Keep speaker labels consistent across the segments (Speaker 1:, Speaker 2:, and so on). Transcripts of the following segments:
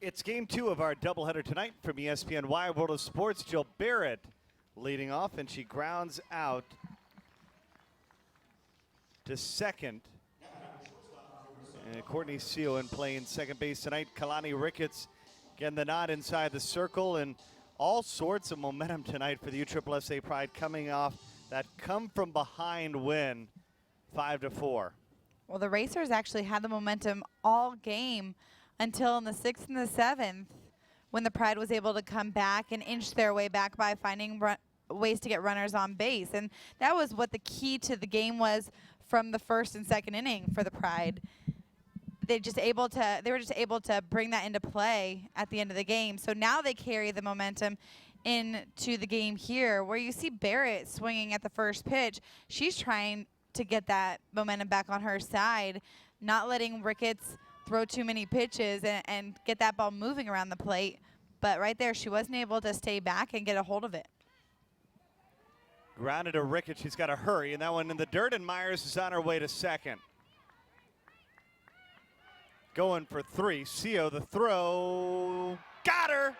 Speaker 1: It's game 2 of our doubleheader tonight from ESPNY World of Sports. Jill Barrett leading off, and she grounds out to second. And Courtney Seoan playing second base tonight. Kalani Ricketts getting the nod inside the circle, and all sorts of momentum tonight for the USSSA Pride coming off that come-from-behind win, 5-4.
Speaker 2: Well, the Racers actually had the momentum all game until in the 6th and the 7th when the Pride was able to come back and inch their way back by finding ways to get runners on base. And that was what the key to the game was from the first and second inning for the Pride. They were just able to bring that into play at the end of the game. So now they carry the momentum into the game here, where you see Barrett swinging at the first pitch. She's trying to get that momentum back on her side, not letting Ricketts throw too many pitches and get that ball moving around the plate. But right there, she wasn't able to stay back and get a hold of it.
Speaker 1: Grounded to Ricketts. She's got to hurry, and that one in the dirt, and Myers is on her way to second. Going for 3. Seo, the throw. Got her!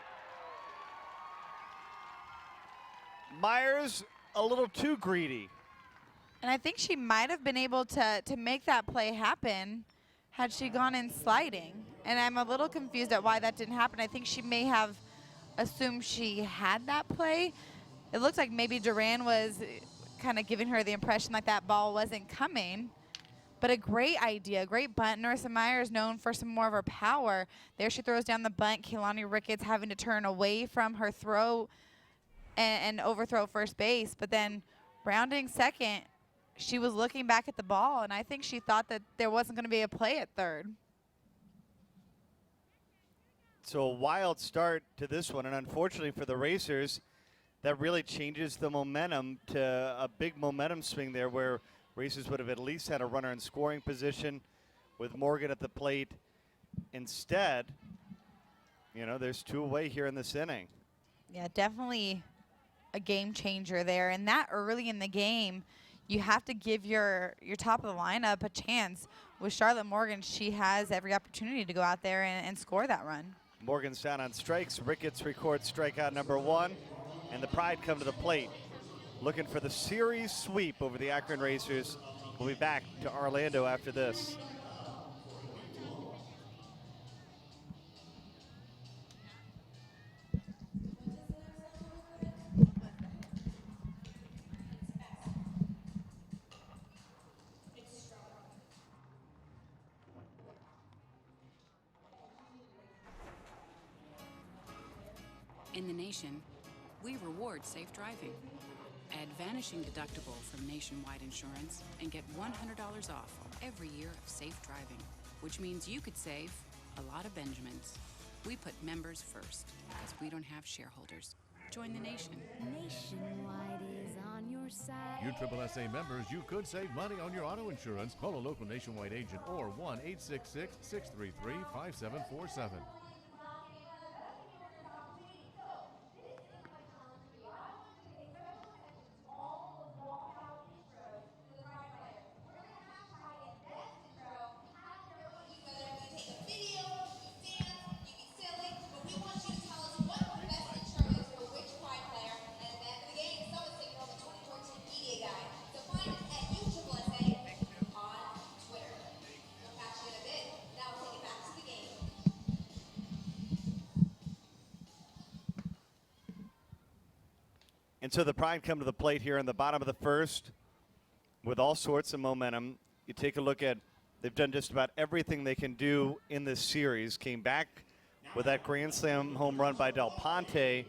Speaker 1: Myers a little too greedy.
Speaker 2: And I think she might have been able to make that play happen had she gone in sliding. And I'm a little confused at why that didn't happen. I think she may have assumed she had that play. It looks like maybe Duran was kind of giving her the impression like that ball wasn't coming. But a great idea, great bunt. Narissa Myers known for some more of her power. There she throws down the bunt. Kehlani Ricketts having to turn away from her throw and overthrow first base. But then rounding second, she was looking back at the ball, and I think she thought that there wasn't going to be a play at third.
Speaker 1: So a wild start to this one, and unfortunately for the Racers, that really changes the momentum to a big momentum swing there where Racers would have at least had a runner in scoring position with Morgan at the plate. Instead, you know, there's 2 away here in this inning.
Speaker 2: Yeah, definitely a game changer there. And that early in the game, you have to give your top of the lineup a chance. With Charlotte Morgan, she has every opportunity to go out there and score that run.
Speaker 1: Morgan's down on strikes. Ricketts records strikeout number 1, and the Pride come to the plate, looking for the series sweep over the Akron Racers. We'll be back to Orlando after this.
Speaker 3: In the nation, we reward safe driving. Add Vanishing Deductible from Nationwide Insurance and get $100 off every year of safe driving, which means you could save a lot of Benjamins. We put members first because we don't have shareholders. Join the nation.
Speaker 4: Nationwide is on your side.
Speaker 5: USSSA members, you could save money on your auto insurance. Call a local Nationwide agent or 1-866-633-5747.
Speaker 1: And so the Pride come to the plate here in the bottom of the first with all sorts of momentum. You take a look at, they've done just about everything they can do in this series. Came back with that grand slam home run by Del Ponte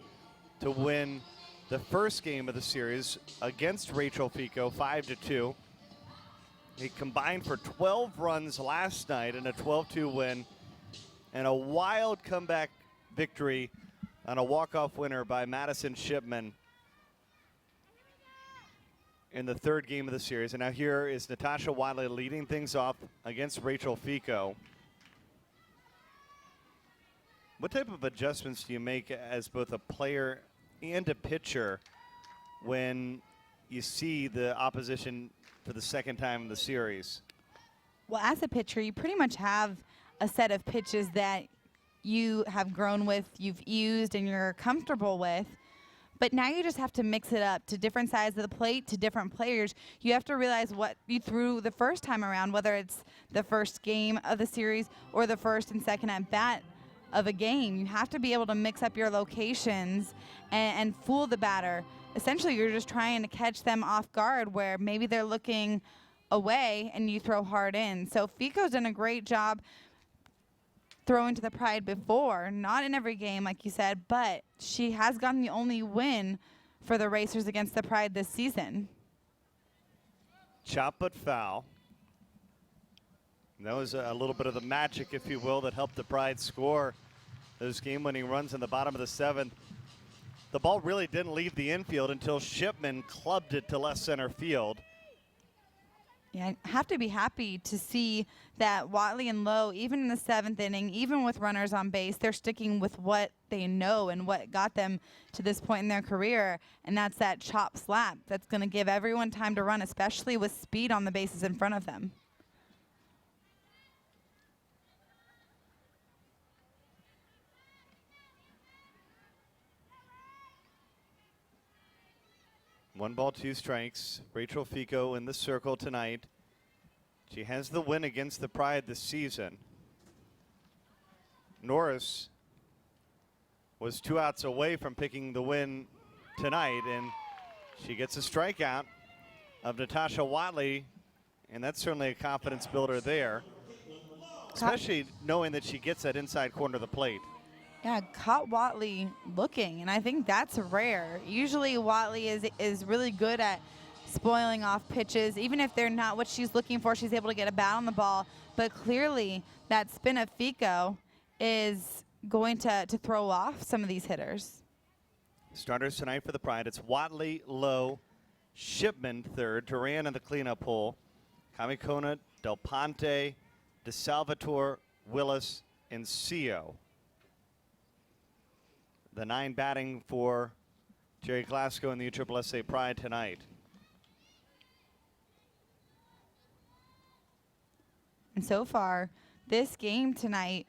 Speaker 1: to win the first game of the series against Rachel Fico, 5-2. They combined for 12 runs last night in a 12-2 win, and a wild comeback victory on a walk-off winner by Madison Shipman in the third game of the series. And now here is Natasha Wiley leading things off against Rachel Fico. What type of adjustments do you make as both a player and a pitcher when you see the opposition for the second time in the series?
Speaker 2: Well, as a pitcher, you pretty much have a set of pitches that you have grown with, you've used, and you're comfortable with. But now you just have to mix it up to different sides of the plate, to different players. You have to realize what you threw the first time around, whether it's the first game of the series or the first and second at bat of a game. You have to be able to mix up your locations and fool the batter. Essentially, you're just trying to catch them off guard where maybe they're looking away and you throw hard in. So Fico's done a great job throwing to the Pride before, not in every game, like you said, but she has gotten the only win for the Racers against the Pride this season.
Speaker 1: Chop but foul. And that was a little bit of the magic, if you will, that helped the Pride score those game-winning runs in the bottom of the seventh. The ball really didn't leave the infield until Shipman clubbed it to left center field.
Speaker 2: Yeah, I have to be happy to see that Watley and Lowe, even in the seventh inning, even with runners on base, they're sticking with what they know and what got them to this point in their career, and that's that chop slap. That's going to give everyone time to run, especially with speed on the bases in front of them.
Speaker 1: One ball, two strikes. Rachel Fico in the circle tonight. She has the win against the Pride this season. Norris was 2 outs away from picking the win tonight, and she gets a strikeout of Natasha Watley, and that's certainly a confidence builder there, especially knowing that she gets that inside corner of the plate.
Speaker 2: Yeah, caught Watley looking, and I think that's rare. Usually Watley is really good at spoiling off pitches. Even if they're not what she's looking for, she's able to get a bat on the ball. But clearly that spin of Fico is going to throw off some of these hitters.
Speaker 1: Starters tonight for the Pride. It's Watley, Lowe, Shipman third, Duran in the cleanup hole, Kamikona, Del Ponte, DeSalvatore, Willis, and Seo. The 9 batting for Jerry Glasgow and the USSSA Pride tonight.
Speaker 2: And so far, this game tonight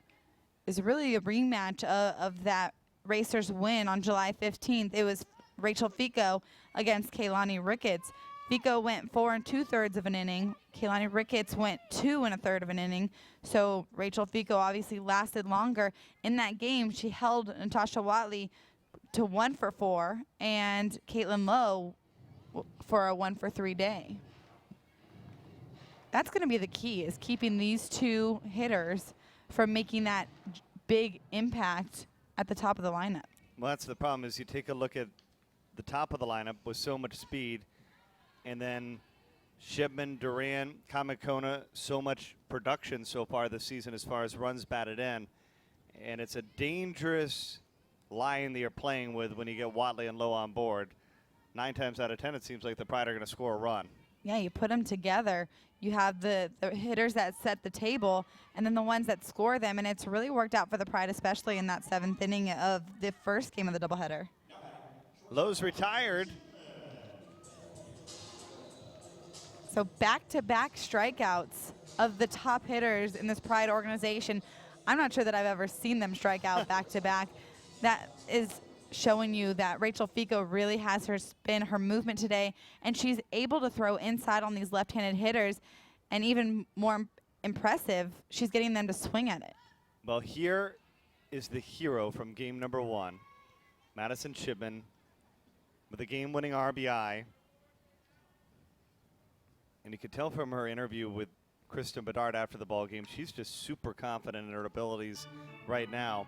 Speaker 2: is really a rematch of that Racers win on July 15th. It was Rachel Fico against Kaylani Ricketts. Fico went 4 2/3 of an inning. Kaylani Ricketts went 2 1/3 of an inning. So Rachel Fico obviously lasted longer. In that game, she held Natasha Watley to 1 for 4 and Caitlin Lowe for a 1 for 3 day. That's going to be the key, is keeping these two hitters from making that big impact at the top of the lineup.
Speaker 1: Well, that's the problem, is you take a look at the top of the lineup with so much speed, and then Shipman, Duran, Kamikona, so much production so far this season as far as runs batted in. And it's a dangerous line that you're playing with when you get Watley and Lowe on board. 9 times out of 10, it seems like the Pride are going to score a run.
Speaker 2: Yeah, you put them together. You have the hitters that set the table and then the ones that score them. And it's really worked out for the Pride, especially in that 7th inning of the first game of the doubleheader.
Speaker 1: Lowe's retired.
Speaker 2: So back-to-back strikeouts of the top hitters in this Pride organization. I'm not sure that I've ever seen them strike out back-to-back. That is showing you that Rachel Fico really has her spin, her movement today, and she's able to throw inside on these left-handed hitters, and even more impressive, she's getting them to swing at it.
Speaker 1: Well, here is the hero from game number 1, Madison Shipman, with a game-winning RBI. And you could tell from her interview with Kristen Bedard after the ball game, she's just super confident in her abilities right now.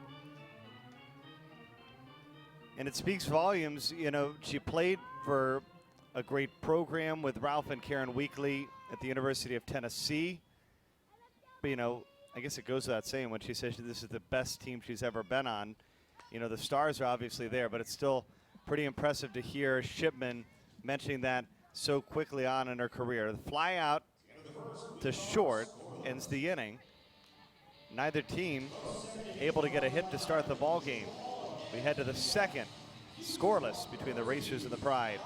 Speaker 1: And it speaks volumes. You know, she played for a great program with Ralph and Karen Weekly at the University of Tennessee. But, you know, I guess it goes without saying when she says this is the best team she's ever been on. You know, the stars are obviously there, but it's still pretty impressive to hear Shipman mentioning that so quickly on in her career. The fly out to short ends the inning. Neither team able to get a hit to start the ball game. We head to the second, scoreless between the Racers and the Pride.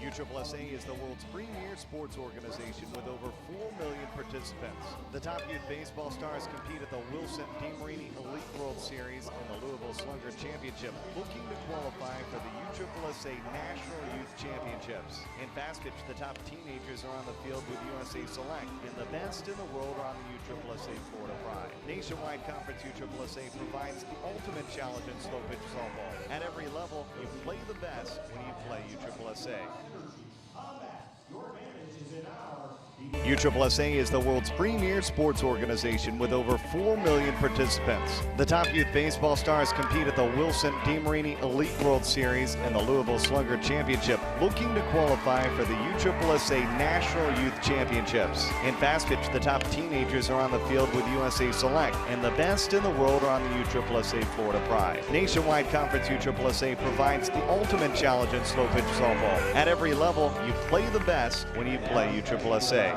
Speaker 1: USSSA is the world's premier sports organization with over 4 million participants. The top youth baseball stars compete at the Wilson DeMarini Elite World Series and the Louisville Slugger Championship, looking to qualify for the USSSA National Youth Championships. In fast pitch, the top teenagers are on the field with USA Select, and the best in the world are on the USSSA Florida Pride. Nationwide Conference USSSA provides the ultimate challenge in slow pitch softball. At every level, you play the best when you play USSSA. USSSA is the world's premier sports organization with over 4 million participants. The top youth baseball stars compete at the Wilson DeMarini Elite World Series and the Louisville Slugger Championship, looking to qualify for the USSSA National Youth Championships. In fast pitch, the top teenagers are on the field with USA Select, and the best in the world are on the USSSA Florida Pride. Nationwide Conference USSSA provides the ultimate challenge in slow pitch softball. At every level, you play the best when you play USSSA.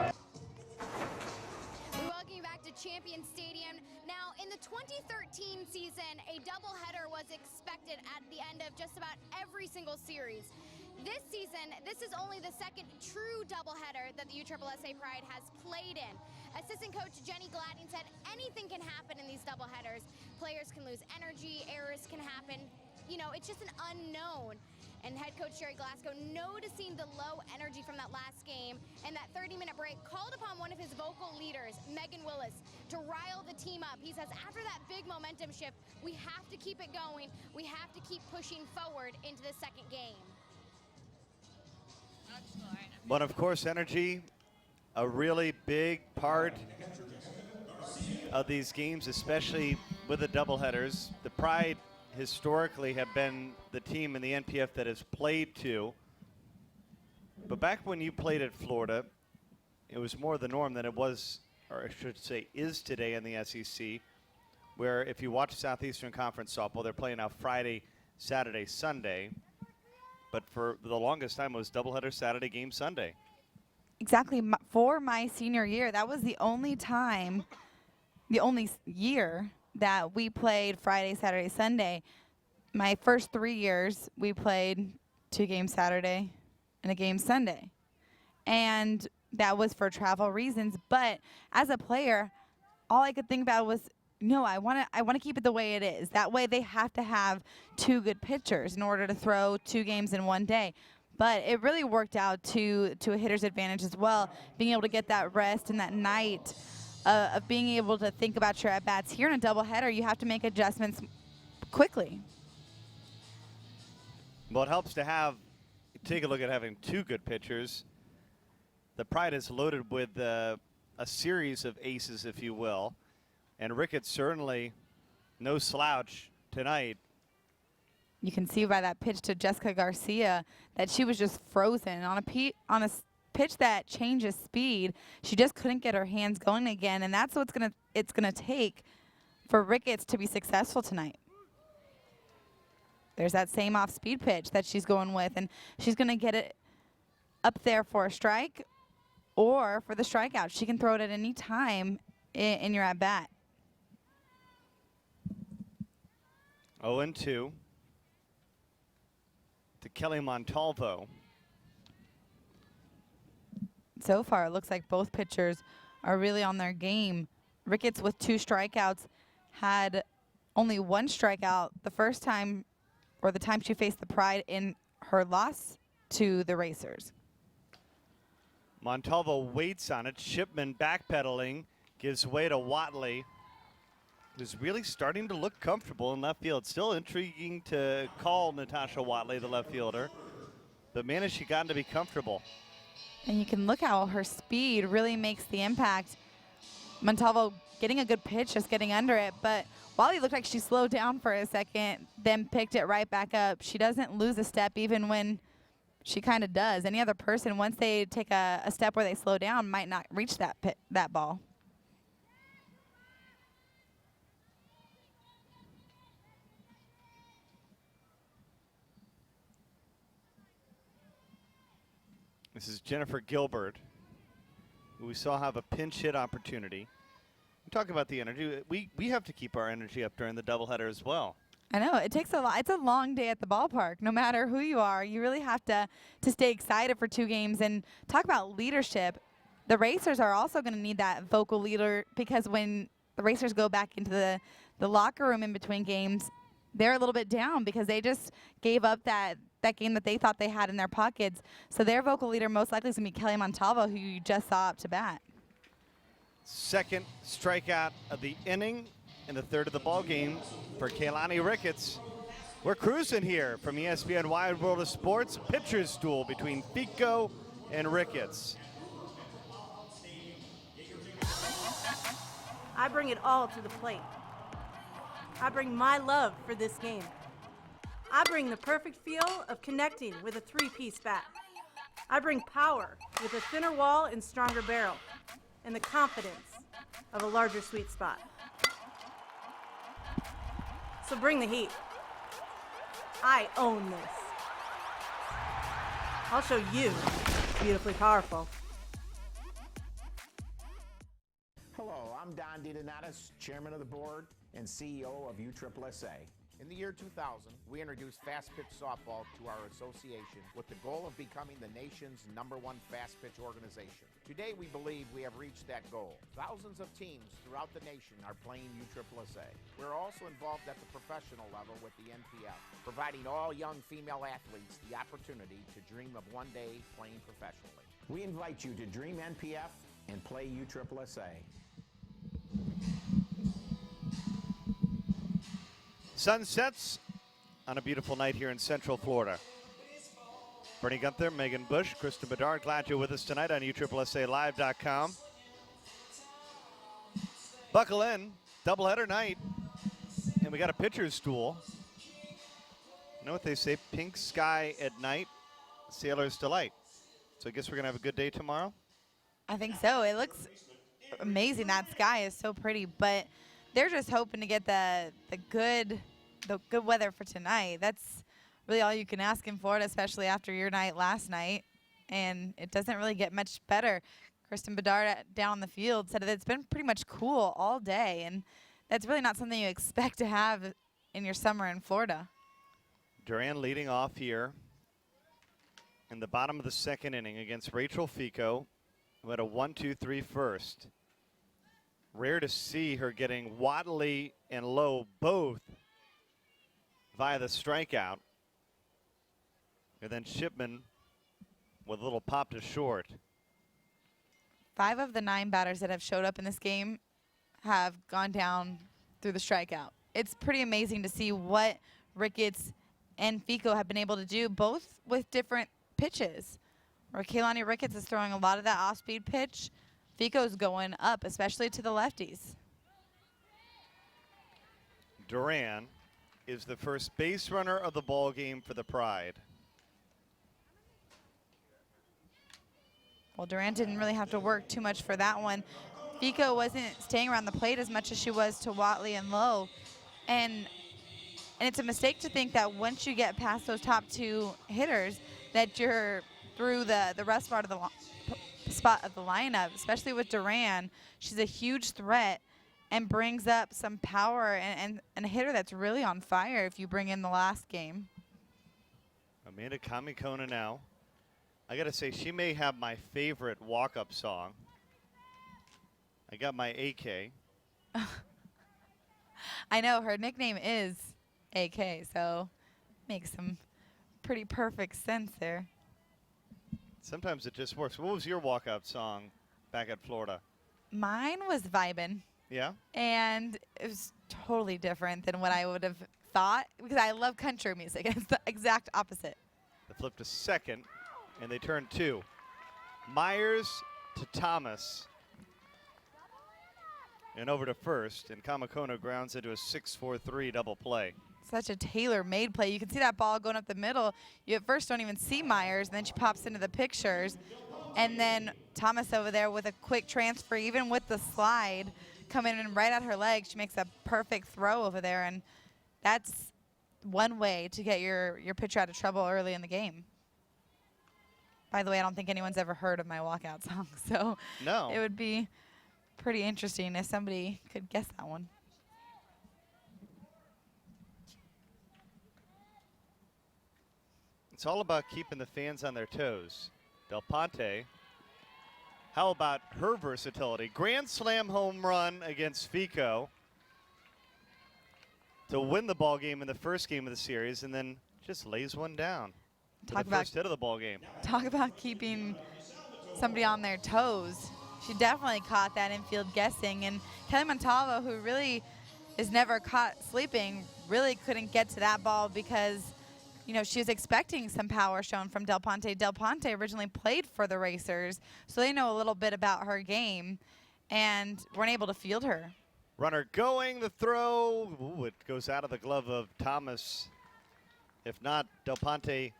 Speaker 6: Champion Stadium. Now, in the 2013 season, a doubleheader was expected at the end of just about every single series. This season, this is only the second true doubleheader that the USSSA Pride has played in. Assistant coach Jenny Gladding said anything can happen in these doubleheaders. Players can lose energy, errors can happen. You know, it's just an unknown. And head coach Jerry Glasgow, noticing the low energy from that last game and that 30-minute break, called upon one of his vocal leaders, Megan Willis, to rile the team up. He says after that big momentum shift, we have to keep it going. We have to keep pushing forward into the second game.
Speaker 1: But of course, energy, a really big part of these games, especially with the doubleheaders. The Pride historically have been the team in the NPF that has played two. But back when you played at Florida, it was more the norm than it was, or I should say is today in the SEC, where if you watch Southeastern Conference softball, they're playing now Friday, Saturday, Sunday. But for the longest time, it was doubleheader Saturday, game Sunday.
Speaker 2: Exactly. For my senior year, that was the only time, the only year that we played Friday, Saturday, Sunday. My first 3 years, we played 2 games Saturday and a game Sunday. And that was for travel reasons. But as a player, all I could think about was, no, I want to keep it the way it is. That way they have to have 2 good pitchers in order to throw 2 games in one day. But it really worked out to a hitter's advantage as well, being able to get that rest and that night of being able to think about your at-bats. Here in a doubleheader, you have to make adjustments quickly.
Speaker 1: Well, it helps to have, take a look at having 2 good pitchers. The Pride is loaded with a series of aces, if you will. And Ricketts certainly no slouch tonight.
Speaker 2: You can see by that pitch to Jessica Garcia that she was just frozen on a pitch that changes speed. She just couldn't get her hands going again, and that's what it's gonna take for Ricketts to be successful tonight. There's that same off-speed pitch that she's going with, and she's gonna get it up there for a strike or for the strikeout. She can throw it at any time in your at-bat.
Speaker 1: 0-2 to Kelly Montalvo.
Speaker 2: So far, it looks like both pitchers are really on their game. Ricketts with 2 strikeouts had only 1 strikeout the first time, or the time she faced the Pride in her loss to the Racers.
Speaker 1: Montalvo waits on it. Shipman backpedaling, gives way to Watley, who's really starting to look comfortable in left field. Still intriguing to call Natasha Watley, the left fielder, but man, has she gotten to be comfortable.
Speaker 2: And you can look how her speed really makes the impact. Montalvo getting a good pitch, just getting under it, but Watley looked like she slowed down for a second, then picked it right back up. She doesn't lose a step even when she kind of does. Any other person, once they take a step where they slow down, might not reach that ball.
Speaker 1: This is Jennifer Gilbert, who we saw have a pinch hit opportunity. We talk about the energy. We have to keep our energy up during the doubleheader as well.
Speaker 2: I know it takes a lot. It's a long day at the ballpark. No matter who you are, you really have to stay excited for 2 games. And talk about leadership. The racers are also going to need that vocal leader, because when the racers go back into the locker room in between games, they're a little bit down because they just gave up that game that they thought they had in their pockets. So their vocal leader most likely is going to be Kelly Montalvo, who you just saw up to bat.
Speaker 1: Second strikeout of the inning in the third of the ball game for Kaylani Ricketts. We're cruising here from ESPN Wide World of Sports. Pitcher's duel between Fico and Ricketts.
Speaker 7: I bring it all to the plate. I bring my love for this game. I bring the perfect feel of connecting with a 3-piece bat. I bring power with a thinner wall and stronger barrel, and the confidence of a larger sweet spot. So bring the heat. I own this. I'll show you beautifully powerful.
Speaker 8: Hello, I'm Don DiDonatis, Chairman of the Board and CEO of USSSA.
Speaker 9: In the year 2000, we introduced fast pitch softball to our association with the goal of becoming the nation's #1 fast pitch organization. Today, we believe we have reached that goal. Thousands of teams throughout the nation are playing USSSA. We're also involved at the professional level with the NPF, providing all young female athletes the opportunity to dream of one day playing professionally.
Speaker 8: We invite you to dream NPF and play USSSA.
Speaker 1: Sun sets on a beautiful night here in Central Florida. Bernie Gunther, Megan Bush, Kristen Bedard, glad you're with us tonight on USSSALive.com. Buckle in, doubleheader night, and we got a pitcher's duel. You know what they say, pink sky at night, sailor's delight. So I guess we're going to have a good day tomorrow?
Speaker 2: I think so. It looks amazing. That sky is so pretty, but they're just hoping to get the good weather for tonight. That's really all you can ask in Florida, especially after your night last night. And it doesn't really get much better. Kristen Bedard down the field said that it's been pretty much cool all day, and that's really not something you expect to have in your summer in Florida.
Speaker 1: Duran leading off here in the bottom of the second inning against Rachel Fico, who had a 1-2-3 first. Rare to see her getting waddly and low both via the strikeout. And then Shipman with a little pop to short.
Speaker 2: 5 of the 9 batters that have showed up in this game have gone down through the strikeout. It's pretty amazing to see what Ricketts and Fico have been able to do, both with different pitches. Where Kaylani Ricketts is throwing a lot of that off-speed pitch, Fico's going up, especially to the lefties.
Speaker 1: Duran is the first base runner of the ball game for the Pride.
Speaker 2: Well, Duran didn't really have to work too much for that one. Fico wasn't staying around the plate as much as she was to Watley and Lowe. And it's a mistake to think that once you get past those top 2 hitters that you're through the rest part of the spot of the lineup, especially with Duran. She's a huge threat and brings up some power and a hitter that's really on fire if you bring in the last game.
Speaker 1: Amanda Kamikona now. I got to say, she may have my favorite walk-up song. I got my AK.
Speaker 2: I know, her nickname is AK, so makes some pretty perfect sense there.
Speaker 1: Sometimes it just works. What was your walk-up song back at Florida?
Speaker 2: Mine was Vibin'.
Speaker 1: Yeah?
Speaker 2: And it was totally different than what I would have thought, because I love country music. It's the exact opposite.
Speaker 1: They flip to second, and they turn 2. Myers to Thomas. And over to first, and Kamakona grounds into a 6-4-3 double play.
Speaker 2: Such a tailor-made play. You can see that ball going up the middle. You at first don't even see Myers, and then she pops into the pictures. And then Thomas over there with a quick transfer, even with the slide, coming in right at her leg. She makes a perfect throw over there, and that's one way to get your pitcher out of trouble early in the game. By the way, I don't think anyone's ever heard of my walkout song, so
Speaker 1: no.
Speaker 2: It would be pretty interesting if somebody could guess that one.
Speaker 1: it's all about keeping the fans on their toes. Del Ponte, how about her versatility? Grand slam home run against Fico to win the ball game in the first game of the series, and then just lays one down for the first hit of the ball game.
Speaker 2: Talk about keeping somebody on their toes. She definitely caught that infield guessing, and Kelly Montalvo, who really is never caught sleeping, really couldn't get to that ball because, you know, she was expecting some power shown from Del Ponte. Del Ponte originally played for the Racers, so they know a little bit about her game and weren't able to field her.
Speaker 1: Runner going, the throw. Ooh, it goes out of the glove of Thomas. If not, Del Ponte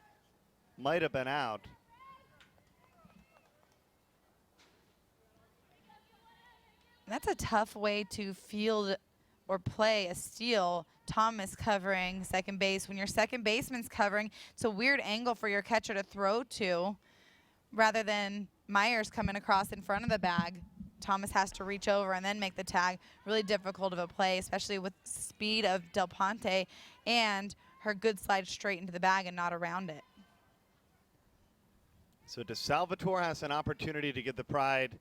Speaker 1: might have been out.
Speaker 2: That's a tough way to field or play a steal. Thomas covering second base. When your second baseman's covering, it's a weird angle for your catcher to throw to rather than Myers coming across in front of the bag. Thomas has to reach over and then make the tag. Really difficult of a play, especially with speed of Del Ponte and her good slide straight into the bag and not around it.
Speaker 1: So DeSalvatore has an opportunity to give the Pride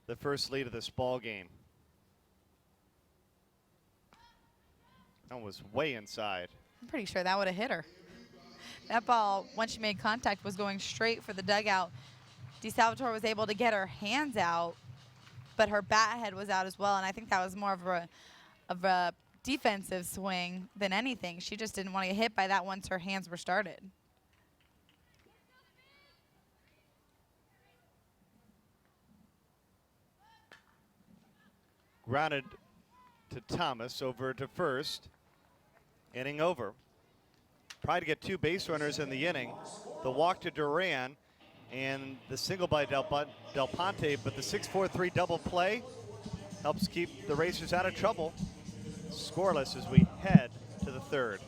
Speaker 1: the first lead of this ball game. That was way inside.
Speaker 2: I'm pretty sure that would have hit her. That ball, once she made contact, was going straight for the dugout. DeSalvatore was able to get her hands out, but her bat head was out as well, and I think that was more of a defensive swing than anything. She just didn't want to get hit by that once her hands were started.
Speaker 1: Grounded to Thomas, over to first. Inning over. Pride to get 2 base runners in the inning. The walk to Duran and the single by Del Ponte, but the 6-4-3 double play helps keep the Racers out of trouble. Scoreless as we head to the third.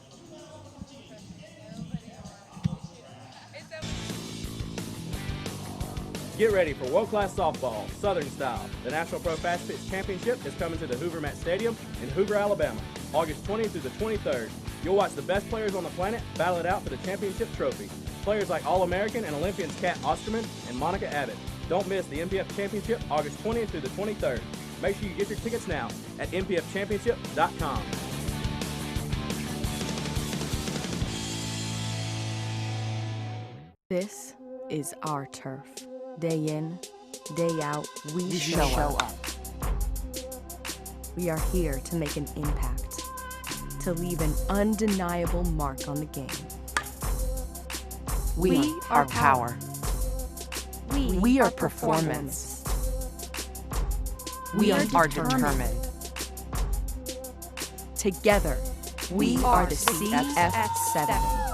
Speaker 10: Get ready for world-class softball, Southern style. The National Pro Fast Pitch Championship is coming to the Hoover Met Stadium in Hoover, Alabama, August 20th through the 23rd. You'll watch the best players on the planet battle it out for the championship trophy. Players like All-American and Olympians Kat Osterman and Monica Abbott. Don't miss the NPF Championship August 20th through the 23rd. Make sure you get your tickets now at npfchampionship.com.
Speaker 11: This is our turf. Day in, day out, we show up. We are here to make an impact, to leave an undeniable mark on the game. We are power. We are performance. We are determined. Together, we are the CF7.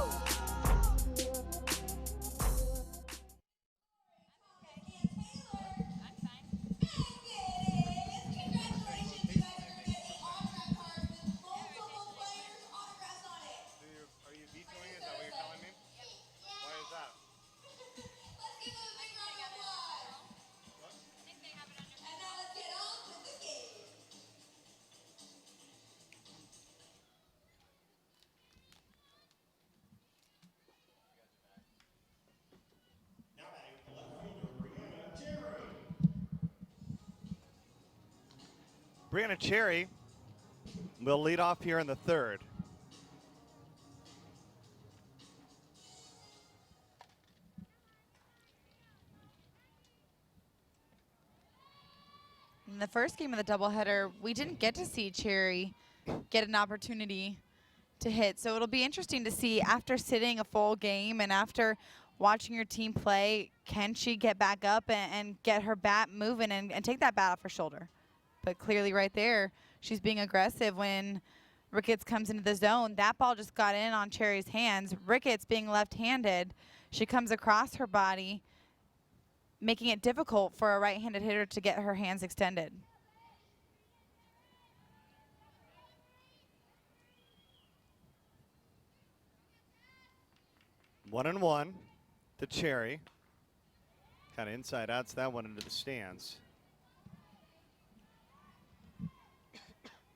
Speaker 1: Brianna Cherry will lead off here in the third.
Speaker 2: In the first game of the doubleheader, we didn't get to see Cherry get an opportunity to hit. So it'll be interesting to see, after sitting a full game and after watching your team play, can she get back up and get her bat moving and take that bat off her shoulder? But clearly right there, she's being aggressive when Ricketts comes into the zone. That ball just got in on Cherry's hands. Ricketts, being left-handed, she comes across her body, making it difficult for a right-handed hitter to get her hands extended.
Speaker 1: One and one to Cherry. Kind of inside outs that one into the stands.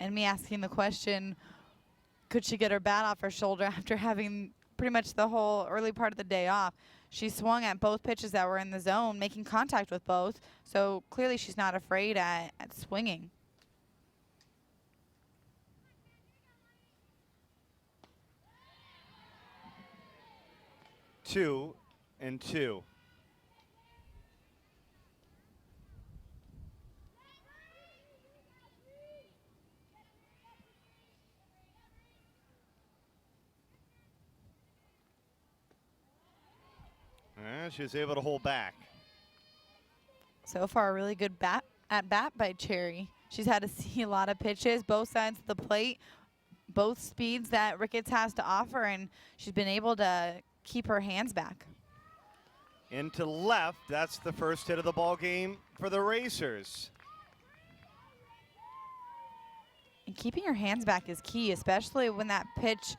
Speaker 2: And me asking the question, could she get her bat off her shoulder after having pretty much the whole early part of the day off. She swung at both pitches that were in the zone, making contact with both. So clearly she's not afraid at swinging.
Speaker 1: Two and two. She was able to hold back.
Speaker 2: So far, a really good at bat by Cherry. She's had to see a lot of pitches, both sides of the plate, both speeds that Ricketts has to offer, and she's been able to keep her hands back.
Speaker 1: Into left, that's the first hit of the ball game for the Racers.
Speaker 2: And keeping your hands back is key, especially when that pitch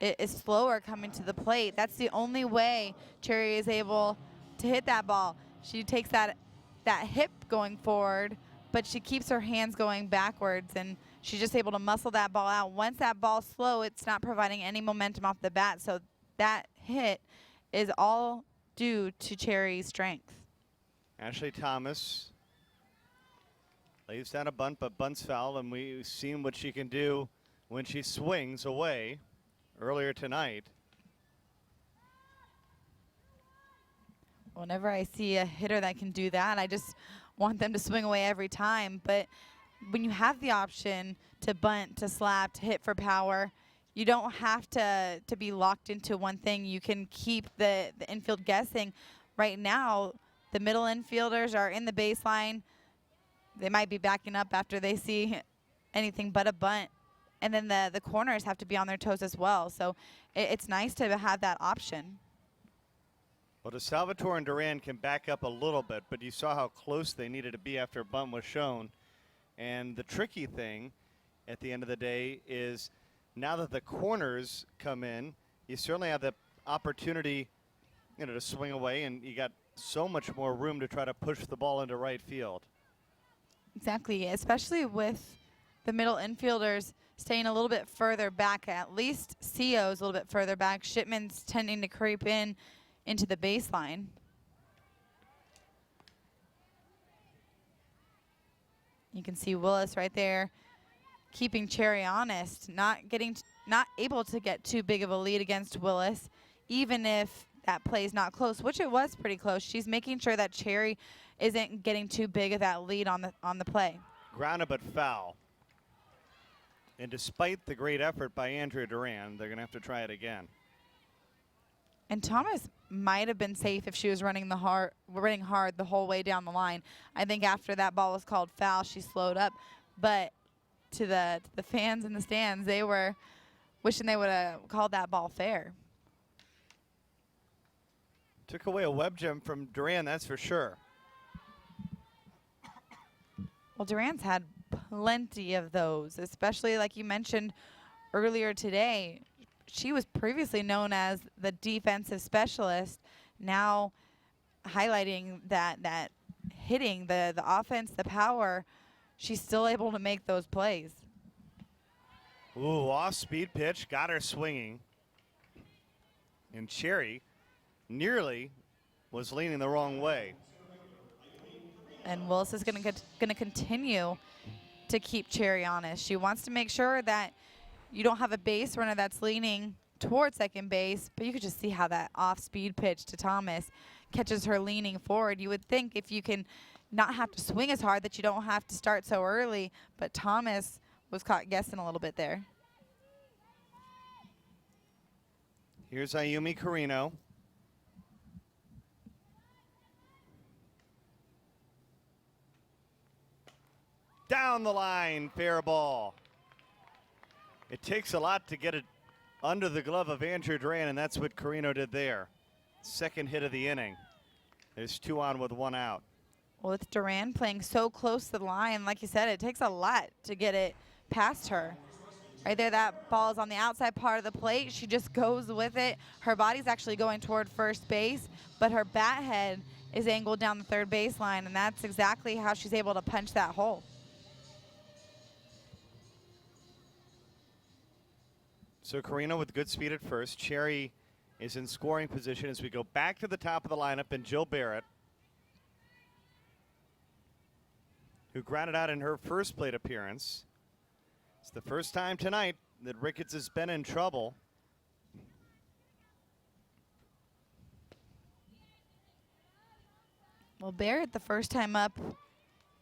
Speaker 2: is slower coming to the plate. That's the only way Cherry is able to hit that ball. She takes that hip going forward, but she keeps her hands going backwards, and she's just able to muscle that ball out. Once that ball's slow, it's not providing any momentum off the bat, so that hit is all due to Cherry's strength.
Speaker 1: Ashley Thomas lays down a bunt, but bunts foul, and we've seen what she can do when she swings away earlier tonight.
Speaker 2: Whenever I see a hitter that can do that, I just want them to swing away every time. But when you have the option to bunt, to slap, to hit for power, you don't have to be locked into one thing. You can keep the infield guessing. Right now, the middle infielders are in the baseline. They might be backing up after they see anything but a bunt. And then the corners have to be on their toes as well. So it's nice to have that option.
Speaker 1: Well, DeSalvatore and Duran can back up a little bit, but you saw how close they needed to be after a bunt was shown. And the tricky thing at the end of the day is now that the corners come in, you certainly have the opportunity, to swing away, and you got so much more room to try to push the ball into right field.
Speaker 2: Exactly, especially with the middle infielders staying a little bit further back. At least CO's a little bit further back. Shipman's tending to creep into the baseline. You can see Willis right there keeping Cherry honest, not able to get too big of a lead against Willis, even if that play is not close, which it was pretty close. She's making sure that Cherry isn't getting too big of that lead on the play.
Speaker 1: Grounded but foul. And despite the great effort by Andrea Duran, they're going to have to try it again.
Speaker 2: And Thomas might have been safe if she was running hard the whole way down the line. I think after that ball was called foul, she slowed up. But to the fans in the stands, they were wishing they would have called that ball fair.
Speaker 1: Took away a web gem from Duran, that's for sure.
Speaker 2: Well, Duran's had plenty of those, especially like you mentioned earlier today. She was previously known as the defensive specialist, now highlighting that hitting, the offense, the power. She's still able to make those plays.
Speaker 1: Ooh, off-speed pitch, got her swinging. And Cherry nearly was leaning the wrong way.
Speaker 2: And Willis is going to continue to keep Cherry honest. She wants to make sure that you don't have a base runner that's leaning toward second base, but you could just see how that off-speed pitch to Thomas catches her leaning forward. You would think if you can not have to swing as hard that you don't have to start so early, but Thomas was caught guessing a little bit there.
Speaker 1: Here's Ayumi Carino. Down the line, fair ball. It takes a lot to get it under the glove of Andrew Duran, and that's what Carino did there. Second hit of the inning. There's 2 on with 1 out.
Speaker 2: Well, with Duran playing so close to the line, like you said, it takes a lot to get it past her. Right there, that ball is on the outside part of the plate. She just goes with it. Her body's actually going toward first base, but her bat head is angled down the third baseline, and that's exactly how she's able to punch that hole.
Speaker 1: So Carino with good speed at first. Cherry is in scoring position as we go back to the top of the lineup, and Jill Barrett, who grounded out in her first plate appearance. It's the first time tonight that Ricketts has been in trouble.
Speaker 2: Well, Barrett, the first time up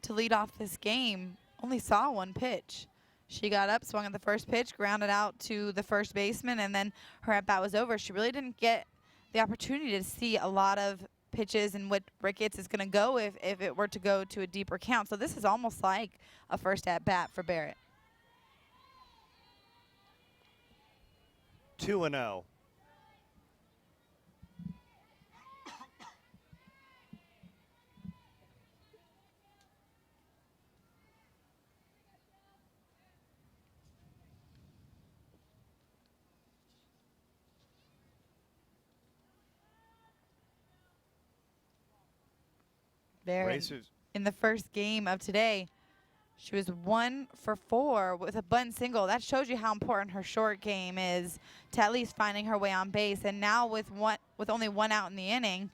Speaker 2: to lead off this game, only saw one pitch. She got up, swung at the first pitch, grounded out to the first baseman, and then her at-bat was over. She really didn't get the opportunity to see a lot of pitches and what Ricketts is going to go if it were to go to a deeper count. So this is almost like a first at-bat for Barrett.
Speaker 1: 2-0.
Speaker 2: Barrett, in the first game of today, she was 1 for 4 with a bunt single. That shows you how important her short game is to at least finding her way on base. And now with only 1 out in the inning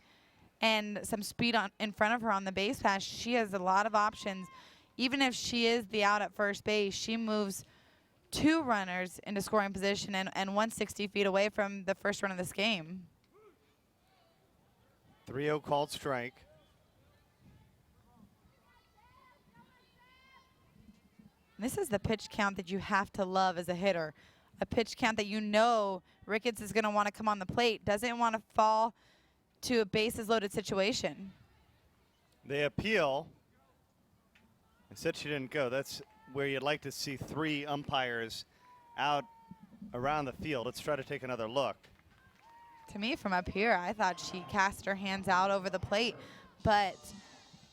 Speaker 2: and some speed in front of her on the base pass, she has a lot of options. Even if she is the out at first base, she moves 2 runners into scoring position and 160 feet away from the first run of this game.
Speaker 1: 3-0 called strike.
Speaker 2: This is the pitch count that you have to love as a hitter. A pitch count that you know Ricketts is going to want to come on the plate, doesn't want to fall to a bases loaded situation.
Speaker 1: They appeal. I said she didn't go. That's where you'd like to see 3 umpires out around the field. Let's try to take another look.
Speaker 2: To me, from up here, I thought she cast her hands out over the plate, but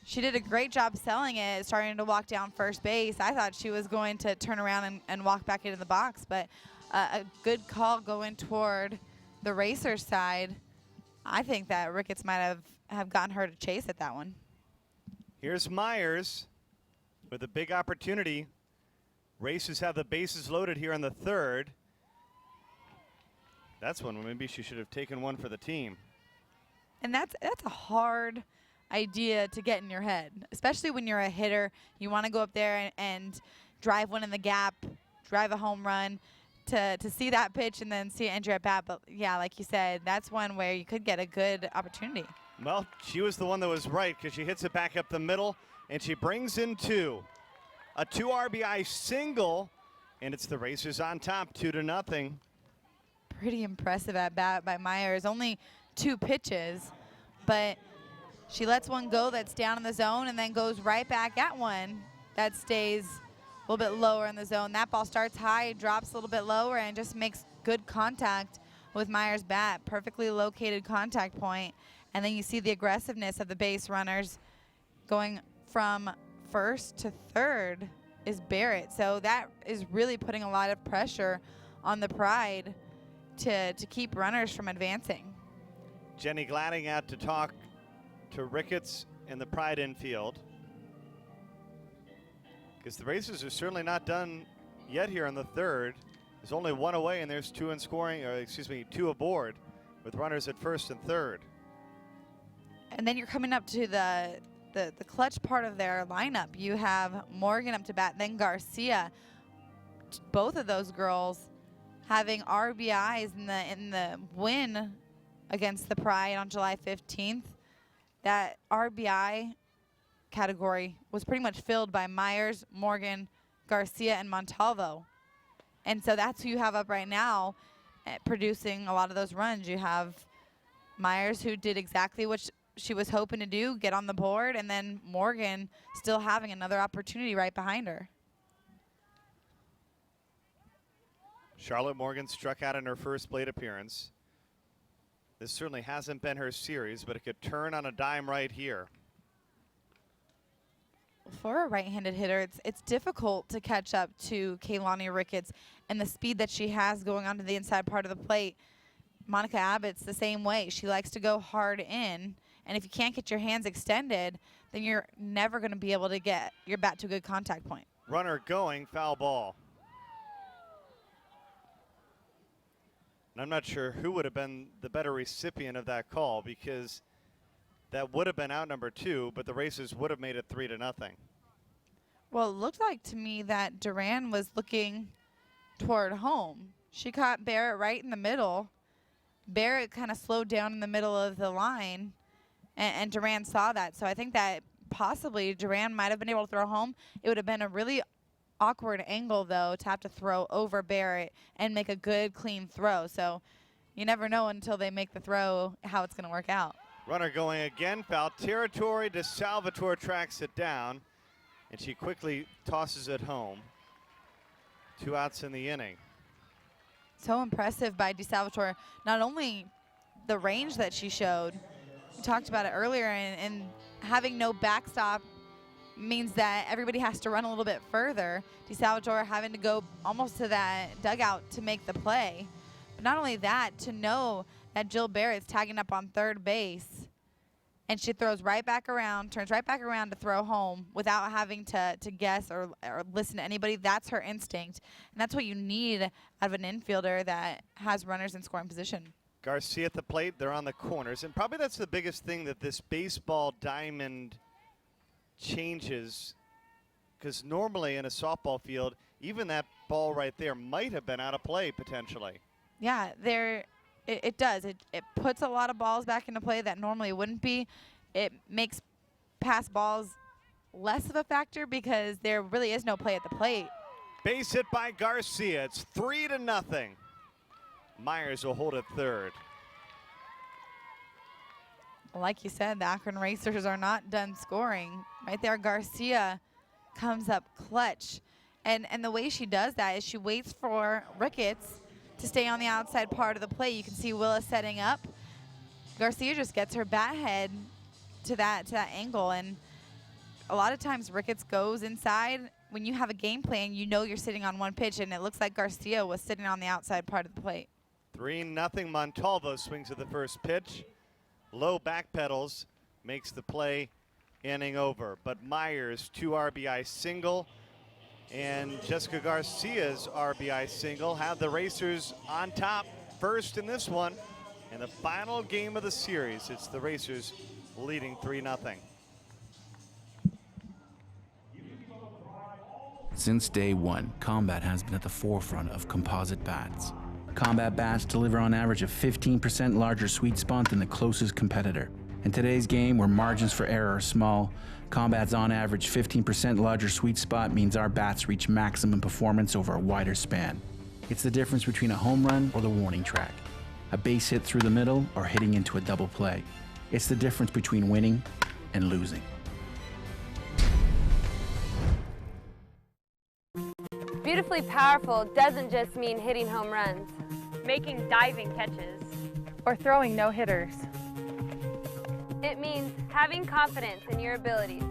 Speaker 2: she did a great job selling it, starting to walk down first base. I thought she was going to turn around and walk back into the box, but a good call going toward the racer side. I think that Ricketts might have gotten her to chase at that one.
Speaker 1: Here's Myers with a big opportunity. Racers have the bases loaded here in the 3rd. That's one where maybe she should have taken one for the team.
Speaker 2: And that's a hard idea to get in your head, especially when you're a hitter. You want to go up there and drive one in the gap, drive a home run to see that pitch and then see it enter at bat. But yeah, like you said, that's one where you could get a good opportunity.
Speaker 1: Well, she was the one that was right because she hits it back up the middle and she brings in 2. A 2 RBI single, and it's the Racers on top, 2-0.
Speaker 2: Pretty impressive at bat by Myers. Only 2 pitches, but she lets one go that's down in the zone and then goes right back at one that stays a little bit lower in the zone. That ball starts high, drops a little bit lower, and just makes good contact with Myers' bat. Perfectly located contact point. And then you see the aggressiveness of the base runners going from first to 3rd is Barrett. So that is really putting a lot of pressure on the Pride to keep runners from advancing.
Speaker 1: Jenny Gladding out to talk to Ricketts and the Pride infield, because the Racers are certainly not done yet here in the 3rd. There's only 1 away and there's 2 in scoring, or excuse me, 2 aboard with runners at 1st and 3rd.
Speaker 2: And then you're coming up to the clutch part of their lineup. You have Morgan up to bat, then Garcia. Both of those girls having RBIs in the win against the Pride on July 15th. That RBI category was pretty much filled by Myers, Morgan, Garcia, and Montalvo. And so that's who you have up right now producing a lot of those runs. You have Myers, who did exactly what she was hoping to do, get on the board, and then Morgan still having another opportunity right behind her.
Speaker 1: Charlotte Morgan struck out in her first plate appearance. This certainly hasn't been her series, but it could turn on a dime right here.
Speaker 2: For a right-handed hitter, it's difficult to catch up to Kaylani Ricketts and the speed that she has going onto the inside part of the plate. Monica Abbott's the same way. She likes to go hard in, and if you can't get your hands extended, then you're never going to be able to get your bat to a good contact point.
Speaker 1: Runner going, foul ball. And I'm not sure who would have been the better recipient of that call, because that would have been out number 2, but the Racers would have made it 3-0.
Speaker 2: Well, it looked like to me that Duran was looking toward home. She caught Barrett right in the middle. Barrett kind of slowed down in the middle of the line, and Duran saw that. So I think that possibly Duran might have been able to throw home. It would have been a really awkward angle, though, to have to throw over Barrett and make a good, clean throw. So you never know until they make the throw how it's going to work out.
Speaker 1: Runner going again, foul territory. DeSalvatore tracks it down, and she quickly tosses it home. 2 outs in the inning.
Speaker 2: So impressive by DeSalvatore. Not only the range that she showed, we talked about it earlier, and having no backstop means that everybody has to run a little bit further. DeSalvatore having to go almost to that dugout to make the play. But not only that, to know that Jill Barrett's tagging up on third base, and she throws right back around, turns right back around to throw home without having to guess or listen to anybody. That's her instinct. And that's what you need out of an infielder that has runners in scoring position.
Speaker 1: Garcia at the plate. They're on the corners. And probably that's the biggest thing that this baseball diamond changes, because normally in a softball field, even that ball right there might have been out of play potentially.
Speaker 2: Yeah, it does. It puts a lot of balls back into play that normally wouldn't be. It makes pass balls less of a factor because there really is no play at the plate.
Speaker 1: Base hit by Garcia. It's 3-0. Myers will hold at third.
Speaker 2: Like you said, the Akron Racers are not done scoring. Right there, Garcia comes up clutch. And the way she does that is she waits for Ricketts to stay on the outside part of the plate. You can see Willis setting up. Garcia just gets her bat head to that angle, and a lot of times Ricketts goes inside. When you have a game plan, you know you're sitting on one pitch, and it looks like Garcia was sitting on the outside part of the plate.
Speaker 1: 3-0. Montalvo swings at the first pitch. Low back pedals, makes the play, inning over. But Myers, 2 RBI single, and Jessica Garcia's RBI single have the Racers on top first in this one. In the final game of the series, it's the Racers leading 3-0.
Speaker 12: Since day one, Combat has been at the forefront of composite bats. Combat bats deliver on average a 15% larger sweet spot than the closest competitor. In today's game, where margins for error are small, Combat's on average 15% larger sweet spot means our bats reach maximum performance over a wider span. It's the difference between a home run or the warning track, a base hit through the middle or hitting into a double play. It's the difference between winning and losing.
Speaker 13: Beautifully powerful doesn't just mean hitting home runs,
Speaker 14: making diving catches, or throwing no-hitters.
Speaker 13: It means having confidence in your abilities,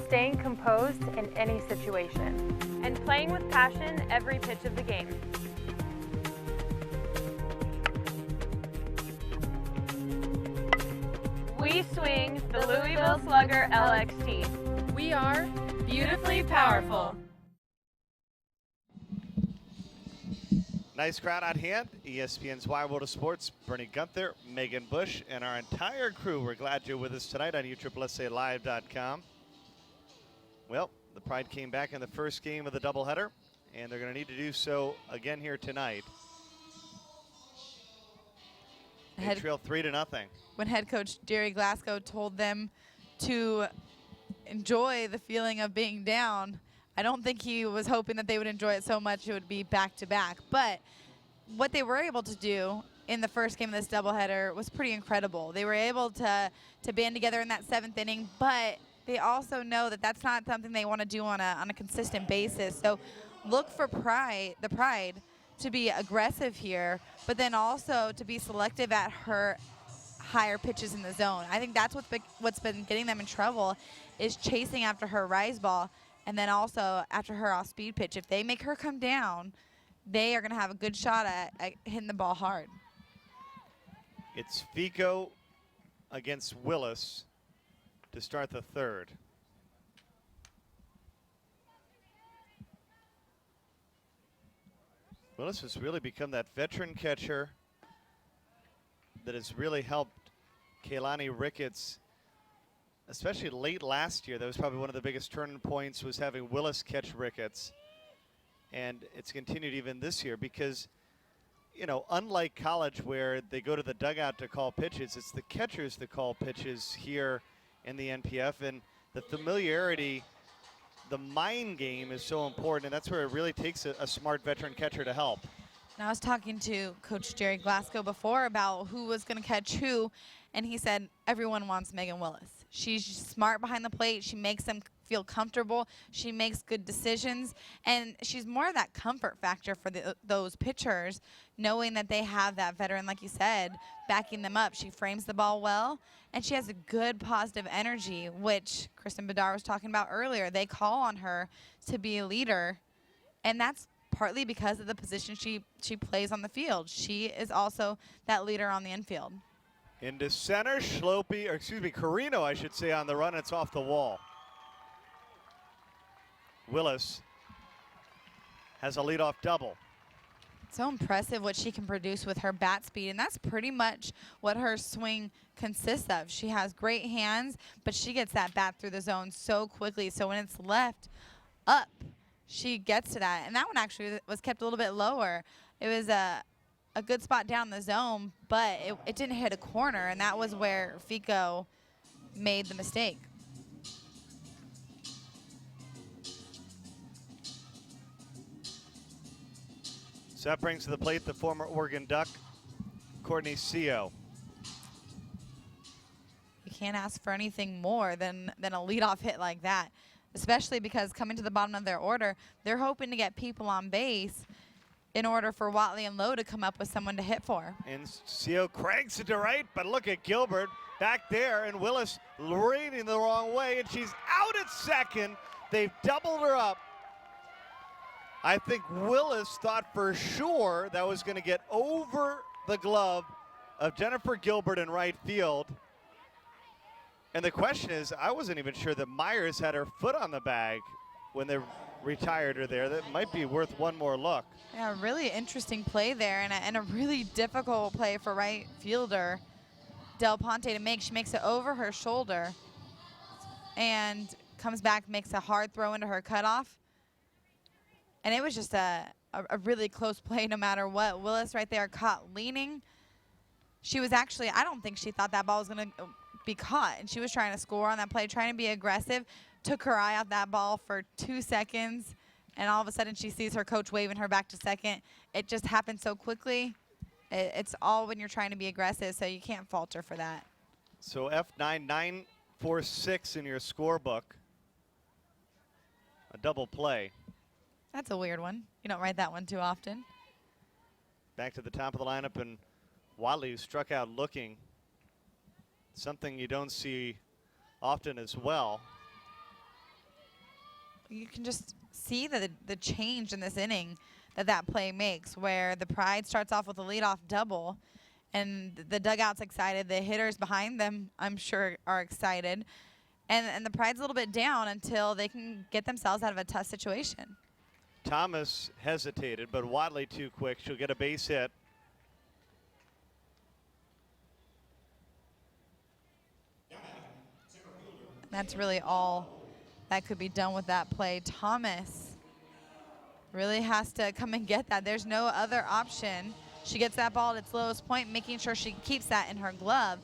Speaker 14: staying composed in any situation, and playing with passion every pitch of the game. We swing the Louisville Slugger LXT. We are beautifully powerful.
Speaker 1: Nice crowd on hand. ESPN's Wide World of Sports. Bernie Gunther, Megan Bush, and our entire crew. We're glad you're with us tonight on USSSALive.com. Well, the Pride came back in the first game of the doubleheader, and they're going to need to do so again here tonight. They trail 3-0.
Speaker 2: When head coach Jerry Glasgow told them to enjoy the feeling of being down, I don't think he was hoping that they would enjoy it so much it would be back-to-back. But what they were able to do in the first game of this doubleheader was pretty incredible. They were able to band together in that 7th inning, but they also know that that's not something they want to do on a consistent basis. So look for the Pride to be aggressive here, but then also to be selective at her higher pitches in the zone. I think that's what's been getting them in trouble, is chasing after her rise ball, and then also after her off-speed pitch. If they make her come down, they are going to have a good shot at hitting the ball hard.
Speaker 1: It's Fico against Willis to start the third. Willis has really become that veteran catcher that has really helped Kaylani Ricketts, especially late last year. That was probably one of the biggest turning points, was having Willis catch Ricketts. And it's continued even this year because, you know, unlike college where they go to the dugout to call pitches, it's the catchers that call pitches here in the NPF. And the familiarity, the mind game is so important, and that's where it really takes a smart veteran catcher to help.
Speaker 2: And I was talking to Coach Jerry Glasgow before about who was going to catch who, and he said everyone wants Megan Willis. She's smart behind the plate. She makes them feel comfortable. She makes good decisions, and she's more of that comfort factor for those pitchers, knowing that they have that veteran, like you said, backing them up. She frames the ball well, and she has a good positive energy, which Kristen Bedard was talking about earlier. They call on her to be a leader, and that's partly because of the position she plays on the field. She is also that leader on the infield.
Speaker 1: Into center, Carino, I should say, on the run. It's off the wall. Willis has a leadoff double.
Speaker 2: So impressive what she can produce with her bat speed, and that's pretty much what her swing consists of. She has great hands, but she gets that bat through the zone so quickly. So when it's left up, she gets to that. And that one actually was kept a little bit lower. It was a good spot down the zone, but it didn't hit a corner, and that was where Fico made the mistake.
Speaker 1: So that brings to the plate the former Oregon Duck, Courtney Seo.
Speaker 2: You can't ask for anything more than a leadoff hit like that, especially because coming to the bottom of their order, they're hoping to get people on base in order for Watley and Lowe to come up with someone to hit for.
Speaker 1: And Seo cranks it to right, but look at Gilbert back there, and Willis reading the wrong way, and she's out at second. They've doubled her up. I think Willis thought for sure that was going to get over the glove of Jennifer Gilbert in right field. And the question is, I wasn't even sure that Myers had her foot on the bag when they retired her there. That might be worth one more look.
Speaker 2: Yeah, really interesting play there, and a really difficult play for right fielder Del Ponte to make. She makes it over her shoulder and comes back, makes a hard throw into her cutoff. And it was just a really close play no matter what. Willis right there caught leaning. She was actually, I don't think she thought that ball was going to be caught, and she was trying to score on that play, trying to be aggressive. Took her eye off that ball for 2 seconds, and all of a sudden she sees her coach waving her back to second. It just happened so quickly. It's all when you're trying to be aggressive, so you can't falter for that.
Speaker 1: So F9946 in your scorebook. A double play.
Speaker 2: That's a weird one. You don't write that one too often.
Speaker 1: Back to the top of the lineup, and Watley struck out looking. Something you don't see often as well.
Speaker 2: You can just see the change in this inning that play makes, where the Pride starts off with a leadoff double, and the dugout's excited. The hitters behind them, I'm sure, are excited. And the Pride's a little bit down until they can get themselves out of a tough situation.
Speaker 1: Thomas hesitated, but Watley too quick. She'll get a base hit.
Speaker 2: That's really all that could be done with that play. Thomas really has to come and get that. There's no other option. She gets that ball at its lowest point, making sure she keeps that in her glove.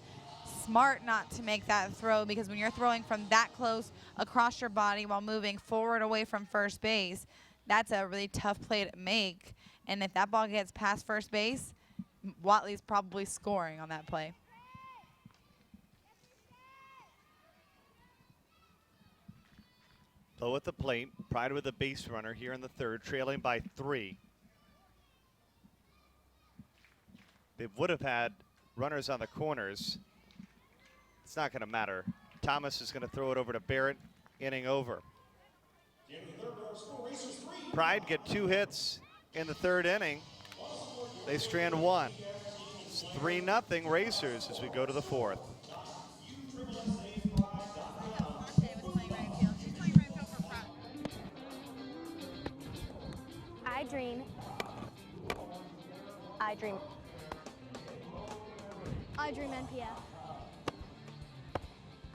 Speaker 2: Smart not to make that throw, because when you're throwing from that close across your body while moving forward away from first base, that's a really tough play to make. And if that ball gets past first base, Watley's probably scoring on that play.
Speaker 1: Low at the plate, Pride with a base runner here in the third, trailing by 3. They would have had runners on the corners. It's not going to matter. Thomas is going to throw it over to Barrett, inning over. Pride get 2 hits in the third inning. They strand 1. It's 3-0 Racers as we go to the 4th.
Speaker 13: I dream.
Speaker 15: I dream NPF.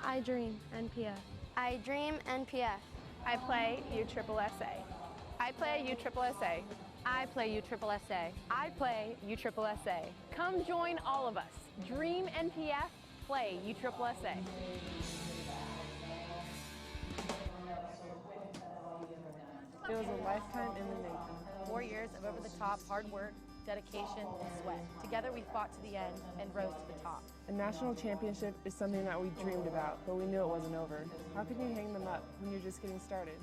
Speaker 16: I dream NPF.
Speaker 15: I dream NPF.
Speaker 14: I play USSSA. I play USSSA.
Speaker 13: I play USSSA.
Speaker 14: I play USSSA. Come join all of us. Dream NPF, play USSSA.
Speaker 16: It was a lifetime in the making.
Speaker 17: 4 years of over-the-top hard work, dedication, and sweat. Together we fought to the end and rose to the top.
Speaker 16: A national championship is something that we dreamed about, but we knew it wasn't over. How can you hang them up when you're just getting started?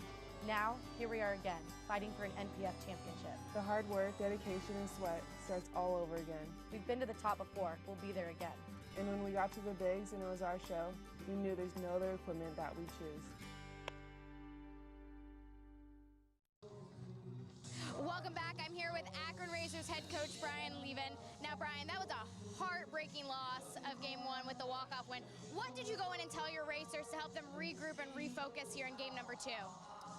Speaker 17: Now, here we are again, fighting for an NPF championship.
Speaker 16: The hard work, dedication, and sweat starts all over again.
Speaker 17: We've been to the top before, we'll be there again.
Speaker 16: And when we got to the bigs and it was our show, we knew there's no other equipment that we choose.
Speaker 6: Welcome back. I'm here with Akron Racers head coach Brian Leven. Now, Brian, that was a heartbreaking loss of game one with the walk-off win. What did you go in and tell your racers to help them regroup and refocus here in game number 2?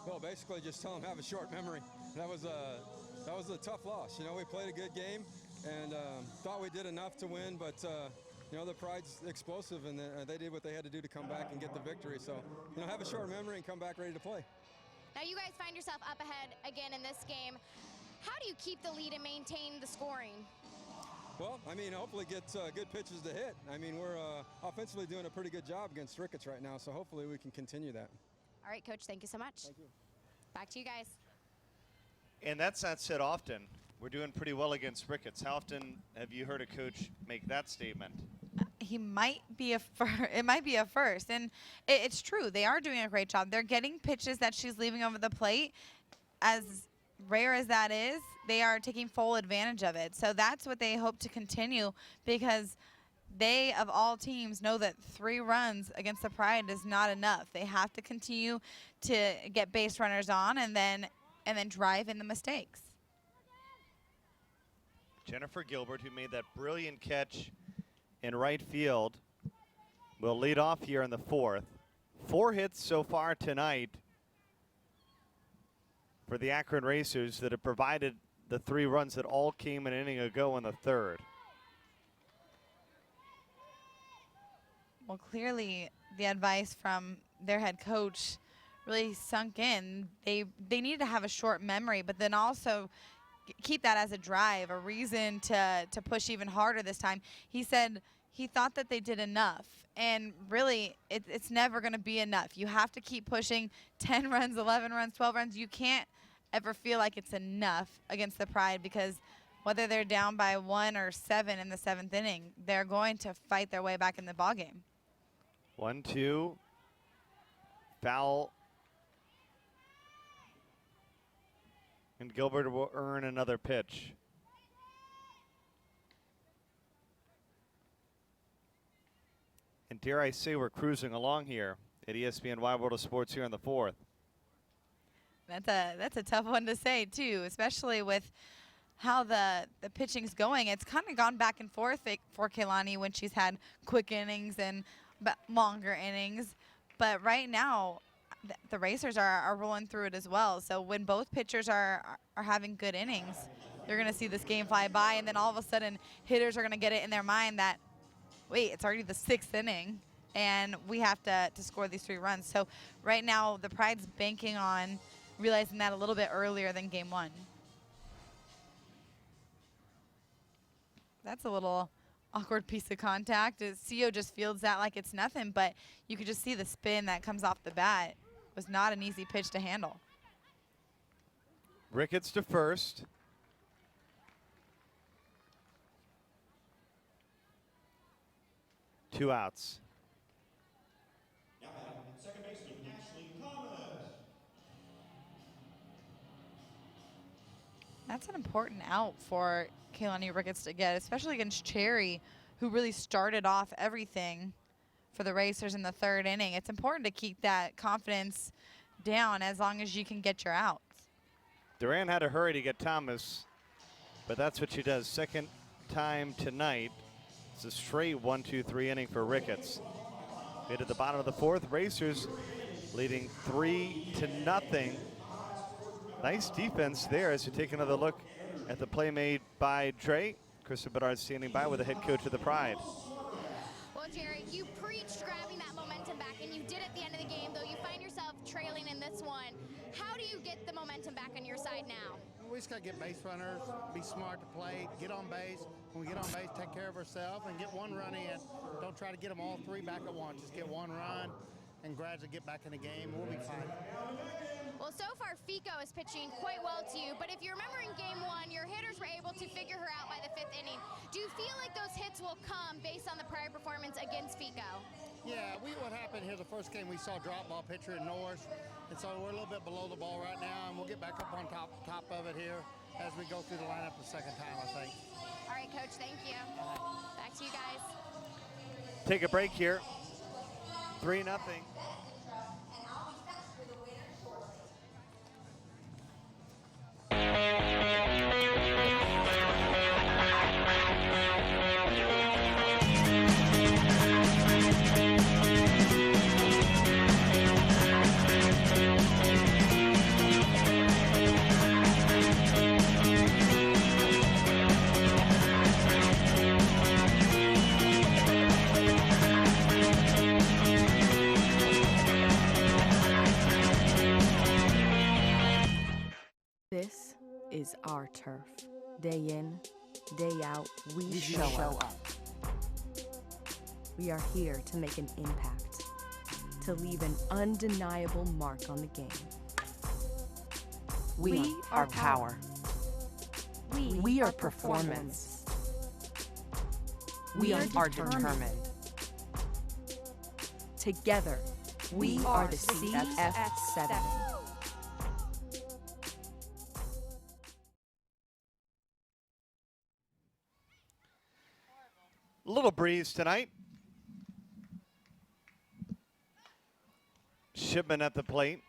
Speaker 18: Well, basically just tell them have a short memory. That was a tough loss. You know, we played a good game and thought we did enough to win, but you know, the pride's explosive and they did what they had to do to come back and get the victory. So, you know, have a short memory and come back ready to play.
Speaker 6: Now you guys find yourself up ahead again in this game. How do you keep the lead and maintain the scoring?
Speaker 18: Well, I mean, hopefully get good pitches to hit. I mean, we're offensively doing a pretty good job against Ricketts right now, so hopefully we can continue that.
Speaker 6: All right, Coach, thank you so much.
Speaker 18: Thank you.
Speaker 6: Back to you guys.
Speaker 1: And that's not said often. We're doing pretty well against Ricketts. How often have you heard a coach make that statement?
Speaker 2: He might be it might be a first, and it's true. They are doing a great job. They're getting pitches that she's leaving over the plate. As rare as that is, they are taking full advantage of it. So that's what they hope to continue, because they, of all teams, know that 3 runs against the Pride is not enough. They have to continue to get base runners on and then drive in the mistakes.
Speaker 1: Jennifer Gilbert, who made that brilliant catch in right field, will lead off here in the 4th. 4 hits so far tonight for the Akron Racers that have provided the 3 runs that all came an inning ago in the 3rd.
Speaker 2: Well, clearly the advice from their head coach really sunk in. They needed to have a short memory, but then also keep that as a drive, a reason to push even harder this time. He said he thought that they did enough, and really it's never going to be enough. You have to keep pushing 10 runs, 11 runs, 12 runs. You can't ever feel like it's enough against the Pride, because whether they're down by 1 or 7 in the 7th inning, they're going to fight their way back in the ballgame.
Speaker 1: 1-2, foul. And Gilbert will earn another pitch. And dare I say, we're cruising along here at ESPN Wide World of Sports here in the 4th.
Speaker 2: That's a tough one to say too, especially with how the pitching's going. It's kind of gone back and forth for Kehlani when she's had quick innings and longer innings. But right now, the Racers are rolling through it as well. So when both pitchers are having good innings, you're going to see this game fly by, and then all of a sudden hitters are going to get it in their mind that, wait, it's already the 6th inning, and we have to score these 3 runs. So right now the Pride's banking on realizing that a little bit earlier than game 1. That's a little awkward piece of contact. CO just fields that like it's nothing, but you could just see the spin that comes off the bat. It was not an easy pitch to handle.
Speaker 1: Ricketts to first. Two outs.
Speaker 19: Second baseman Ashley Thomas.
Speaker 2: That's an important out for Kehlani Ricketts to get, especially against Cherry, who really started off everything for the Racers in the 3rd inning. It's important to keep that confidence down as long as you can get your outs.
Speaker 1: Duran had to hurry to get Thomas, but that's what she does. 2nd time tonight. It's a straight 1-2-3 inning for Ricketts. Hit at the bottom of the 4th. Racers leading 3-0. Nice defense there as you take another look at the play made by Dre. Krista Bedard standing by with the head coach of the Pride.
Speaker 6: Jerry, you preached grabbing that momentum back, and you did at the end of the game, though you find yourself trailing in this one. How do you get the momentum back on your side now?
Speaker 20: We just got to get base runners, be smart to play, get on base. When we get on base, take care of ourselves and get one run in. Don't try to get them all three back at once. Just get one run and gradually get back in the game. We'll be fine.
Speaker 6: Well, so far, Fico is pitching quite well to you, but if you remember in game one, your hitters were able to figure her out by the 5th inning. Do you feel like those hits will come based on the prior performance against Fico?
Speaker 20: Yeah, what happened here the first game, we saw drop ball pitcher in Norris, and so we're a little bit below the ball right now, and we'll get back up on top of it here as we go through the lineup the second time, I think.
Speaker 6: All right, Coach, thank you. Back to you guys.
Speaker 1: Take a break here. 3-0.
Speaker 11: This is our turf. Day in, day out, we show up. We are here to make an impact, to leave an undeniable mark on the game. We are power. We are performance. We are determined. Together, we are the CF7.
Speaker 1: A little breeze tonight. Shipman at the plate.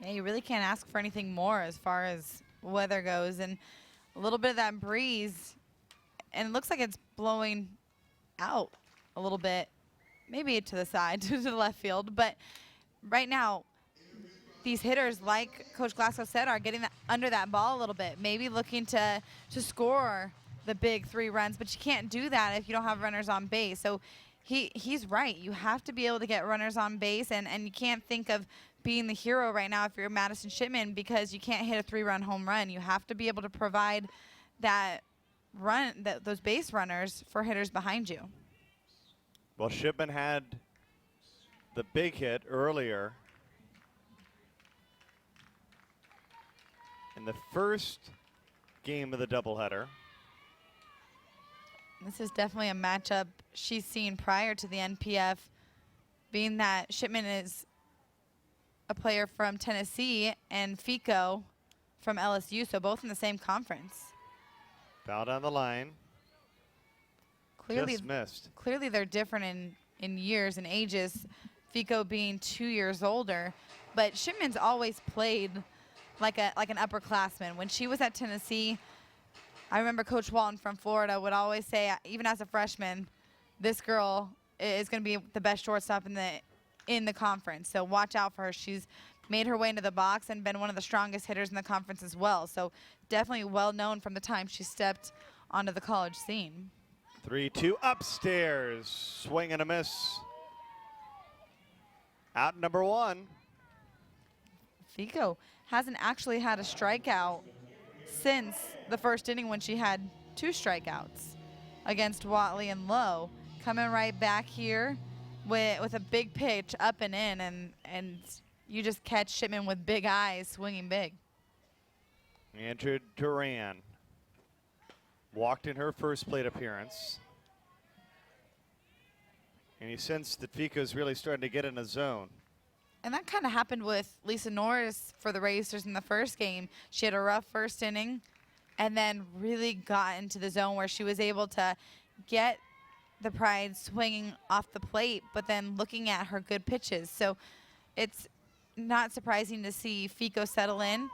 Speaker 2: Yeah, you really can't ask for anything more as far as weather goes. And a little bit of that breeze, and it looks like it's blowing out a little bit, maybe to the side, to the left field. But right now, these hitters, like Coach Glasgow said, are getting under that ball a little bit, maybe looking to score the big 3 runs, but you can't do that if you don't have runners on base. So he's right. You have to be able to get runners on base, and you can't think of being the hero right now if you're Madison Shipman, because you can't hit a 3-run home run. You have to be able to provide that run, those base runners for hitters behind you.
Speaker 1: Well, Shipman had the big hit earlier in the first game of the doubleheader.
Speaker 2: This is definitely a matchup she's seen prior to the NPF, being that Shipman is a player from Tennessee and Fico from LSU, so both in the same conference.
Speaker 1: Foul down the line. Just missed.
Speaker 2: Clearly they're different in years and ages, Fico being 2 years older, but Shipman's always played like an upperclassman. When she was at Tennessee, I remember Coach Walton from Florida would always say, even as a freshman, this girl is going to be the best shortstop in the conference. So watch out for her. She's made her way into the box and been one of the strongest hitters in the conference as well. So definitely well known from the time she stepped onto the college scene.
Speaker 1: 3-2 upstairs. Swing and a miss. Out number 1.
Speaker 2: Fico hasn't actually had a strikeout since the first inning, when she had 2 strikeouts against Watley and Lowe. Coming right back here with a big pitch up and in, and you just catch Shipman with big eyes swinging big.
Speaker 1: Andrew Duran walked in her first plate appearance. And you sense that Fico's really starting to get in a zone.
Speaker 2: And that kind of happened with Lisa Norris for the Racers in the first game. She had a rough first inning and then really got into the zone where she was able to get the Pride swinging off the plate, but then looking at her good pitches. So it's not surprising to see Fico settle in,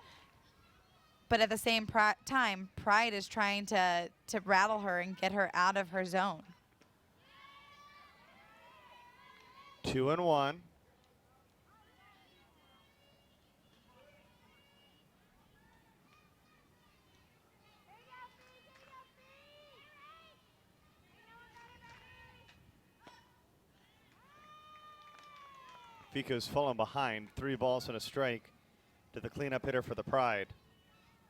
Speaker 2: but at the same time, Pride is trying to rattle her and get her out of her zone.
Speaker 1: 2-1. Fico's fallen behind. 3 balls and a strike to the cleanup hitter for the Pride.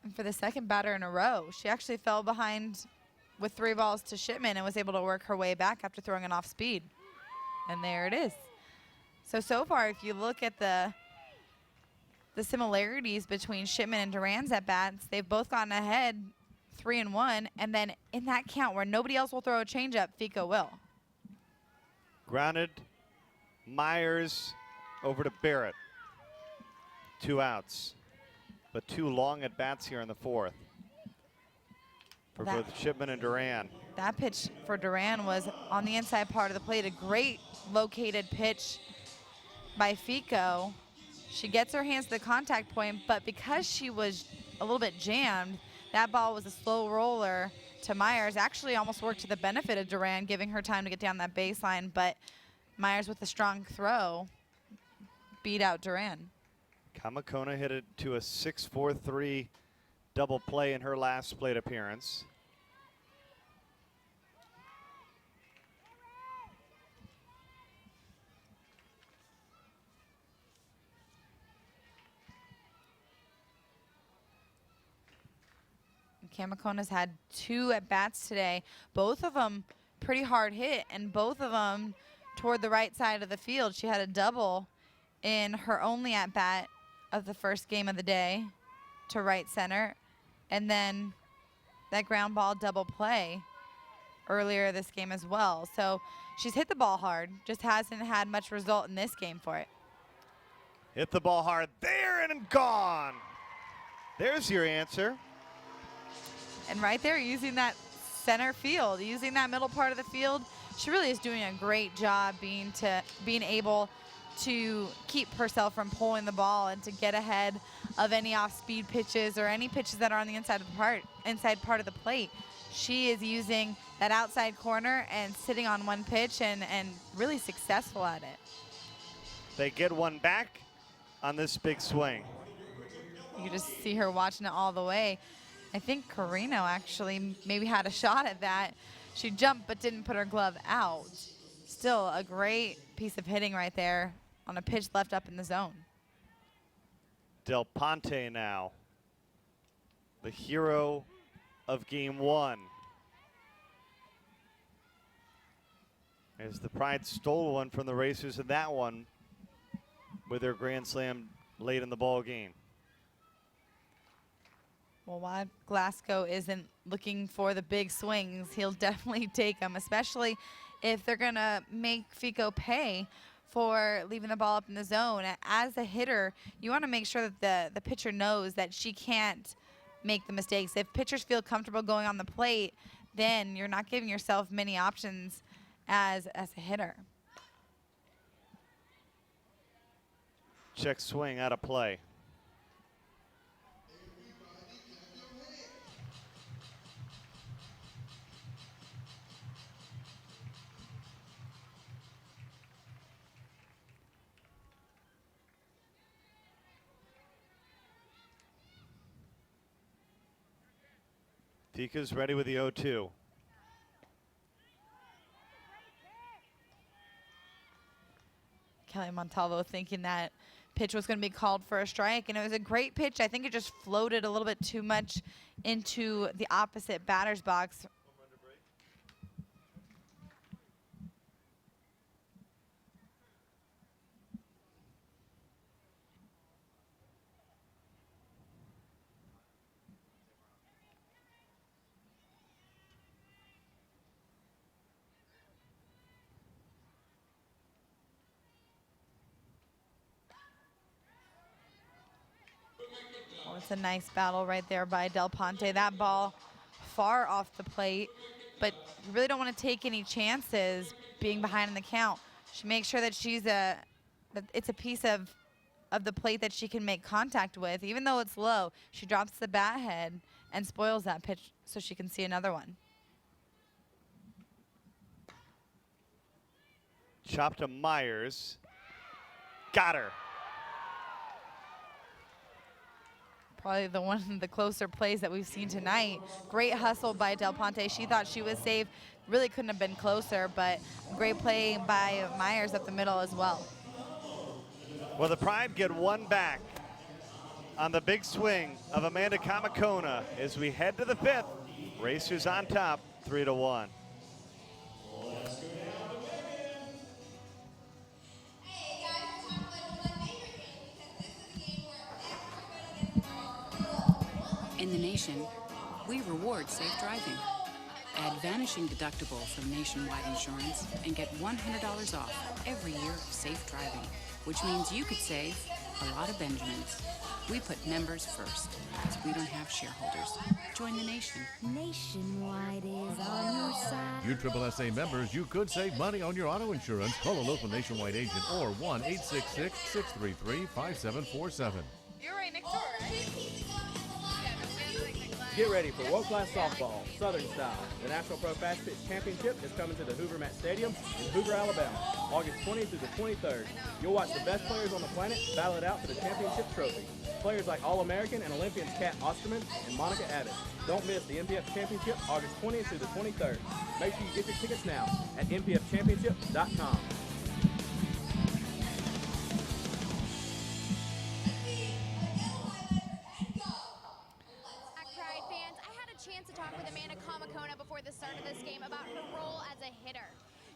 Speaker 2: And for the second batter in a row, she actually fell behind with 3 balls to Shipman and was able to work her way back after throwing an off speed. And there it is. So far, if you look at the similarities between Shipman and Duran's at-bats, they've both gotten ahead 3-1, and then in that count where nobody else will throw a changeup, Fico will.
Speaker 1: Grounded, Myers over to Barrett. 2 outs, but 2 long at-bats here in the 4th for both Shipman and Duran.
Speaker 2: That pitch for Duran was on the inside part of the plate, a great located pitch by Fico. She gets her hands to the contact point, but because she was a little bit jammed, that ball was a slow roller to Myers. Actually almost worked to the benefit of Duran, giving her time to get down that baseline, but Myers with a strong throw beat out Duran.
Speaker 1: Kamakona hit it to a 6-4-3 double play in her last plate appearance.
Speaker 2: Kamakona's had 2 at-bats today, both of them pretty hard hit, and both of them toward the right side of the field. She had a double in her only at-bat of the first game of the day to right center, and then that ground ball double play earlier this game as well. So she's hit the ball hard, just hasn't had much result in this game for it.
Speaker 1: Hit the ball hard there and gone. There's your answer.
Speaker 2: And right there, using that center field, using that middle part of the field, she really is doing a great job being able to keep herself from pulling the ball and to get ahead of any off-speed pitches or any pitches that are on the inside part of the plate. She is using that outside corner and sitting on one pitch and really successful at it.
Speaker 1: They get one back on this big swing.
Speaker 2: You just see her watching it all the way. I think Carino actually maybe had a shot at that. She jumped but didn't put her glove out. Still a great piece of hitting right there on a pitch left up in the zone.
Speaker 1: Del Ponte now, the hero of game 1. As the Pride stole one from the Racers in that one with their grand slam late in the ball game.
Speaker 2: Well, while Glasgow isn't looking for the big swings, he'll definitely take them, especially if they're going to make Fico pay for leaving the ball up in the zone. As a hitter, you want to make sure that the pitcher knows that she can't make the mistakes. If pitchers feel comfortable going on the plate, then you're not giving yourself many options as a hitter.
Speaker 1: Check swing out of play. Fico's ready with the 0-2.
Speaker 2: Kelly Montalvo thinking that pitch was going to be called for a strike, and it was a great pitch. I think it just floated a little bit too much into the opposite batter's box. Oh, it's a nice battle right there by Del Ponte. That ball far off the plate, but you really don't want to take any chances being behind in the count. She makes sure that that it's a piece of the plate that she can make contact with. Even though it's low, she drops the bat head and spoils that pitch so she can see another one.
Speaker 1: Chop to Myers. Got her.
Speaker 2: Probably one of the closer plays that we've seen tonight. Great hustle by Del Ponte. She thought she was safe. Really couldn't have been closer, but great play by Myers up the middle as well.
Speaker 1: Well, the Pride get one back on the big swing of Amanda Kamakona as we head to the 5th. Racers on top, 3-1.
Speaker 3: In the nation, we reward safe driving. Add Vanishing Deductible from Nationwide Insurance and get $100 off every year of safe driving, which means you could save a lot of Benjamins. We put members first because we don't have shareholders. Join the nation.
Speaker 4: Nationwide is on your side.
Speaker 5: You USSSA members, you could save money on your auto insurance. Call a local Nationwide agent or 1-866-633-5747.
Speaker 14: You're right next door, right?
Speaker 10: Get ready for world-class softball, Southern style. The National Pro Fast Pitch Championship is coming to the Hoover Mat Stadium in Hoover, Alabama, August 20th through the 23rd. You'll watch the best players on the planet battle it out for the championship trophy. Players like All-American and Olympians Kat Osterman and Monica Abbott. Don't miss the NPF Championship August 20th through the 23rd. Make sure you get your tickets now at npfchampionship.com.
Speaker 6: Chance to talk with Amanda Kamakona before the start of this game about her role as a hitter.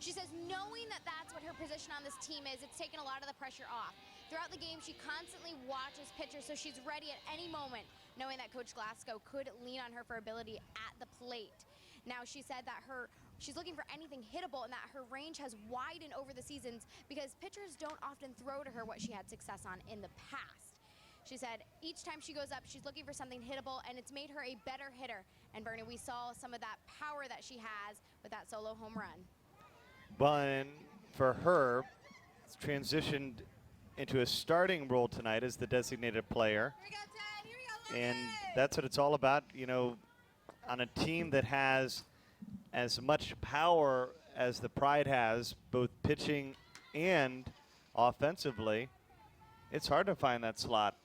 Speaker 6: She says knowing that that's what her position on this team is, it's taken a lot of the pressure off. Throughout the game, she constantly watches pitchers, so she's ready at any moment, knowing that Coach Glasgow could lean on her for ability at the plate. Now, she said that she's looking for anything hittable and that her range has widened over the seasons because pitchers don't often throw to her what she had success on in the past. She said each time she goes up, she's looking for something hittable, and it's made her a better hitter. And Bernie, we saw some of that power that she has with that solo home run.
Speaker 1: Well, and for her, it's transitioned into a starting role tonight as the designated player. And that's what it's all about, you know, on a team that has as much power as the Pride has, both pitching and offensively. It's hard to find that slot.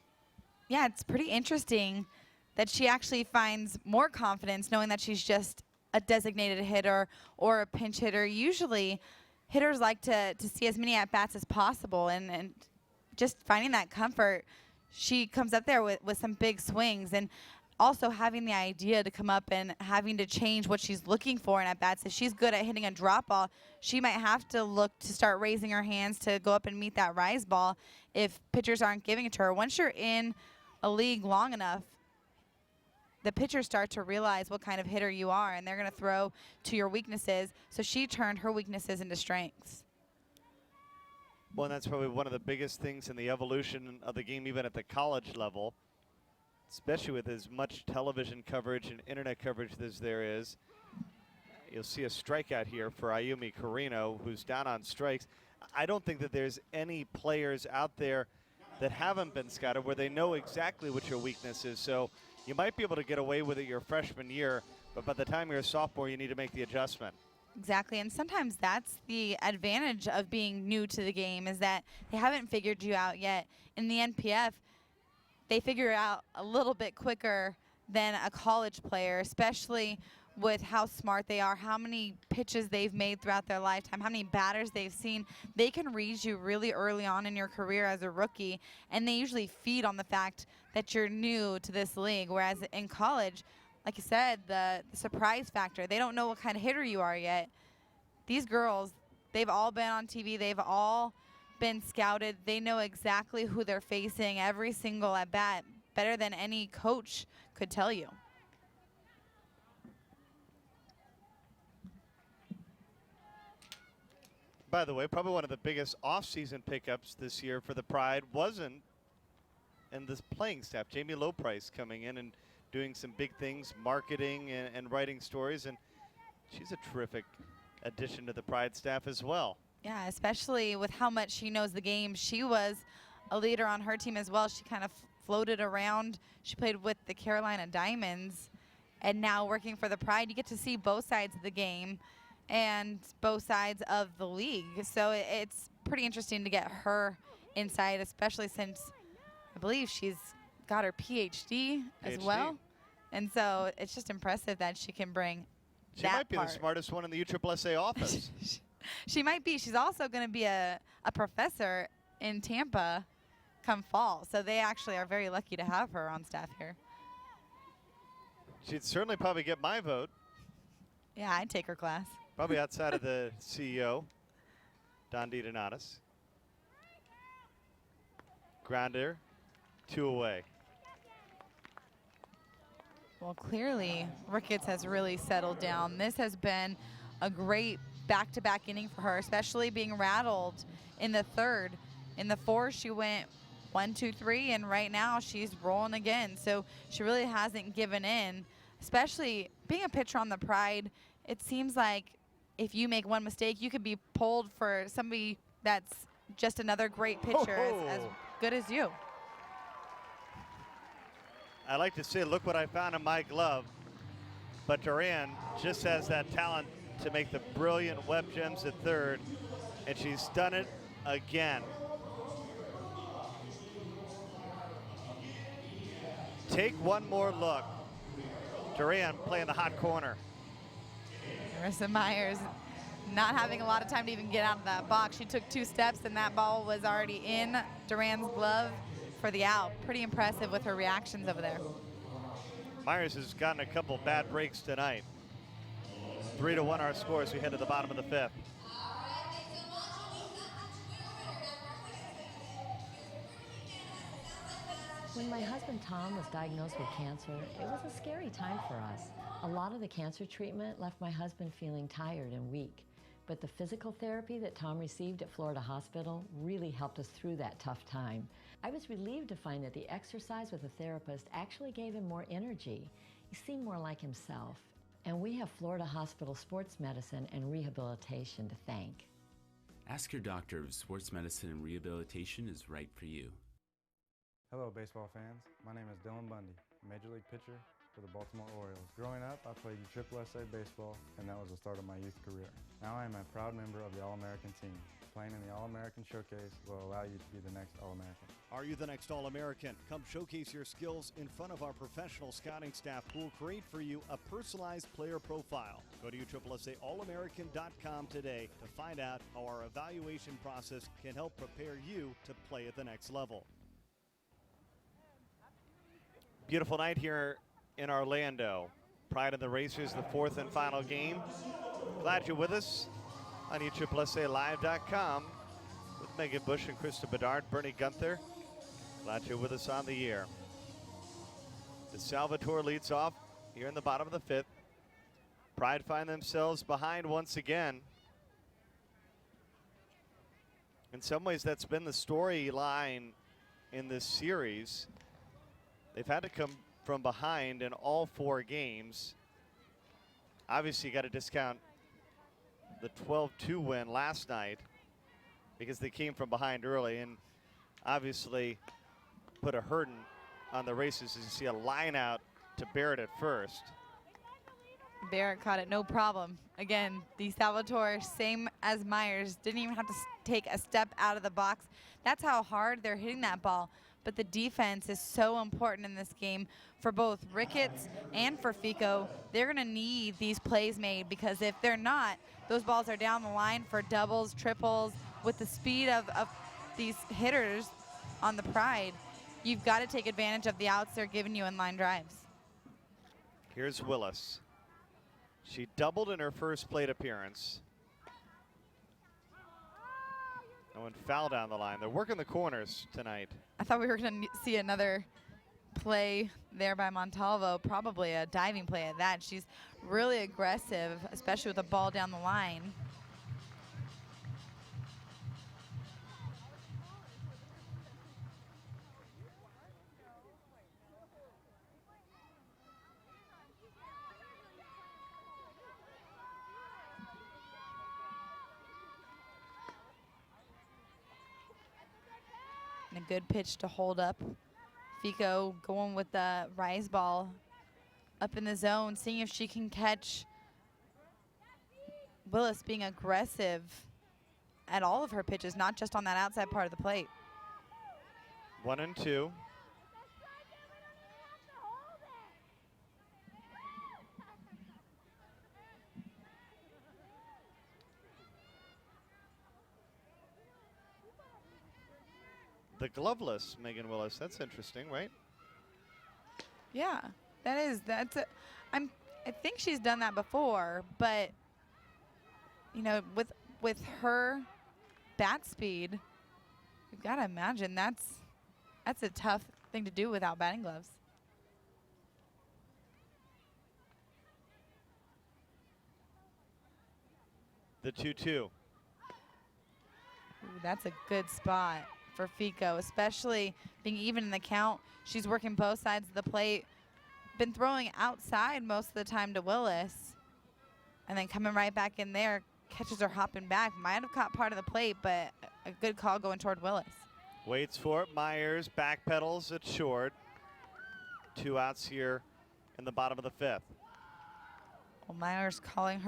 Speaker 2: Yeah, it's pretty interesting that she actually finds more confidence knowing that she's just a designated hitter or a pinch hitter. Usually, hitters like to see as many at-bats as possible, and just finding that comfort, she comes up there with some big swings, and also having the idea to come up and having to change what she's looking for in at-bats. If she's good at hitting a drop ball, she might have to look to start raising her hands to go up and meet that rise ball if pitchers aren't giving it to her. Once you're in a league long enough, the pitchers start to realize what kind of hitter you are, and they're going to throw to your weaknesses. So she turned her weaknesses into strengths.
Speaker 1: Well, and that's probably one of the biggest things in the evolution of the game, even at the college level, especially with as much television coverage and internet coverage as there is. You'll see a strikeout here for Ayumi Carino, who's down on strikes. I don't think that there's any players out there that haven't been scouted where they know exactly what your weakness is. So you might be able to get away with it your freshman year, but by the time you're a sophomore, you need to make the adjustment.
Speaker 2: Exactly, and sometimes that's the advantage of being new to the game, is that they haven't figured you out yet. In the NPF, they figure it out a little bit quicker than a college player, especially with how smart they are, how many pitches they've made throughout their lifetime, how many batters they've seen. They can read you really early on in your career as a rookie, and they usually feed on the fact that you're new to this league, whereas in college, like you said, the surprise factor, they don't know what kind of hitter you are yet. These girls, they've all been on TV, they've all been scouted, they know exactly who they're facing every single at bat, better than any coach could tell you.
Speaker 1: By the way, probably one of the biggest off-season pickups this year for the Pride wasn't in this playing staff. Jamie Loprice coming in and doing some big things, marketing and writing stories, and she's a terrific addition to the Pride staff as well.
Speaker 2: Yeah, especially with how much she knows the game. She was a leader on her team as well. She kind of floated around. She played with the Carolina Diamonds, and now working for the Pride, you get to see both sides of the game and both sides of the league. So it's pretty interesting to get her insight, especially since I believe she's got her PhD as well. And so it's just impressive that she can bring
Speaker 1: She
Speaker 2: that
Speaker 1: might be
Speaker 2: part.
Speaker 1: the smartest one in the USSSA office.
Speaker 2: She might be. She's also going to be a professor in Tampa come fall. So they actually are very lucky to have her on staff here.
Speaker 1: She'd certainly probably get my vote.
Speaker 2: Yeah, I'd take her class.
Speaker 1: Probably outside of the CEO, Don DiDonatis. Grounder, 2 away.
Speaker 2: Well, clearly, Ricketts has really settled down. This has been a great back-to-back inning for her, especially being rattled in the third. In the fourth, she went 1, 2, 3, and right now she's rolling again. So she really hasn't given in, especially being a pitcher on the Pride. It seems like if you make one mistake, you could be pulled for somebody that's just another great pitcher as good as you.
Speaker 1: I like to say, look what I found in my glove. But Duran just has that talent to make the brilliant web gems at third, and she's done it again. Take one more look. Duran playing the hot corner.
Speaker 2: Marissa Myers not having a lot of time to even get out of that box. She took 2 steps and that ball was already in Duran's glove for the out. Pretty impressive with her reactions over there.
Speaker 1: Myers has gotten a couple bad breaks tonight. 3-1 our score as we head to the bottom of the 5th.
Speaker 21: When my husband Tom was diagnosed with cancer, it was a scary time for us. A lot of the cancer treatment left my husband feeling tired and weak. But the physical therapy that Tom received at Florida Hospital really helped us through that tough time. I was relieved to find that the exercise with a therapist actually gave him more energy. He seemed more like himself. And we have Florida Hospital sports medicine and rehabilitation to thank.
Speaker 22: Ask your doctor if sports medicine and rehabilitation is right for you.
Speaker 23: Hello, baseball fans. My name is Dylan Bundy, Major League pitcher for the Baltimore Orioles. Growing up, I played USSSA baseball, and that was the start of my youth career. Now I am a proud member of the All-American team. Playing in the All-American Showcase will allow you to be the next All-American.
Speaker 24: Are you the next All-American? Come showcase your skills in front of our professional scouting staff who will create for you a personalized player profile. Go to USSSAAllamerican.com today to find out how our evaluation process can help prepare you to play at the next level.
Speaker 1: Beautiful night here in Orlando. Pride of the Racers, the 4th and final game. Glad you're with us on USSSALive.com with Megan Bush and Krista Bedard, Bernie Gunther. Glad you're with us on the air. The Salvatore leads off here in the bottom of the 5th. Pride find themselves behind once again. In some ways, that's been the storyline in this series. They've had to come from behind in all 4 games. Obviously, you got to discount the 12-2 win last night because they came from behind early and obviously put a hurting on the Racers as you see a line out to Barrett at first.
Speaker 2: Barrett caught it, no problem. Again, the Salvatore, same as Myers, didn't even have to take a step out of the box. That's how hard they're hitting that ball. But the defense is so important in this game for both Ricketts and for Fico. They're going to need these plays made because if they're not, those balls are down the line for doubles, triples. With the speed of these hitters on the Pride, you've got to take advantage of the outs they're giving you in line drives.
Speaker 1: Here's Willis. She doubled in her first plate appearance. And went foul down the line. They're working the corners tonight.
Speaker 2: I thought we were going to see another play there by Montalvo, probably a diving play at that. She's really aggressive, especially with the ball down the line. And a good pitch to hold up. Fico going with the rise ball up in the zone, seeing if she can catch Willis being aggressive at all of her pitches, not just on that outside part of the plate.
Speaker 1: 1-2. The gloveless Megan Willis. That's interesting, right?
Speaker 2: Yeah, that's a, I think she's done that before, but you know, with her bat speed, you've got to imagine that's a tough thing to do without batting gloves.
Speaker 1: The 2-2.
Speaker 2: Ooh, that's a good spot for Fico, especially being even in the count. She's working both sides of the plate. Been throwing outside most of the time to Willis, and then coming right back in there. Catches her hopping back. Might have caught part of the plate, but a good call going toward Willis.
Speaker 1: Waits for it. Myers backpedals it short. 2 outs here in the bottom of the 5th.
Speaker 2: Well, Myers calling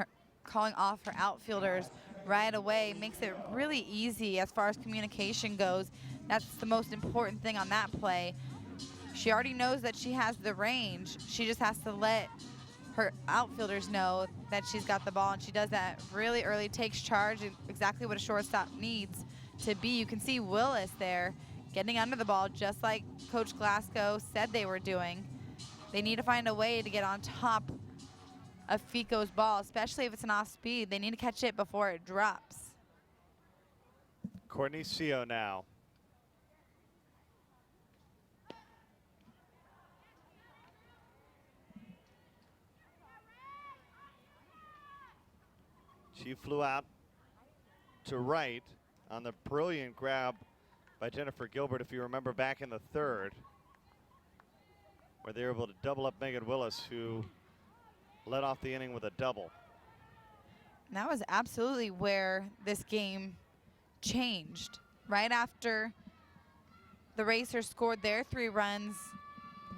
Speaker 2: off her outfielders right away makes it really easy as far as communication goes. That's the most important thing on that play. She already knows that she has the range. She just has to let her outfielders know that she's got the ball, and she does that really early, takes charge, exactly what a shortstop needs to be. You can see Willis there getting under the ball just like Coach Glasgow said they were doing. They need to find a way to get on top of Fico's ball, especially if it's an off speed. They need to catch it before it drops.
Speaker 1: Courtney Seo now. She flew out to right on the brilliant grab by Jennifer Gilbert, if you remember back in the 3rd, where they were able to double up Megan Willis, who led off the inning with a double.
Speaker 2: And that was absolutely where this game changed. Right after the Racers scored their 3 runs,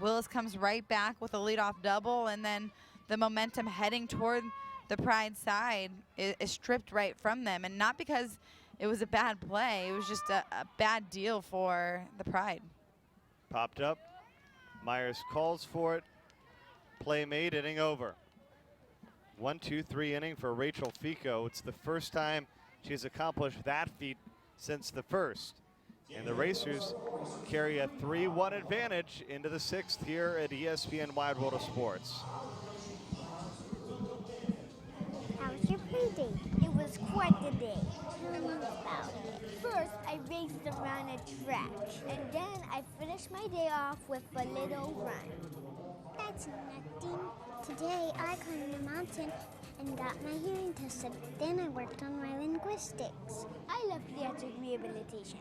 Speaker 2: Willis comes right back with a leadoff double, and then the momentum heading toward the Pride side is stripped right from them. And not because it was a bad play, it was just a bad deal for the Pride.
Speaker 1: Popped up. Myers calls for it. Play made, inning over. 1-2-3 inning for Rachel Fico. It's the first time she's accomplished that feat since the 1st. And the Racers carry a 3-1 advantage into the 6th here at ESPN Wide World of Sports.
Speaker 15: How was your play date? It was quite the day. Tell me about it. First, I raced around a track, and then I finished my day off with a little run. That's nothing. Today, I climbed a mountain and got my hearing tested. Then I worked on my linguistics. I love pediatric rehabilitation.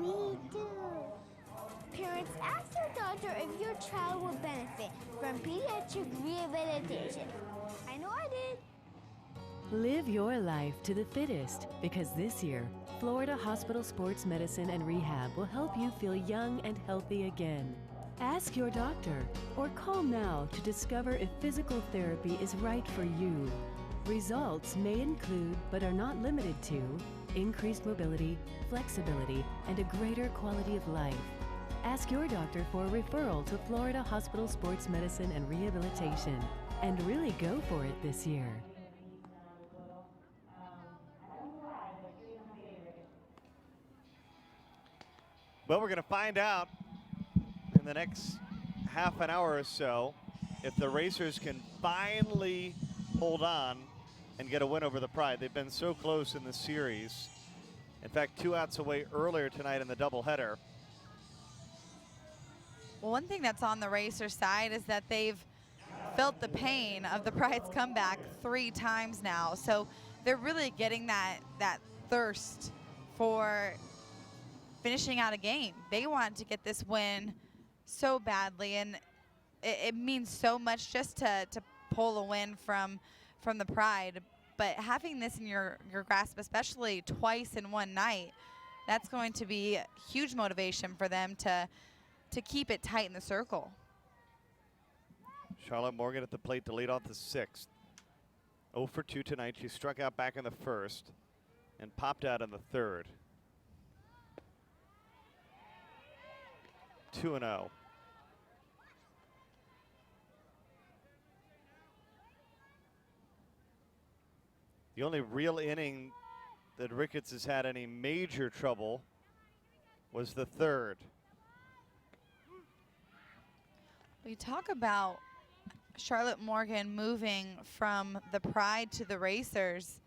Speaker 15: Me too. Parents, ask your doctor if your child will benefit from pediatric rehabilitation. I know I did.
Speaker 7: Live your life to the fittest, because this year, Florida Hospital Sports Medicine and Rehab will help you feel young and healthy again. Ask your doctor or call now to discover if physical therapy is right for you. Results may include, but are not limited to, increased mobility, flexibility, and a greater quality of life. Ask your doctor for a referral to Florida Hospital Sports Medicine and Rehabilitation, and really go for it this year.
Speaker 1: Well, we're going to find out in the next half an hour or so if the Racers can finally hold on and get a win over the Pride. They've been so close in the series. In fact, 2 outs away earlier tonight in the doubleheader.
Speaker 2: Well, one thing that's on the Racer side is that they've felt the pain of the Pride's comeback 3 times now. So they're really getting that thirst for finishing out a game. They want to get this win so badly, and it means so much just to pull a win from the Pride. But having this in your grasp, especially twice in one night, that's going to be huge motivation for them to keep it tight in the circle.
Speaker 1: Charlotte Morgan at the plate to lead off the 6th. 0 for 2 tonight. She struck out back in the 1st and popped out in the 3rd. 2-0. The only real inning that Ricketts has had any major trouble was the third.
Speaker 2: We talk about Charlotte Morgan moving from the Pride to the Racers.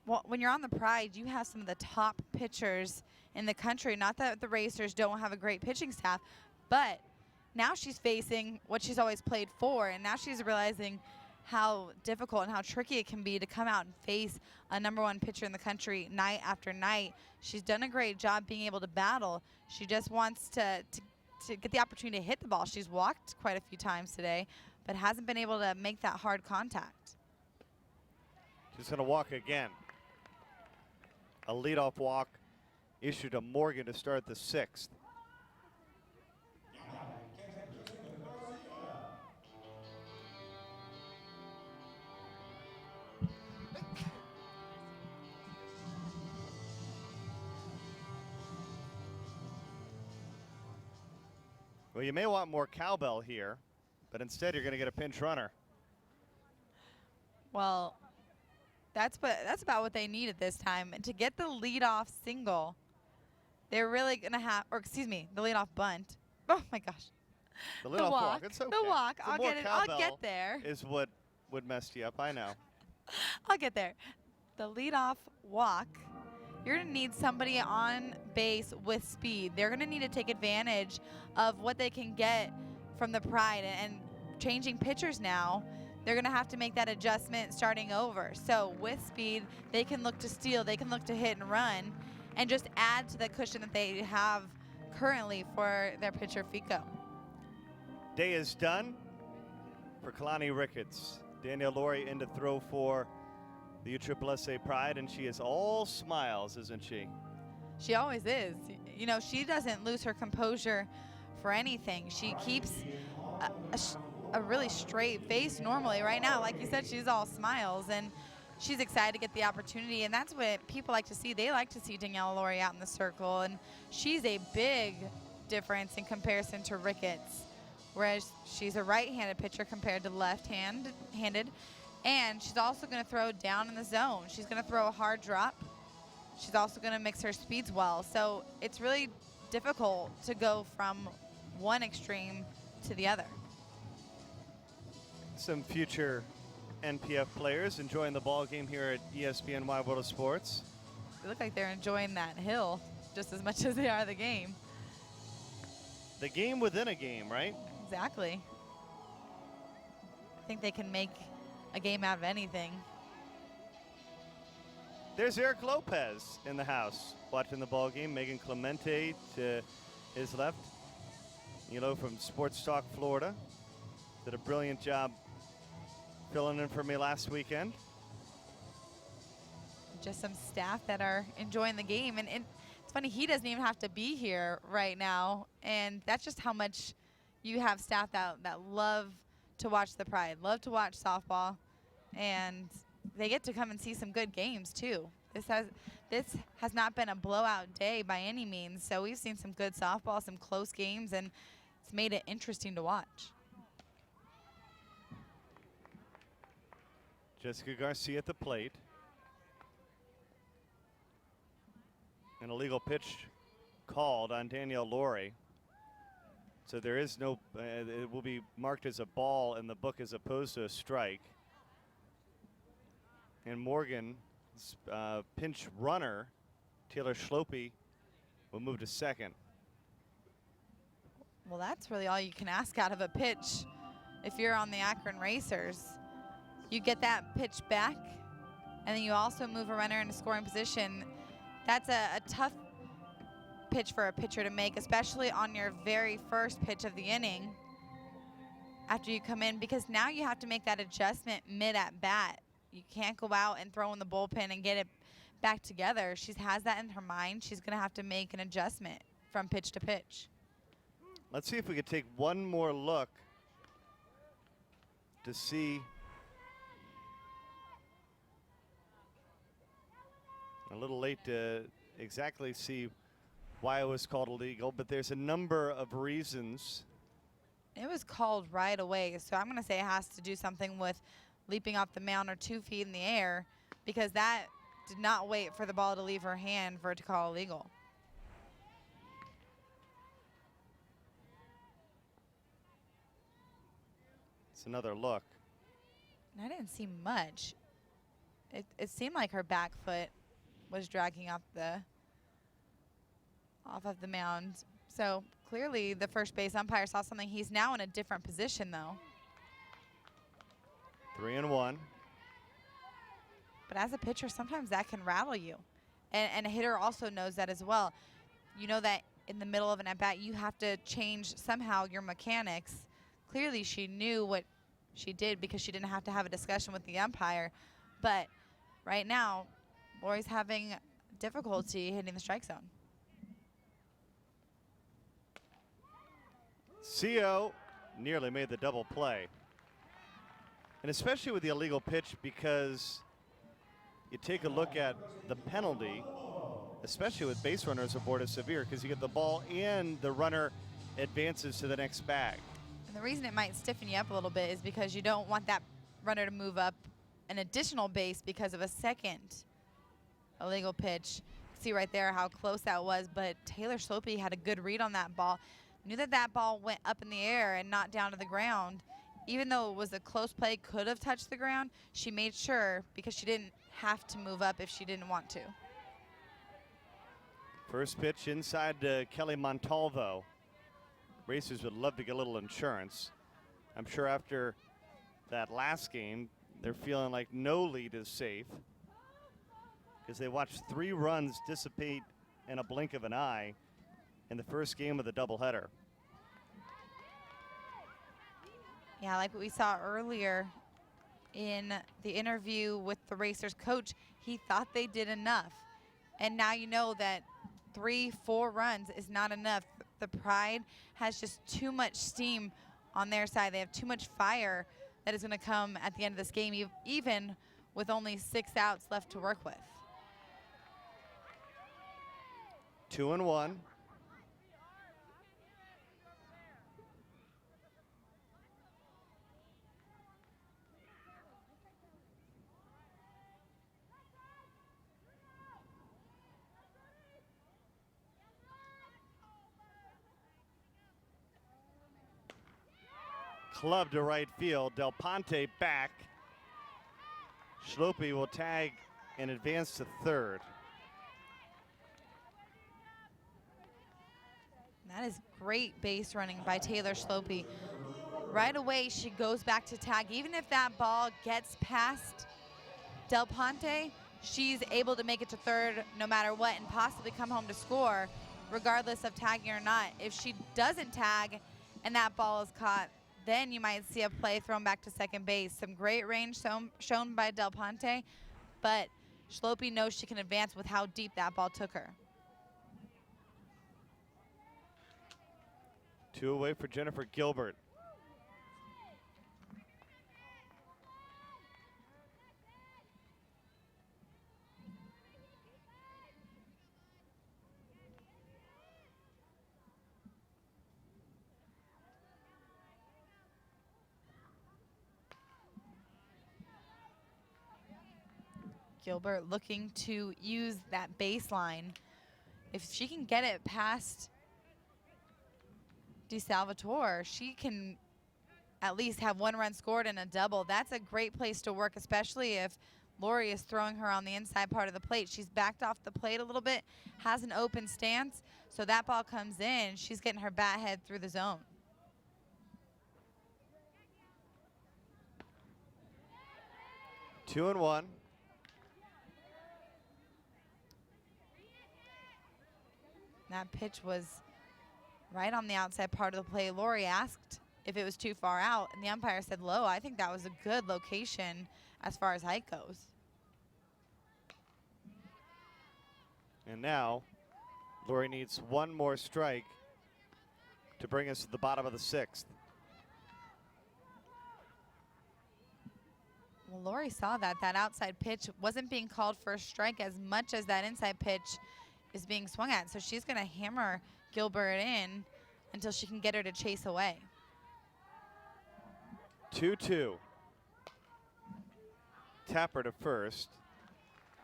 Speaker 2: Well, when you're on the Pride, you have some of the top pitchers in the country. Not that the Racers don't have a great pitching staff, but now she's facing what she's always played for, and now she's realizing how difficult and how tricky it can be to come out and face a #1 pitcher in the country night after night. She's done a great job being able to battle. She just wants to get the opportunity to hit the ball. She's walked quite a few times today, but hasn't been able to make that hard contact.
Speaker 1: She's going to walk again. A leadoff walk issued to Morgan to start the 6th. Well, you may want more cowbell here, but instead you're going to get a pinch runner.
Speaker 2: Well, that's about what they need at this time. And to get the leadoff single, they're really going to have, or excuse me, the leadoff bunt. Oh my gosh.
Speaker 1: The leadoff walk. It's okay.
Speaker 2: The walk.
Speaker 1: So
Speaker 2: I'll
Speaker 1: more
Speaker 2: get it. I'll
Speaker 1: cowbell
Speaker 2: get there.
Speaker 1: Is what would mess you up. I know.
Speaker 2: I'll get there. The leadoff walk. You're going to need somebody on base with speed. They're going to need to take advantage of what they can get from the Pride, and changing pitchers now, they're going to have to make that adjustment starting over. So with speed, they can look to steal, they can look to hit and run, and just add to the cushion that they have currently for their pitcher, Fico.
Speaker 1: Day is done for Kalani Ricketts. Danielle Laurie in to throw for the USSSA Pride, and she is all smiles, isn't she?
Speaker 2: She always is. You know, she doesn't lose her composure for anything. She keeps a really straight face normally. Right now, like you said, she's all smiles, and she's excited to get the opportunity, and that's what people like to see. They like to see Danielle Laurie out in the circle, and she's a big difference in comparison to Ricketts, whereas she's a right-handed pitcher compared to left-handed. And she's also going to throw down in the zone. She's going to throw a hard drop. She's also going to mix her speeds well. So it's really difficult to go from one extreme to the other.
Speaker 1: Some future NPF players enjoying the ball game here at ESPN Wide World of Sports.
Speaker 2: They look like they're enjoying that hill just as much as they are the game.
Speaker 1: The game within a game, right?
Speaker 2: Exactly. I think they can make a game out of anything.
Speaker 1: There's Eric Lopez in the house watching the ball game. Megan Clemente to his left. From Sports Talk Florida. Did a brilliant job filling in for me last weekend.
Speaker 2: Just some staff that are enjoying the game. And it's funny, he doesn't even have to be here right now. And that's just how much you have staff that love to watch the Pride, love to watch softball. And they get to come and see some good games too. This has not been a blowout day by any means. So we've seen some good softball, some close games, and it's made it interesting to watch.
Speaker 1: Jessica Garcia at the plate. An illegal pitch called on Danielle Laurie. So there is no, it will be marked as a ball in the book as opposed to a strike. And Morgan's pinch runner, Taylor Schlopey, will move to second.
Speaker 2: Well, that's really all you can ask out of a pitch if you're on the Akron Racers. You get that pitch back, and then you also move a runner into scoring position. That's a tough pitch for a pitcher to make, especially on your very first pitch of the inning after you come in, because now you have to make that adjustment mid-at-bat. You can't go out and throw in the bullpen and get it back together. She has that in her mind. She's going to have to make an adjustment from pitch to pitch.
Speaker 1: Let's see if we could take one more look to see. A little late to exactly see why it was called illegal, but there's a number of reasons.
Speaker 2: It was called right away, so I'm going to say it has to do something with leaping off the mound or 2 feet in the air, because that did not wait for the ball to leave her hand for it to call illegal.
Speaker 1: It's another look.
Speaker 2: And I didn't see much. It seemed like her back foot was dragging off of the mound. So clearly the first base umpire saw something. He's now in a different position though.
Speaker 1: 3-1.
Speaker 2: But as a pitcher, sometimes that can rattle you. And a hitter also knows that as well. You know that in the middle of an at-bat, you have to change somehow your mechanics. Clearly she knew what she did because she didn't have to have a discussion with the umpire. But right now, Lori's having difficulty hitting the strike zone.
Speaker 1: CO nearly made the double play. And especially with the illegal pitch, because you take a look at the penalty, especially with base runners aboard is severe, because you get the ball and the runner advances to the next bag.
Speaker 2: And the reason it might stiffen you up a little bit is because you don't want that runner to move up an additional base because of a second illegal pitch. See right there how close that was, but Taylor Slopey had a good read on that ball. Knew that that ball went up in the air and not down to the ground. Even though it was a close play, could have touched the ground, she made sure because she didn't have to move up if she didn't want to.
Speaker 1: First pitch inside to Kelly Montalvo. Racers would love to get a little insurance. I'm sure after that last game, they're feeling like no lead is safe because they watched 3 runs dissipate in a blink of an eye in the first game of the doubleheader.
Speaker 2: Yeah, like what we saw earlier in the interview with the Racers coach, he thought they did enough. And now you know that 3-4 runs is not enough. The Pride has just too much steam on their side. They have too much fire that is going to come at the end of this game, even with only 6 outs left to work with.
Speaker 1: 2-1. Club to right field. Del Ponte back. Slopey will tag and advance to third.
Speaker 2: That is great base running by Taylor Slopey. Right away, she goes back to tag. Even if that ball gets past Del Ponte, she's able to make it to third no matter what and possibly come home to score, regardless of tagging or not. If she doesn't tag and that ball is caught, then you might see a play thrown back to second base. Some great range shown by Del Ponte, but Slopey knows she can advance with how deep that ball took her.
Speaker 1: 2 away for Jennifer Gilbert.
Speaker 2: Gilbert looking to use that baseline. If she can get it past DeSalvatore, she can at least have 1 run scored and a double. That's a great place to work, especially if Lori is throwing her on the inside part of the plate. She's backed off the plate a little bit, has an open stance, so that ball comes in. She's getting her bat head through the zone.
Speaker 1: Two and one.
Speaker 2: That pitch was right on the outside part of the play. Lori asked if it was too far out, and the umpire said low. I think that was a good location as far as height goes.
Speaker 1: And now, Lori needs 1 more strike to bring us to the bottom of the 6th.
Speaker 2: Well, Lori saw that outside pitch wasn't being called for a strike as much as that inside pitch is being swung at. So she's going to hammer Gilbert in until she can get her to chase away.
Speaker 1: 2-2. Tapper to first.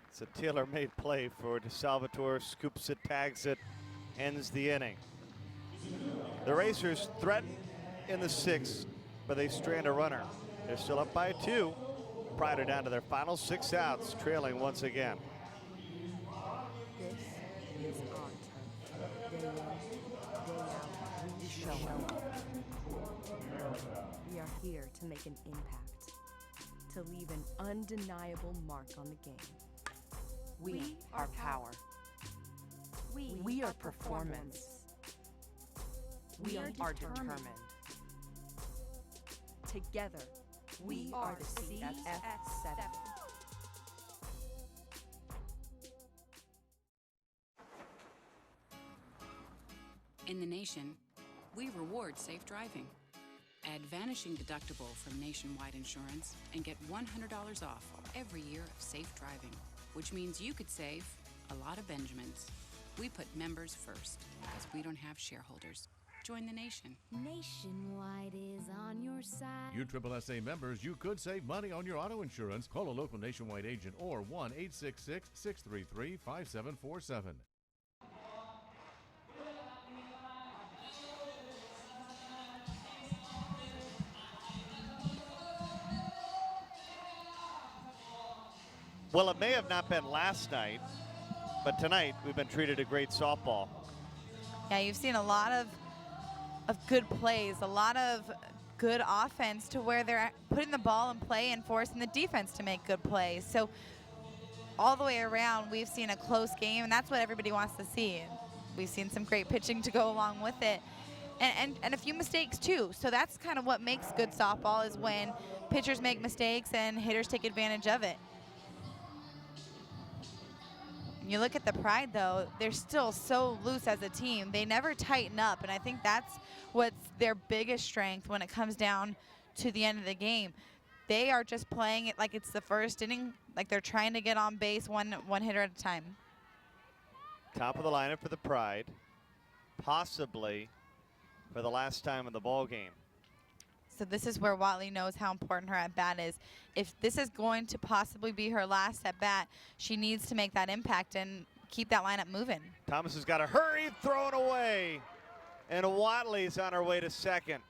Speaker 1: It's a tailor-made play for DeSalvatore. Scoops it, tags it, ends the inning. The Racers threaten in the 6th but they strand a runner. They're still up by 2. Pride are down to their final 6 outs, trailing once again.
Speaker 11: This is our turf. Day in, day out, we show up. We are here to make an impact, to leave an undeniable mark on the game.
Speaker 8: We are power. We are performance. We are determined.
Speaker 11: Together, we are the CSSA.
Speaker 3: In the nation, we reward safe driving. Add Vanishing Deductible from Nationwide Insurance and get $100 off every year of safe driving, which means you could save a lot of Benjamins. We put members first because we don't have shareholders. Join the nation.
Speaker 4: Nationwide is on your side.
Speaker 5: You USSSA members, you could save money on your auto insurance. Call a local Nationwide agent or 1-866-633-5747.
Speaker 1: Well, it may have not been last night, but tonight we've been treated a great softball.
Speaker 2: Yeah, you've seen a lot of good plays, a lot of good offense to where they're putting the ball in play and forcing the defense to make good plays. So all the way around, we've seen a close game, and that's what everybody wants to see. And we've seen some great pitching to go along with it, and a few mistakes too. So that's kind of what makes good softball, is when pitchers make mistakes and hitters take advantage of it. You look at the Pride, though, they're still so loose as a team. They never tighten up, and I think that's what's their biggest strength when it comes down to the end of the game. They are just playing it like it's the first inning, like they're trying to get on base one hitter at a time.
Speaker 1: Top of the lineup for the Pride, possibly for the last time in the ball game.
Speaker 2: So this is where Watley knows how important her at-bat is. If this is going to possibly be her last at-bat, she needs to make that impact and keep that lineup moving.
Speaker 1: Thomas has got to hurry, throw it away. And Watley's on her way to second.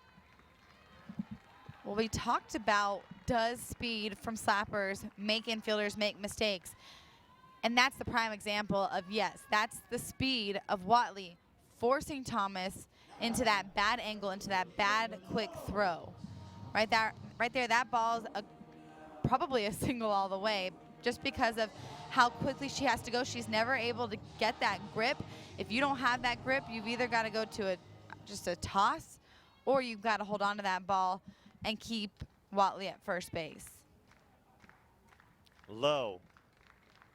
Speaker 2: Well, we talked about, does speed from slappers make infielders make mistakes? And that's the prime example of, yes, that's the speed of Watley forcing Thomas into that bad angle, into that bad quick throw. Right there, that ball's probably a single all the way, just because of how quickly she has to go. She's never able to get that grip. If you don't have that grip, you've either got to go to just a toss, or you've got to hold on to that ball and keep Watley at first base.
Speaker 1: Low,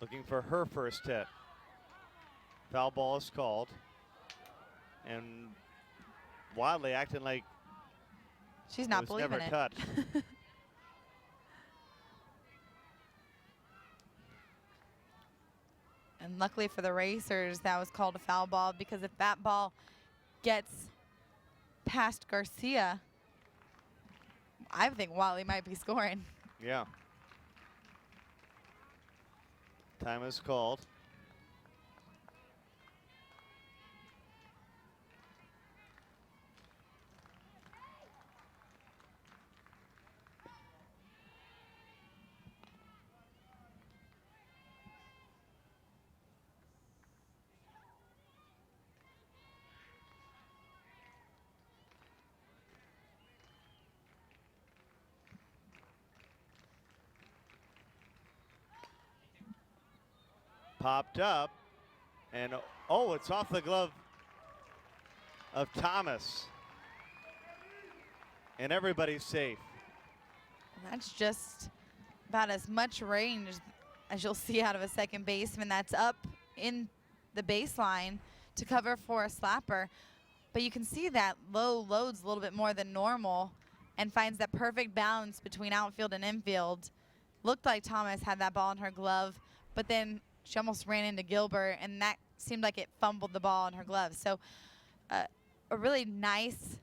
Speaker 1: looking for her first hit. Foul ball is called. And Watley acting like
Speaker 2: she's not believing
Speaker 1: never
Speaker 2: it.
Speaker 1: Touched.
Speaker 2: And luckily for the Racers, that was called a foul ball, because if that ball gets past Garcia, I think Watley might be scoring.
Speaker 1: Yeah. Time is called. Popped up, and oh, it's off the glove of Thomas. And everybody's safe.
Speaker 2: That's just about as much range as you'll see out of a second baseman. That's up in the baseline to cover for a slapper. But you can see that low loads a little bit more than normal and finds that perfect balance between outfield and infield. Looked like Thomas had that ball in her glove, but then she almost ran into Gilbert, and that seemed like it fumbled the ball in her glove. So a really nice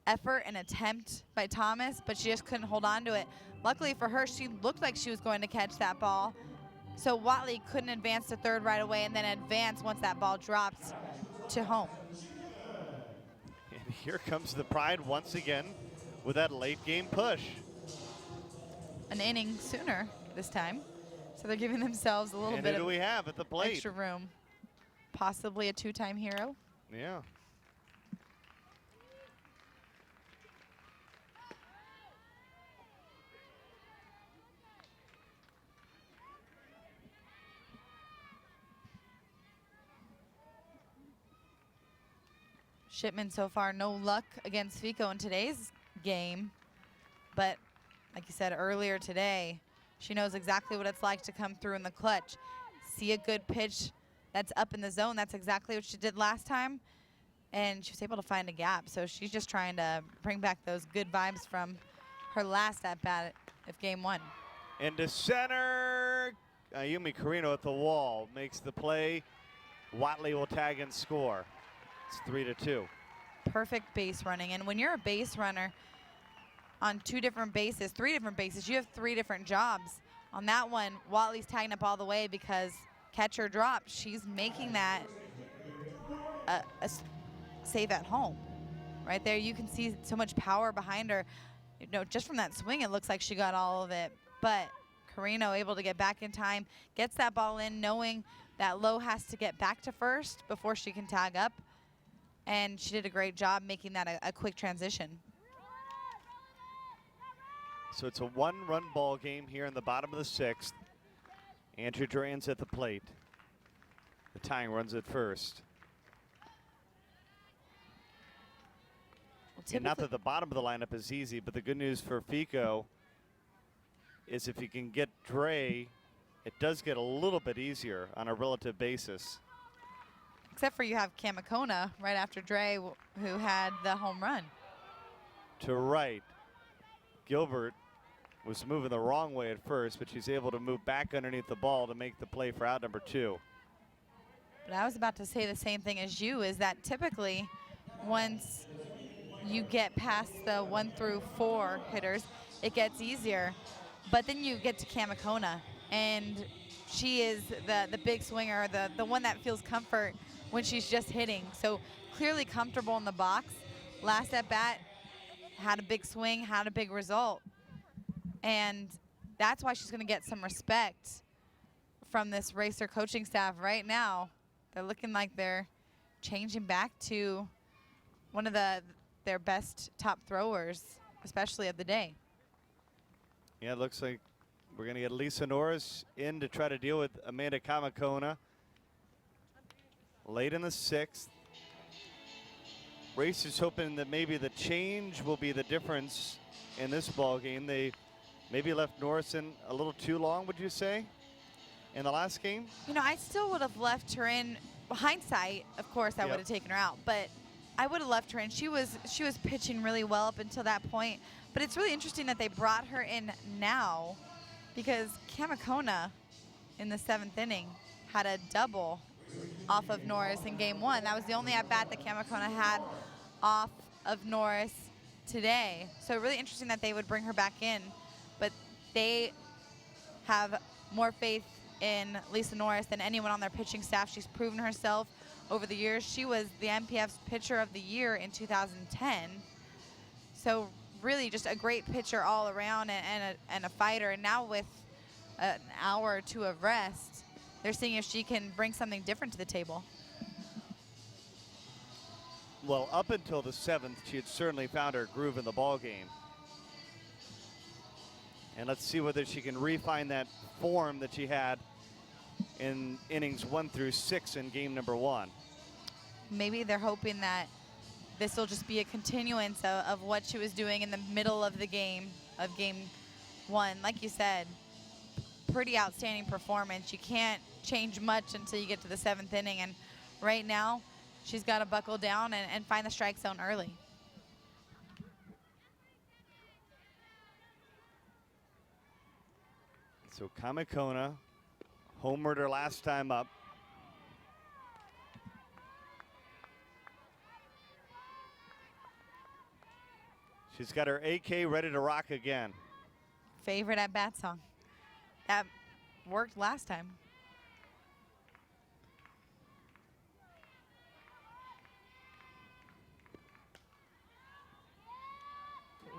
Speaker 2: effort and attempt by Thomas, but she just couldn't hold on to it. Luckily for her, she looked like she was going to catch that ball. So Watley couldn't advance to third right away, and then advance once that ball dropped to home.
Speaker 1: And here comes the Pride once again with that late game push.
Speaker 2: An inning sooner this time. So they're giving themselves a little
Speaker 1: And
Speaker 2: bit
Speaker 1: who
Speaker 2: of
Speaker 1: do we have at the plate?
Speaker 2: extra room. Possibly a two-time hero.
Speaker 1: Yeah.
Speaker 2: Shipman so far no luck against Fico in today's game, but like you said earlier today, she knows exactly what it's like to come through in the clutch. See a good pitch that's up in the zone. That's exactly what she did last time, and she was able to find a gap. So she's just trying to bring back those good vibes from her last at-bat of game one.
Speaker 1: Into center, Ayumi Carino at the wall makes the play. Watley will tag and score. It's 3-2.
Speaker 2: Perfect base running. And when you're a base runner on three different bases, you have three different jobs. On that one, Watley's tagging up all the way because catcher dropped. She's making that a save at home. Right there, you can see so much power behind her. You know, just from that swing, it looks like she got all of it. But Carino able to get back in time, gets that ball in, knowing that Lowe has to get back to first before she can tag up. And she did a great job making that a quick transition.
Speaker 1: So it's a one-run ball game here in the bottom of the sixth. Andrew Duran's at the plate. The tying runs at first. And not that the bottom of the lineup is easy, but the good news for Fico is if you can get Dre, it does get a little bit easier on a relative basis.
Speaker 2: Except for you have Kamakona right after Dre, who had the home run.
Speaker 1: To right, Gilbert was moving the wrong way at first, but she's able to move back underneath the ball to make the play for out number 2.
Speaker 2: But I was about to say the same thing as you, is that typically once you get past the 1 through 4 hitters, it gets easier. But then you get to Kamakona, and she is the big swinger, the one that feels comfort when she's just hitting. So clearly comfortable in the box. Last at bat, had a big swing, had a big result. And that's why she's gonna get some respect from this racer coaching staff right now. They're looking like they're changing back to one of their best top throwers, especially of the day.
Speaker 1: Yeah, it looks like we're gonna get Lisa Norris in to try to deal with Amanda Kamakona. Late in the 6th. Racers hoping that maybe the change will be the difference in this ball game. They maybe left Norris in a little too long, would you say, in the last game?
Speaker 2: You know, I still would have left her in. Hindsight, of course, I would have taken her out, but I would have left her in. She was pitching really well up until that point. But it's really interesting that they brought her in now, because Kamakona in the 7th inning had a double off of Norris in game 1. That was the only at-bat that Kamakona had off of Norris today. So really interesting that they would bring her back in, but they have more faith in Lisa Norris than anyone on their pitching staff. She's proven herself over the years. She was the NPF's pitcher of the year in 2010. So really just a great pitcher all around and a fighter. And now with an hour or 2 of rest, they're seeing if she can bring something different to the table.
Speaker 1: Well, up until the 7th, she had certainly found her groove in the ball game. And let's see whether she can refine that form that she had in innings 1 through 6 in game number 1.
Speaker 2: Maybe they're hoping that this will just be a continuance of what she was doing in the middle of the game, of game 1. Like you said, pretty outstanding performance. You can't change much until you get to the 7th inning, and right now she's got to buckle down and find the strike zone early.
Speaker 1: So Kamakona homered her last time up. She's got her AK ready to rock again.
Speaker 2: Favorite at-bat song. That worked last time.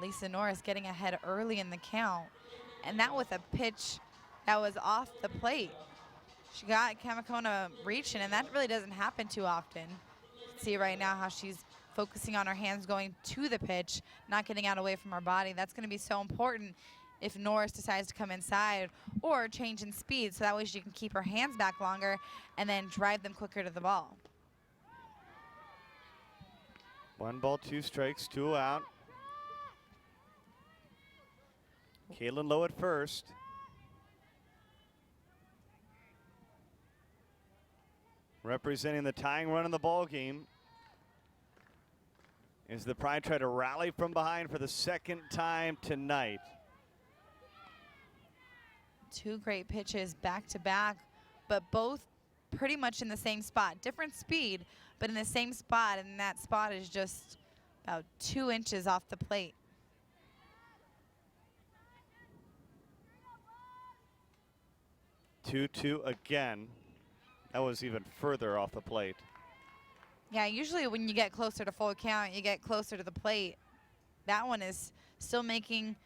Speaker 2: Lisa Norris getting ahead early in the count, and that with a pitch that was off the plate. She got Kamakona reaching, and that really doesn't happen too often. You can see right now how she's focusing on her hands going to the pitch, not getting out away from her body. That's going to be so important if Norris decides to come inside or change in speed, so that way she can keep her hands back longer and then drive them quicker to the ball.
Speaker 1: 1 ball, 2 strikes, 2 out. Kaylin Lowe at first. Representing the tying run in the ball game as the Pride try to rally from behind for the second time tonight.
Speaker 2: 2 great pitches back to back, but both pretty much in the same spot. Different speed, but in the same spot, and that spot is just about 2 inches off the plate.
Speaker 1: Two again. That was even further off the plate.
Speaker 2: Yeah, usually when you get closer to full count, you get closer to the plate. That one is still making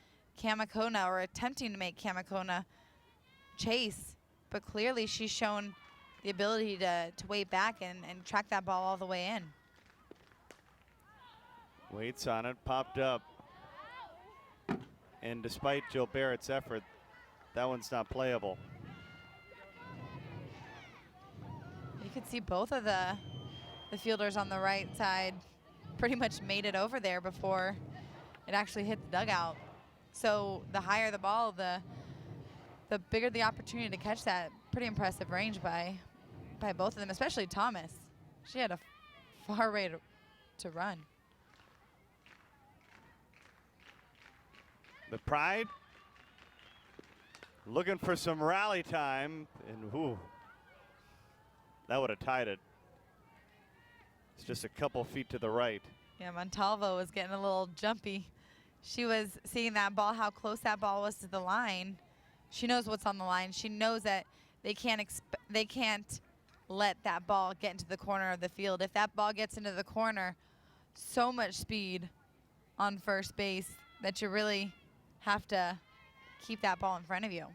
Speaker 2: Kamakona, or attempting to make Kamakona chase, but clearly she's shown the ability to wait back and track that ball all the way in.
Speaker 1: Waits on it, popped up. And despite Jill Barrett's effort, that one's not playable.
Speaker 2: You could see both of the fielders on the right side pretty much made it over there before it actually hit the dugout. So the higher the ball, the bigger the opportunity to catch that. Pretty impressive range by both of them, especially Thomas. She had a far way to run.
Speaker 1: The Pride looking for some rally time, and ooh, that would have tied it. It's just a couple feet to the right.
Speaker 2: Yeah, Montalvo was getting a little jumpy. She was seeing that ball, how close that ball was to the line. She knows what's on the line. She knows that they can't let that ball get into the corner of the field. If that ball gets into the corner, so much speed on first base that you really have to keep that ball in front of you.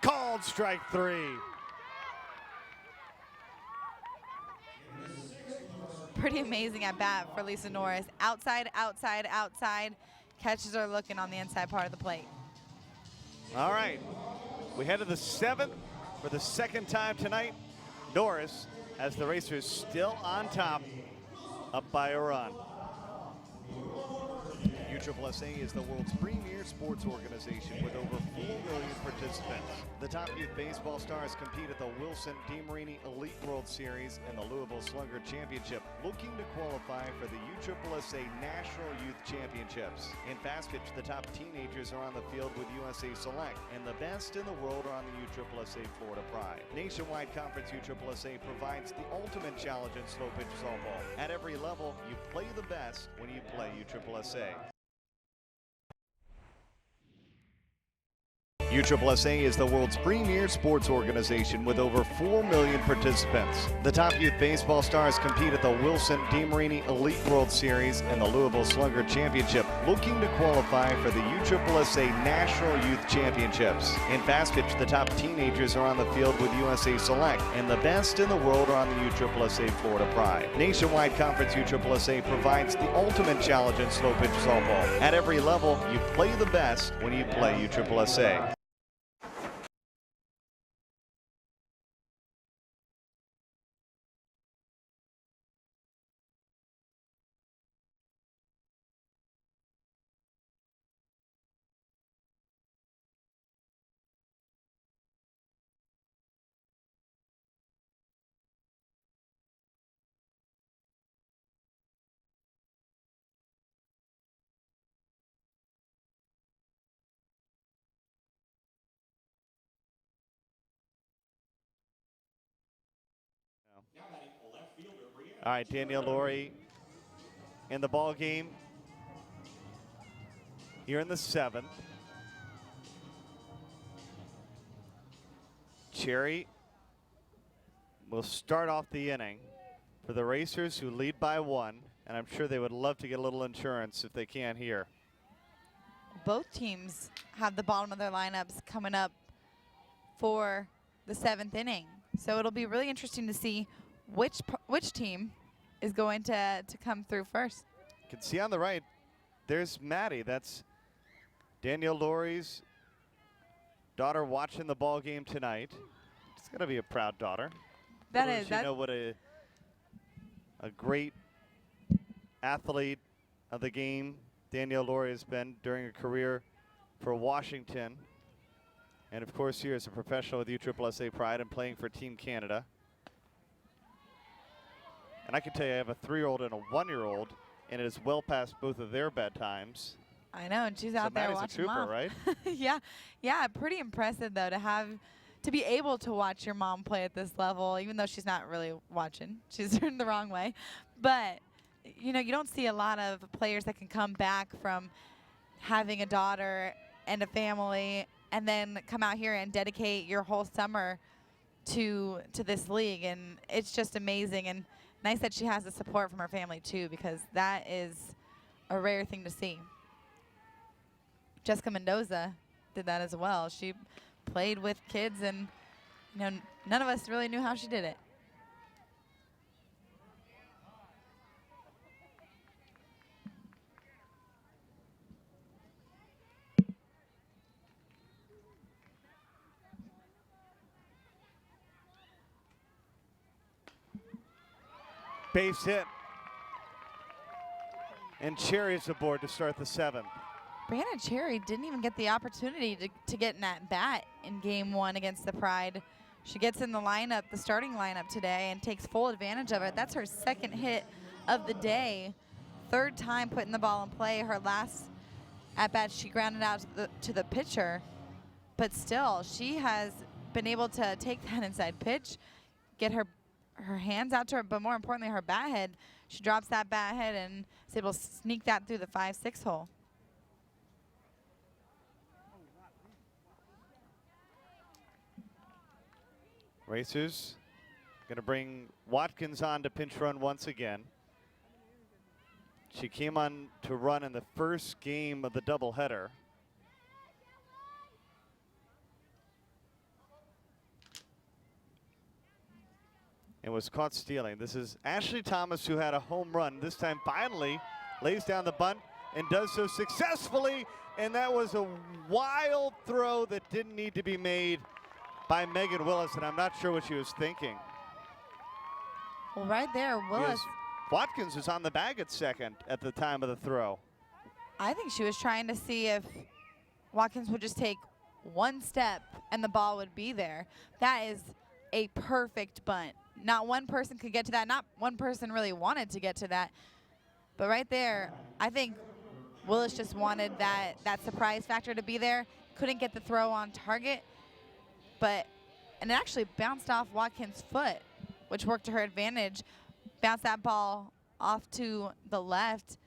Speaker 1: Called strike 3.
Speaker 2: Pretty amazing at bat for Lisa Norris. Outside, outside, outside. Catches are looking on the inside part of the plate.
Speaker 1: All right, we head to the 7th for the second time tonight. Norris has the Racers still on top, up by a run.
Speaker 24: USSSA is the world's premier sports organization with over 4 million participants. The top youth baseball stars compete at the Wilson DeMarini Elite World Series and the Louisville Slugger Championship, looking to qualify for the USSSA National Youth Championships. In fast pitch, the top teenagers are on the field with USA Select, and the best in the world are on the USSSA Florida Pride. Nationwide Conference USSSA provides the ultimate challenge in slow pitch softball. At every level, you play the best when you play USSSA. USSSA is the world's premier sports organization with over 4 million participants. The top youth baseball stars compete at the Wilson DeMarini Elite World Series and the Louisville Slugger Championship, looking to qualify for the USSSA National Youth Championships. In fast pitch, the top teenagers are on the field with USA Select, and the best in the world are on the USSSA Florida Pride. Nationwide Conference USSSA provides the ultimate challenge in slow pitch softball. At every level, you play the best when you play USSSA. All right, Danielle Laurie in the ball game here in the 7th. Cherry will start off the inning.
Speaker 1: for the Racers, who lead by 1, and I'm sure they would love to get a little insurance if they can here.
Speaker 2: Both teams have the bottom of their lineups coming up for the 7th inning. So it'll be really interesting to see which team is going to come through first.
Speaker 1: You can see on the right, there's Maddie. That's Danielle Laurie's daughter watching the ball game tonight. It's going to be a proud daughter.
Speaker 2: That is.
Speaker 1: You know what a great athlete of the game Danielle Laurie has been during her career for Washington. And of course here as a professional with USSSA Pride and playing for Team Canada. And I can tell you I have a 3-year-old and a 1-year-old, and it is well past both of their bedtimes.
Speaker 2: I know, and she's out there watching
Speaker 1: Maddie's a trooper,
Speaker 2: right? Yeah, pretty impressive though to be able to watch your mom play at this level, even though she's not really watching. She's turned the wrong way. But, you know, you don't see a lot of players that can come back from having a daughter and a family and then come out here and dedicate your whole summer to this league. And it's just amazing. And nice that she has the support from her family, too, because that is a rare thing to see. Jessica Mendoza did that as well. She played with kids, and you know, none of us really knew how she did it.
Speaker 1: Base hit. And Cherry's aboard to start the 7th.
Speaker 2: Brianna Cherry didn't even get the opportunity to get in that bat in game 1 against the Pride. She gets in the lineup, the starting lineup today, and takes full advantage of it. That's her 2nd hit of the day, 3rd time putting the ball in play. Her last at-bat, she grounded out to the pitcher. But still, she has been able to take that inside pitch, get her hands out to her, but more importantly, her bat head. She drops that bat head and is able to sneak that through the 5-6 hole.
Speaker 1: Racers going to bring Watkins on to pinch run once again. She came on to run in the first game of the doubleheader. And was caught stealing. This is Ashley Thomas, who had a home run. This time finally lays down the bunt and does so successfully. And that was a wild throw that didn't need to be made by Megan Willis, and I'm not sure what she was thinking.
Speaker 2: Well, right there, Willis.
Speaker 1: Watkins was on the bag at 2nd at the time of the throw.
Speaker 2: I think she was trying to see if Watkins would just take 1 step and the ball would be there. That is a perfect bunt. Not one person could get to that. Not one person really wanted to get to that. But right there, I think Willis just wanted that surprise factor to be there. Couldn't get the throw on target. And it actually bounced off Watkins' foot, which worked to her advantage. Bounced that ball off to the left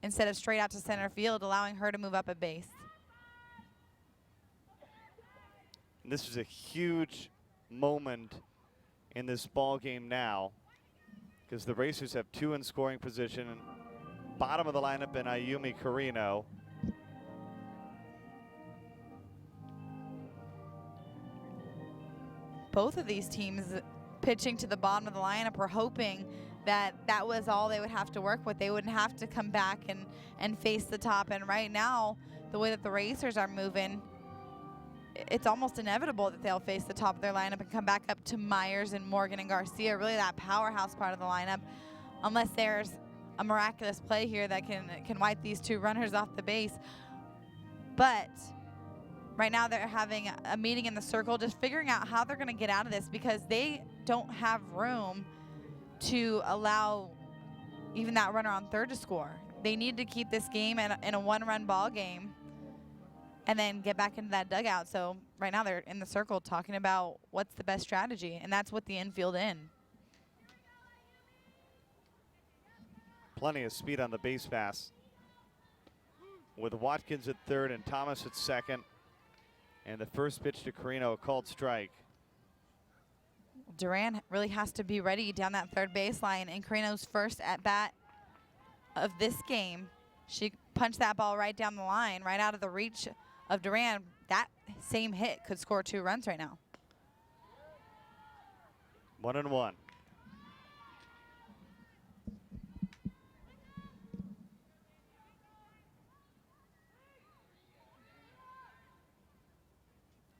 Speaker 2: instead of straight out to center field, allowing her to move up a base.
Speaker 1: And this is a huge moment in this ball game now, because the Racers have 2 in scoring position. Bottom of the lineup in Ayumi Carino.
Speaker 2: Both of these teams pitching to the bottom of the lineup were hoping that that was all they would have to work with. They wouldn't have to come back and face the top. And right now, the way that the Racers are moving, it's almost inevitable that they'll face the top of their lineup and come back up to Myers and Morgan and Garcia, really that powerhouse part of the lineup, unless there's a miraculous play here that can wipe these 2 runners off the base. But right now they're having a meeting in the circle, just figuring out how they're going to get out of this, because they don't have room to allow even that runner on 3rd to score. They need to keep this game in a 1-run ball game and then get back into that dugout. So right now they're in the circle talking about what's the best strategy, and that's with the infield in.
Speaker 1: Plenty of speed on the base pass, with Watkins at 3rd and Thomas at 2nd. And the first pitch to Carino, a called strike.
Speaker 2: Duran really has to be ready down that third baseline. And Carino's first at bat of this game, she punched that ball right down the line, right out of the reach of Duran. That same hit could score 2 runs right now.
Speaker 1: 1-1.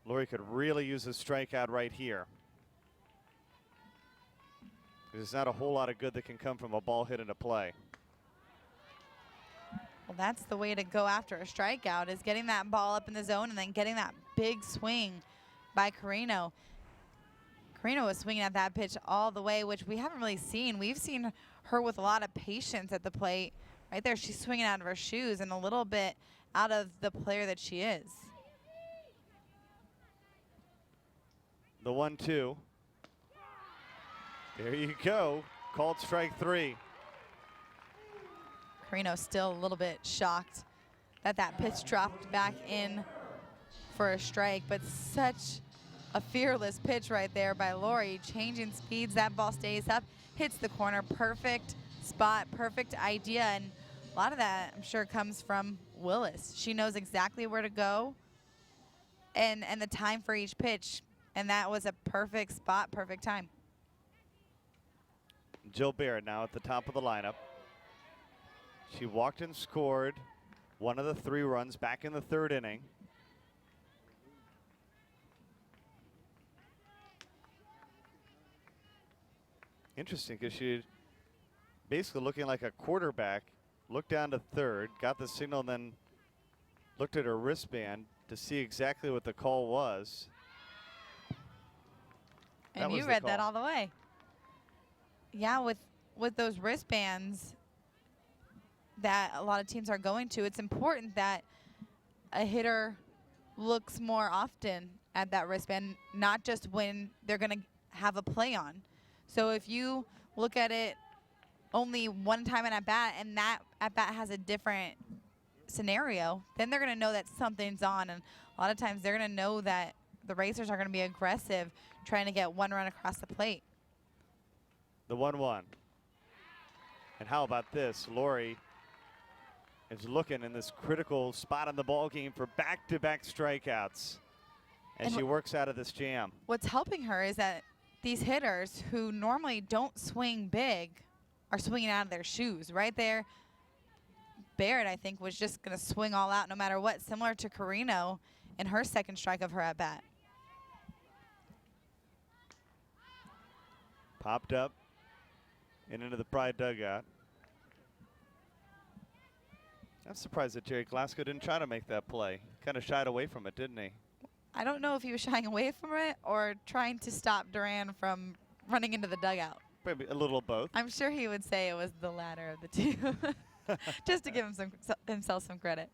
Speaker 1: Lori could really use a strikeout right here. There's not a whole lot of good that can come from a ball hit into play.
Speaker 2: Well, that's the way to go after a strikeout, is getting that ball up in the zone and then getting that big swing by Carino. Carino was swinging at that pitch all the way, which we haven't really seen. We've seen her with a lot of patience at the plate. Right there, she's swinging out of her shoes and a little bit out of the player that she is.
Speaker 1: The 1-2. There you go. Called strike 3.
Speaker 2: Carino still a little bit shocked that that pitch dropped back in for a strike, but such a fearless pitch right there by Lori. Changing speeds, that ball stays up, hits the corner, perfect spot, perfect idea, and a lot of that I'm sure comes from Willis. She knows exactly where to go and the time for each pitch, and that was a perfect spot, perfect time.
Speaker 1: Jill Barrett now at the top of the lineup. She walked and scored one of the 3 runs back in the 3rd inning. Interesting, because she basically looking like a quarterback, looked down to 3rd, got the signal, and then looked at her wristband to see exactly what the call was.
Speaker 2: And you read that all the way. Yeah, with those wristbands that a lot of teams are going to, it's important that a hitter looks more often at that wristband, not just when they're going to have a play on. So if you look at it only one time in at bat and that at bat has a different scenario, then they're going to know that something's on. And a lot of times they're going to know that the racers are going to be aggressive trying to get 1 run across the plate.
Speaker 1: The 1-1. And how about this? Lori is looking in this critical spot in the ball game for back-to-back strikeouts as she works out of this jam.
Speaker 2: What's helping her is that these hitters who normally don't swing big are swinging out of their shoes. Right there, Barrett, I think, was just going to swing all out no matter what, similar to Carino in her second strike of her at-bat.
Speaker 1: Popped up and into the Pride dugout. I'm surprised that Jerry Glasgow didn't try to make that play. Kind of shied away from it, didn't he?
Speaker 2: I don't know if he was shying away from it or trying to stop Duran from running into the dugout.
Speaker 1: Maybe a little of both.
Speaker 2: I'm sure he would say it was the latter of the two, just to give him himself some credit.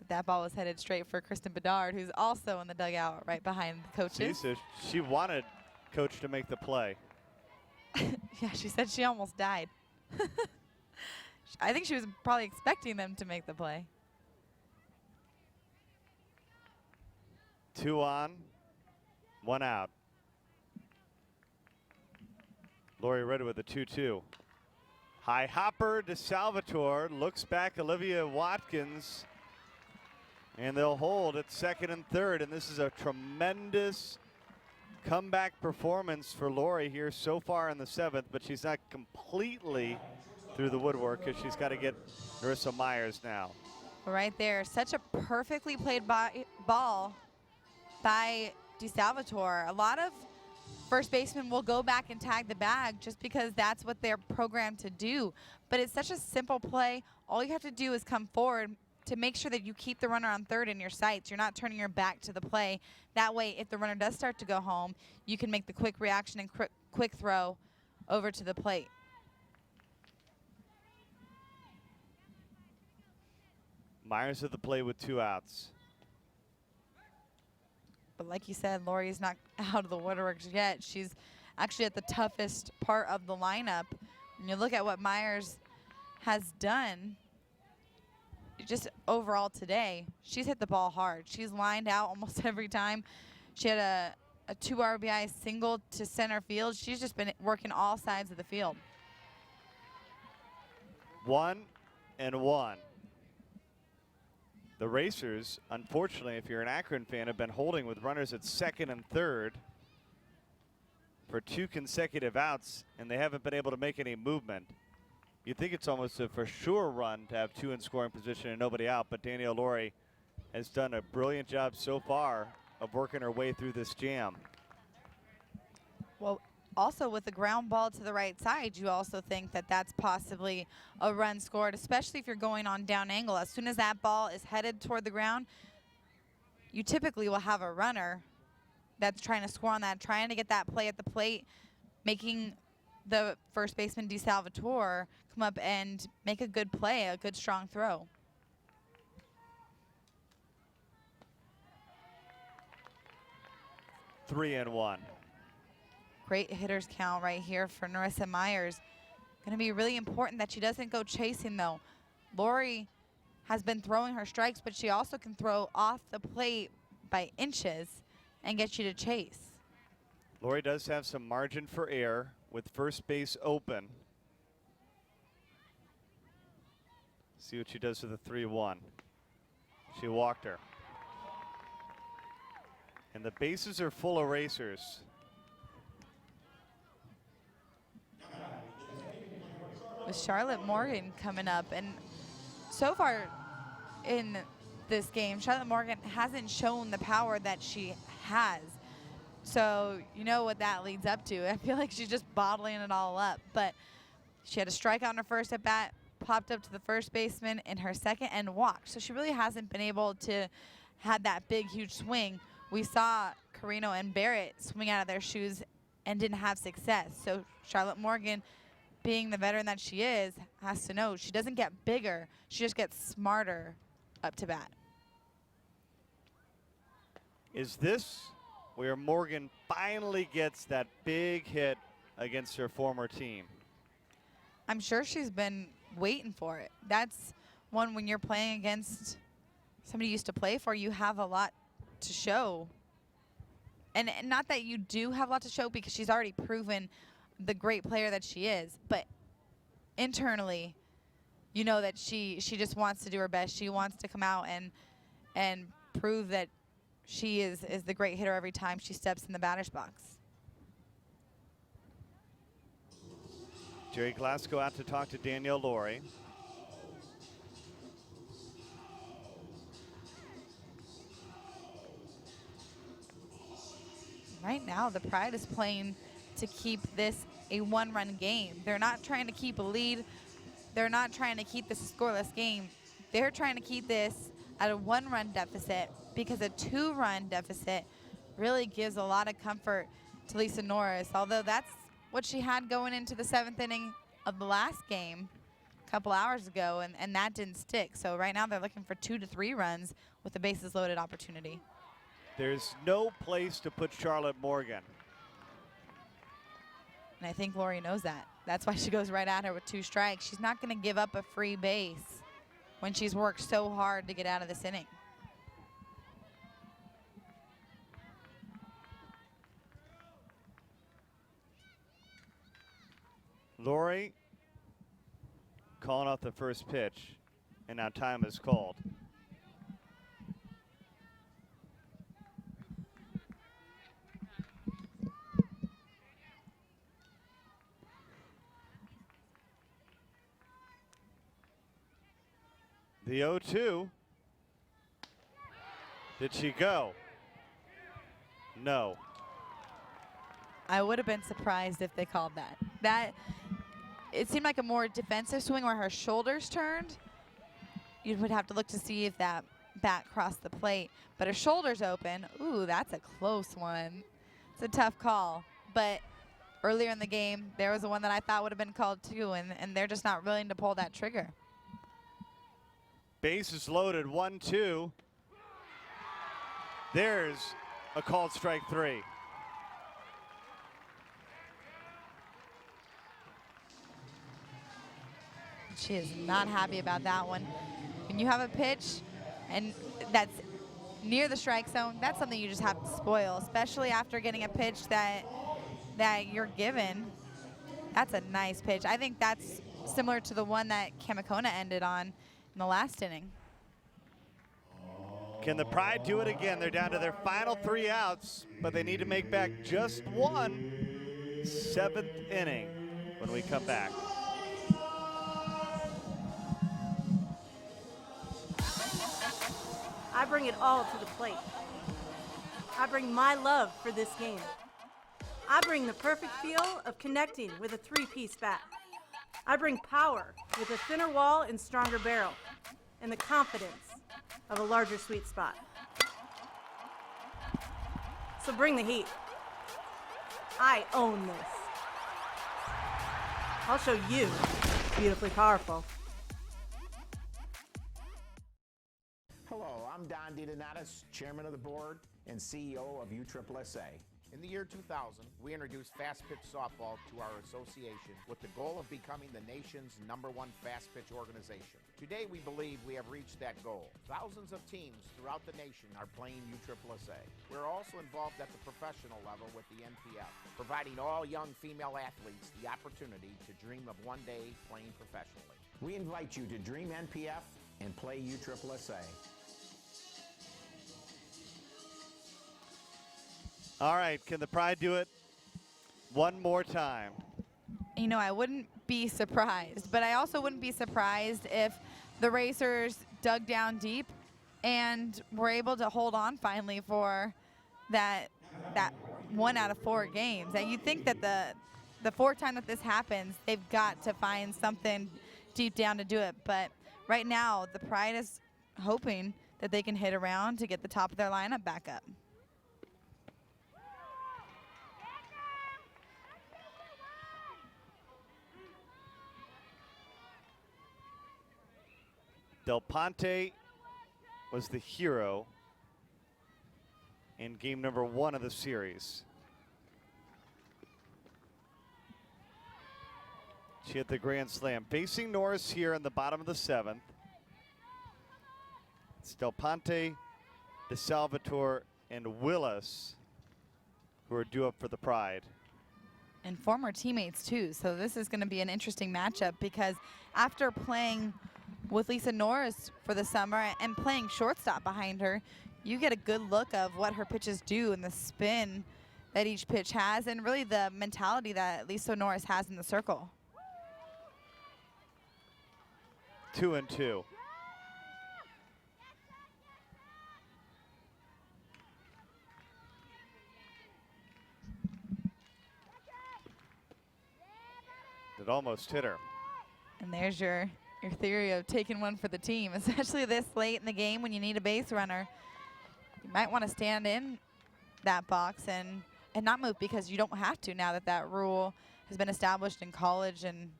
Speaker 2: That ball was headed straight for Kristen Bedard, who's also in the dugout right behind the coaches.
Speaker 1: So she wanted Coach to make the play.
Speaker 2: Yeah, she said she almost died. I think she was probably expecting them to make the play.
Speaker 1: 2 on, 1 out. Lori Redder with the 2-2. High hopper to Salvatore, looks back Olivia Watkins, and they'll hold at 2nd and 3rd, and this is a tremendous comeback performance for Lori here so far in the 7th, but she's not completely through the woodwork because she's got to get Marissa Myers now.
Speaker 2: Right there, such a perfectly played ball by DeSalvatore. A lot of first basemen will go back and tag the bag just because that's what they're programmed to do. But it's such a simple play. All you have to do is come forward to make sure that you keep the runner on 3rd in your sights. You're not turning your back to the play. That way, if the runner does start to go home, you can make the quick reaction and quick throw over to the plate.
Speaker 1: Myers at the plate with 2 outs.
Speaker 2: But like you said, Lori's not out of the woodworks yet. She's actually at the toughest part of the lineup. When you look at what Myers has done just overall today, she's hit the ball hard. She's lined out almost every time. She had a 2 RBI single to center field. She's just been working all sides of the field.
Speaker 1: 1-1. The Racers, unfortunately, if you're an Akron fan, have been holding with runners at second and third for 2 consecutive outs, and they haven't been able to make any movement. You'd think it's almost a for sure run to have 2 in scoring position and nobody out, but Danielle Laurie has done a brilliant job so far of working her way through this jam.
Speaker 2: Well, also with the ground ball to the right side, you also think that that's possibly a run scored, especially if you're going on down angle. As soon as that ball is headed toward the ground, you typically will have a runner that's trying to score on that, trying to get that play at the plate, making the first baseman DeSalvatore come up and make a good play, a good strong throw.
Speaker 1: Three and one.
Speaker 2: Great hitters count right here for Narissa Myers. Going to be really important that she doesn't go chasing, though. Lori has been throwing her strikes, but she also can throw off the plate by inches and get you to chase.
Speaker 1: Lori does have some margin for error with first base open. See what she does with the 3-1. She walked her. And the bases are full of racers.
Speaker 2: With Charlotte Morgan coming up, and so far in this game, Charlotte Morgan hasn't shown the power that she has. So you know what that leads up to. I feel like she's just bottling it all up. But she had a strikeout on her first at bat, popped up to the first baseman in her second, and walked. So she really hasn't been able to have that big, huge swing. We saw Carino and Barrett swing out of their shoes and didn't have success. So Charlotte Morgan, being the veteran that she is, has to know she doesn't get bigger. She just gets smarter up to bat.
Speaker 1: Is this where Morgan finally gets that big hit against her former team?
Speaker 2: I'm sure she's been waiting for it. That's one, when you're playing against somebody you used to play for, you have a lot to show. And not that you do have a lot to show, because she's already proven the great player that she is, but internally, you know that she just wants to do her best. She wants to come out and prove that she is the great hitter every time she steps in the batter's box.
Speaker 1: Jerry Glasgow out to talk to Danielle Laurie.
Speaker 2: Right now, the Pride is playing to keep this a one-run game. They're not trying to keep a lead. They're not trying to keep this a scoreless game. They're trying to keep this at a one-run deficit, because a two-run deficit really gives a lot of comfort to Lisa Norris, although that's what she had going into the 7th inning of the last game a couple hours ago, and that didn't stick. So right now they're looking for 2 to 3 runs with the bases loaded opportunity.
Speaker 1: There's no place to put Charlotte Morgan.
Speaker 2: And I think Lori knows that. That's why she goes right at her with 2 strikes. She's not going to give up a free base when she's worked so hard to get out of this inning.
Speaker 1: Lori calling off the first pitch, and now time is called. The 0-2. Did she go? No.
Speaker 2: I would have been surprised if they called that. It seemed like a more defensive swing where her shoulders turned. You would have to look to see if that bat crossed the plate. But her shoulders open. Ooh, that's a close one. It's a tough call. But earlier in the game, there was the one that I thought would have been called too, and they're just not willing to pull that trigger.
Speaker 1: Bases loaded, 1-2. There's a called strike 3.
Speaker 2: She is not happy about that one. When you have a pitch and that's near the strike zone, that's something you just have to spoil, especially after getting a pitch that you're given. That's a nice pitch. I think that's similar to the one that Kamakona ended on in the last inning.
Speaker 1: Can the Pride do it again? They're down to their final 3 outs, but they need to make back just one. 7th inning when we come back.
Speaker 9: I bring it all to the plate. I bring my love for this game. I bring the perfect feel of connecting with a 3-piece bat. I bring power with a thinner wall and stronger barrel, and the confidence of a larger sweet spot. So bring the heat. I own this. I'll show you beautifully powerful.
Speaker 12: Hello, I'm Don DiDonatis, Chairman of the Board and CEO of USSSA.
Speaker 13: In the year 2000, we introduced fast pitch softball to our association with the goal of becoming the nation's #1 fast pitch organization. Today, we believe we have reached that goal. Thousands of teams throughout the nation are playing USSSA. We're also involved at the professional level with the NPF, providing all young female athletes the opportunity to dream of one day playing professionally.
Speaker 12: We invite you to dream NPF and play USSSA.
Speaker 1: All right, can the Pride do it one more time?
Speaker 2: You know, I wouldn't be surprised, but I also wouldn't be surprised if the Racers dug down deep and were able to hold on finally for that 1 out of 4 games. And you'd think that the 4th time that this happens, they've got to find something deep down to do it. But right now, the Pride is hoping that they can hit around to get the top of their lineup back up.
Speaker 1: Del Ponte was the hero in game number 1 of the series. She hit the grand slam. Facing Norris here in the bottom of the 7th. It's Del Ponte, DeSalvatore, and Willis who are due up for the Pride.
Speaker 2: And former teammates too, so this is going to be an interesting matchup because after playing with Lisa Norris for the summer and playing shortstop behind her, you get a good look of what her pitches do and the spin that each pitch has and really the mentality that Lisa Norris has in the circle.
Speaker 1: 2-2. It almost hit her.
Speaker 2: And there's your theory of taking one for the team, especially this late in the game when you need a base runner. You might want to stand in that box and not move because you don't have to now that that rule has been established in college and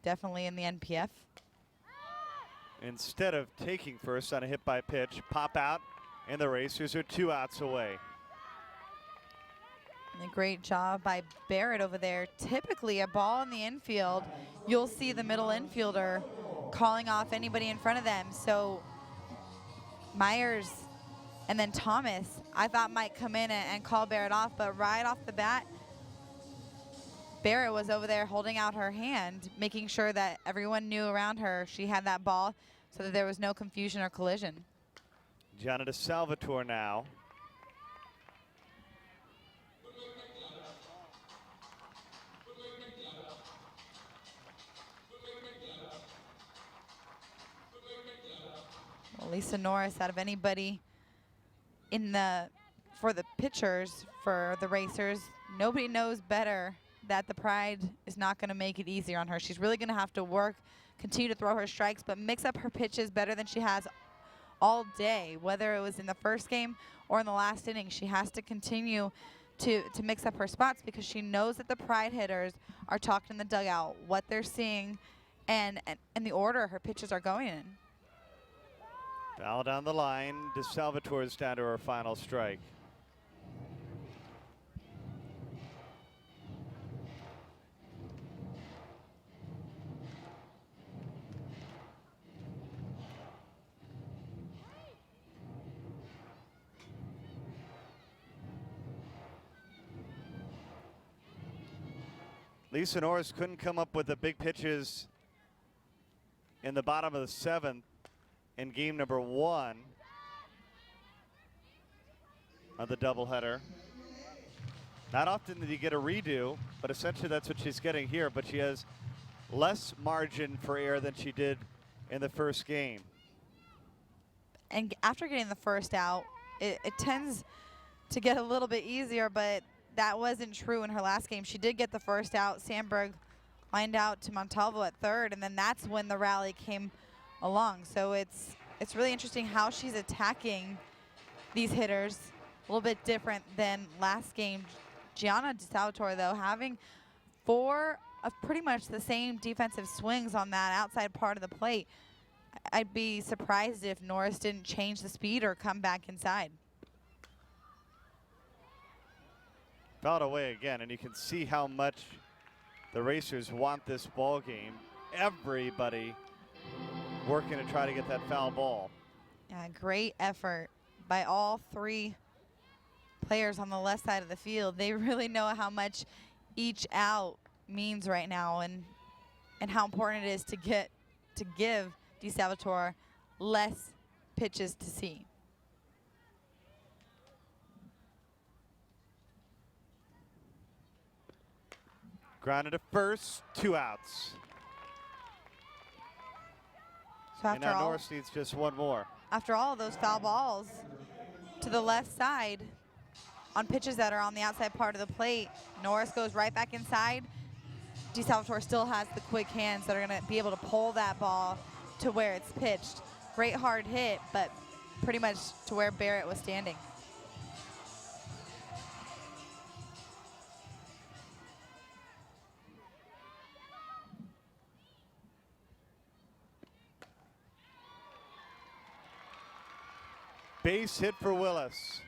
Speaker 2: definitely in the NPF.
Speaker 1: Instead of taking first on a hit by pitch, pop out, and the Racers are 2 outs away.
Speaker 2: And a great job by Barrett over there. Typically a ball in the infield, you'll see the middle infielder calling off anybody in front of them. So Myers and then Thomas, I thought might come in and call Barrett off, but right off the bat, Barrett was over there holding out her hand, making sure that everyone knew around her she had that ball so that there was no confusion or collision.
Speaker 1: Gianna DeSalvatore now.
Speaker 2: Lisa Norris, out of anybody for the pitchers, for the Racers, nobody knows better that the Pride is not going to make it easier on her. She's really going to have to work, continue to throw her strikes, but mix up her pitches better than she has all day, whether it was in the first game or in the last inning. She has to continue to mix up her spots because she knows that the Pride hitters are talking in the dugout, what they're seeing, and the order her pitches are going in.
Speaker 1: Foul down the line. DeSalvatore's down to her final strike. Lisa Norris couldn't come up with the big pitches in the bottom of the 7th in game number 1 of the doubleheader. Not often did you get a redo, but essentially that's what she's getting here, but she has less margin for error than she did in the first game.
Speaker 2: And after getting the first out, it tends to get a little bit easier, but that wasn't true in her last game. She did get the first out. Sandberg lined out to Montalvo at third, and then that's when the rally came along. So it's really interesting how she's attacking these hitters. A little bit different than last game. Gianna DeSalvatore, though, having 4 of pretty much the same defensive swings on that outside part of the plate. I'd be surprised if Norris didn't change the speed or come back inside.
Speaker 1: Fouled away again, and you can see how much the Racers want this ball game. Everybody working to try to get that foul ball.
Speaker 2: Yeah, great effort by all 3 players on the left side of the field. They really know how much each out means right now, and how important it is to give DeSalvatore less pitches to see.
Speaker 1: Grounded to first, 2 outs.
Speaker 2: So
Speaker 1: and now Norris needs just 1 more.
Speaker 2: After all of those foul balls to the left side on pitches that are on the outside part of the plate, Norris goes right back inside. DeSalvatore still has the quick hands that are going to be able to pull that ball to where it's pitched. Great hard hit, but pretty much to where Barrett was standing.
Speaker 1: Base hit for Willis.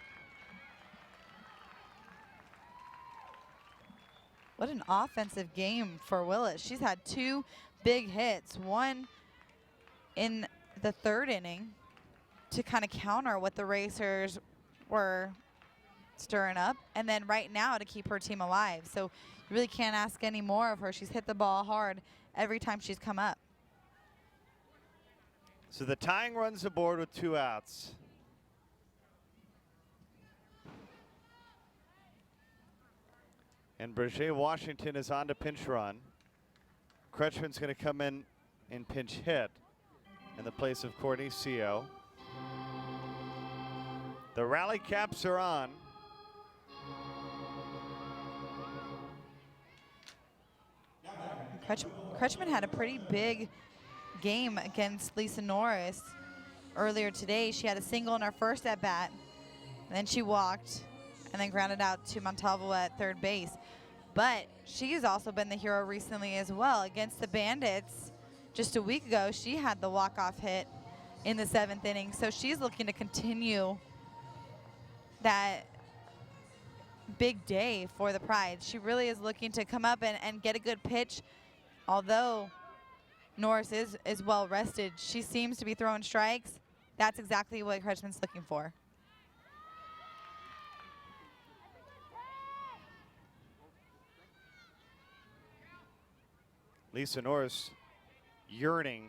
Speaker 2: What an offensive game for Willis. She's had 2 big hits, one in the 3rd inning to kind of counter what the Racers were stirring up, and then right now to keep her team alive. So you really can't ask any more of her. She's hit the ball hard every time she's come up.
Speaker 1: So the tying runs aboard with 2 outs. And Berger Washington is on to pinch run. Kretschmann's going to come in and pinch hit in the place of Courtney Seo. The rally caps are on.
Speaker 2: Kretschmann had a pretty big game against Lisa Norris earlier today. She had a single in her first at bat, and then she walked and then grounded out to Montalvo at third base. But she has also been the hero recently as well. Against the Bandits just a week ago, she had the walk-off hit in the 7th inning. So she's looking to continue that big day for the Pride. She really is looking to come up and get a good pitch. Although Norris is well rested, she seems to be throwing strikes. That's exactly what Kretschmann's looking for.
Speaker 1: Lisa Norris yearning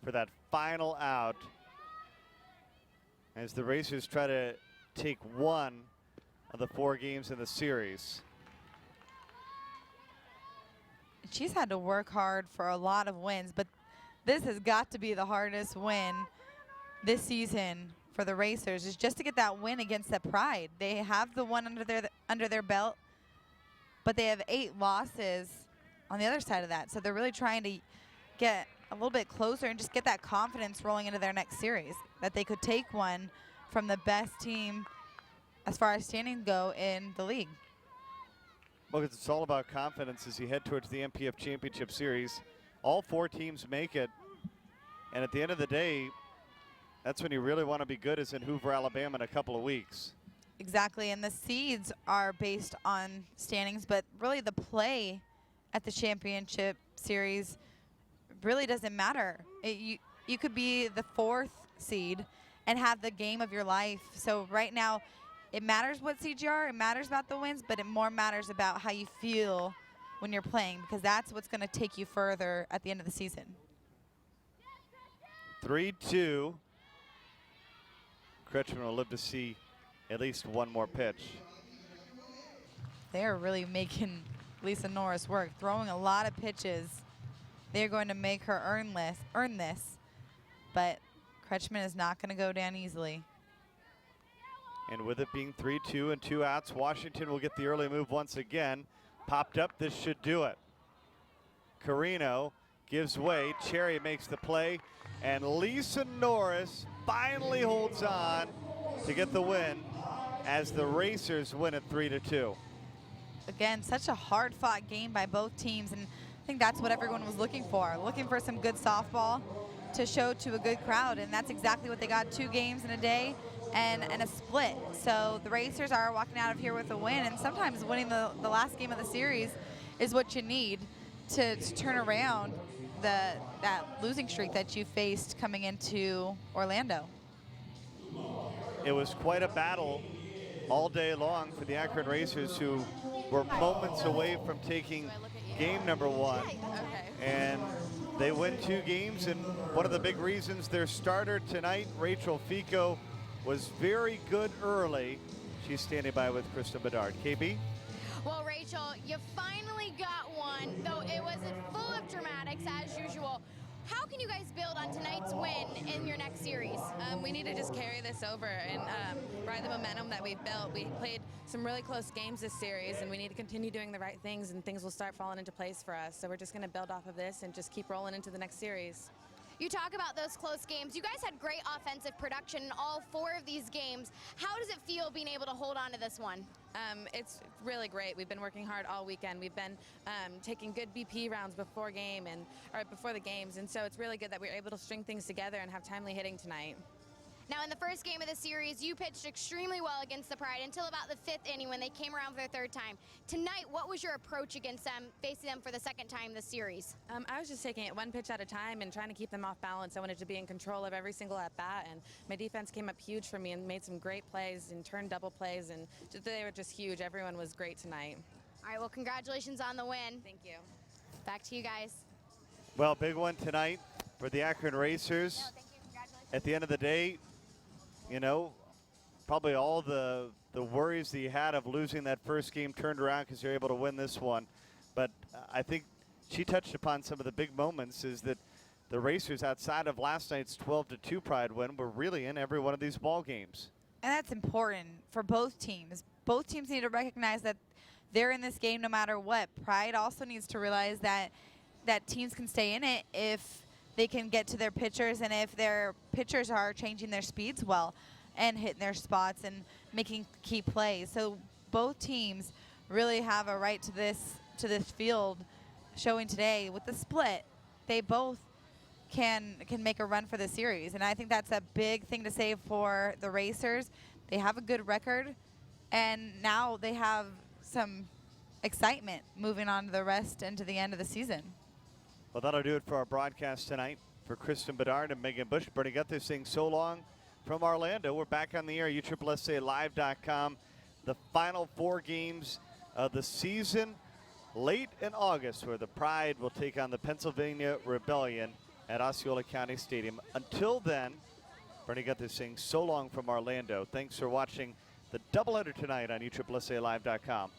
Speaker 1: for that final out as the Racers try to take 1 of the 4 games in the series.
Speaker 2: She's had to work hard for a lot of wins, but this has got to be the hardest win this season for the Racers, is just to get that win against the Pride. They have the one under their belt, but they have 8 losses on the other side of that. So they're really trying to get a little bit closer and just get that confidence rolling into their next series, that they could take one from the best team as far as standings go in the league.
Speaker 1: Well, it's all about confidence as you head towards the NPF Championship Series. All 4 teams make it, and at the end of the day, that's when you really want to be good, is in Hoover, Alabama in a couple of weeks.
Speaker 2: Exactly, and the seeds are based on standings, but really the play at the championship series really doesn't matter. You could be the 4th seed and have the game of your life. So right now, it matters what seed you are, it matters about the wins, but it more matters about how you feel when you're playing, because that's what's going to take you further at the end of the season.
Speaker 1: 3-2. Kretschmann will live to see at least one more pitch.
Speaker 2: They're really making Lisa Norris work, throwing a lot of pitches. They're going to make her earn this, but Kretschmann is not going to go down easily.
Speaker 1: And with it being 3-2 and 2 outs, Washington will get the early move once again. Popped up, this should do it. Carino gives way, Cherry makes the play, and Lisa Norris finally holds on to get the win as the Racers win it 3-2.
Speaker 2: Again, such a hard-fought game by both teams, and I think that's what everyone was looking for some good softball to show to a good crowd, and that's exactly what they got. 2 games in a day and a split. So the Racers are walking out of here with a win, and sometimes winning the last game of the series is what you need to turn around that losing streak that you faced coming into Orlando.
Speaker 1: It was quite a battle all day long for the Akron Racers, who were moments away from taking game number 1. And they win 2 games, and one of the big reasons their starter tonight, Rachel Fico, was very good early. She's standing by with Kristen Bedard. KB?
Speaker 6: Well, Rachel, you finally got one, though it wasn't full of dramatics as usual. How can you guys build on tonight's win in your next series?
Speaker 16: We need to just carry this over and ride the momentum that we've built. We played some really close games this series, and we need to continue doing the right things, and things will start falling into place for us. So we're just going to build off of this and just keep rolling into the next series.
Speaker 6: You talk about those close games. You guys had great offensive production in all 4 of these games. How does it feel being able to hold on to this one?
Speaker 16: It's really great. We've been working hard all weekend. We've been taking good BP rounds before before the games, and so it's really good that we were able to string things together and have timely hitting tonight.
Speaker 6: Now, in the first game of the series, you pitched extremely well against the Pride until about the 5th inning when they came around for their 3rd time. Tonight, what was your approach against them, facing them for the 2nd time this series?
Speaker 16: I was just taking it one pitch at a time and trying to keep them off balance. I wanted to be in control of every single at-bat, and my defense came up huge for me and made some great plays and turned double plays, and they were just huge. Everyone was great tonight.
Speaker 6: All right, well, congratulations on the win.
Speaker 16: Thank you.
Speaker 6: Back to you guys.
Speaker 1: Well, big one tonight for the Akron Racers.
Speaker 6: No, thank you. Congratulations.
Speaker 1: At the end of the day, you know, probably all the worries that you had of losing that first game turned around because you're able to win this one. But I think she touched upon some of the big moments, is that the Racers, outside of last night's 12-2 Pride win, were really in every one of these ball games.
Speaker 2: And that's important for both teams. Both teams need to recognize that they're in this game no matter what. Pride also needs to realize that teams can stay in it if they can get to their pitchers, and if their pitchers are changing their speeds well and hitting their spots and making key plays. So both teams really have a right to this field showing today. With the split, they both can make a run for the series, and I think that's a big thing to say for the Racers. They have a good record, and now they have some excitement moving on to the rest and to the end of the season.
Speaker 1: Well, that'll do it for our broadcast tonight. For Kristen Bedard and Megan Bush, Bernie Guthrie saying so long from Orlando. We're back on the air, USSSALive.com. The final 4 games of the season late in August, where the Pride will take on the Pennsylvania Rebellion at Osceola County Stadium. Until then, Bernie Guthrie saying so long from Orlando. Thanks for watching the doubleheader tonight on USSSALive.com.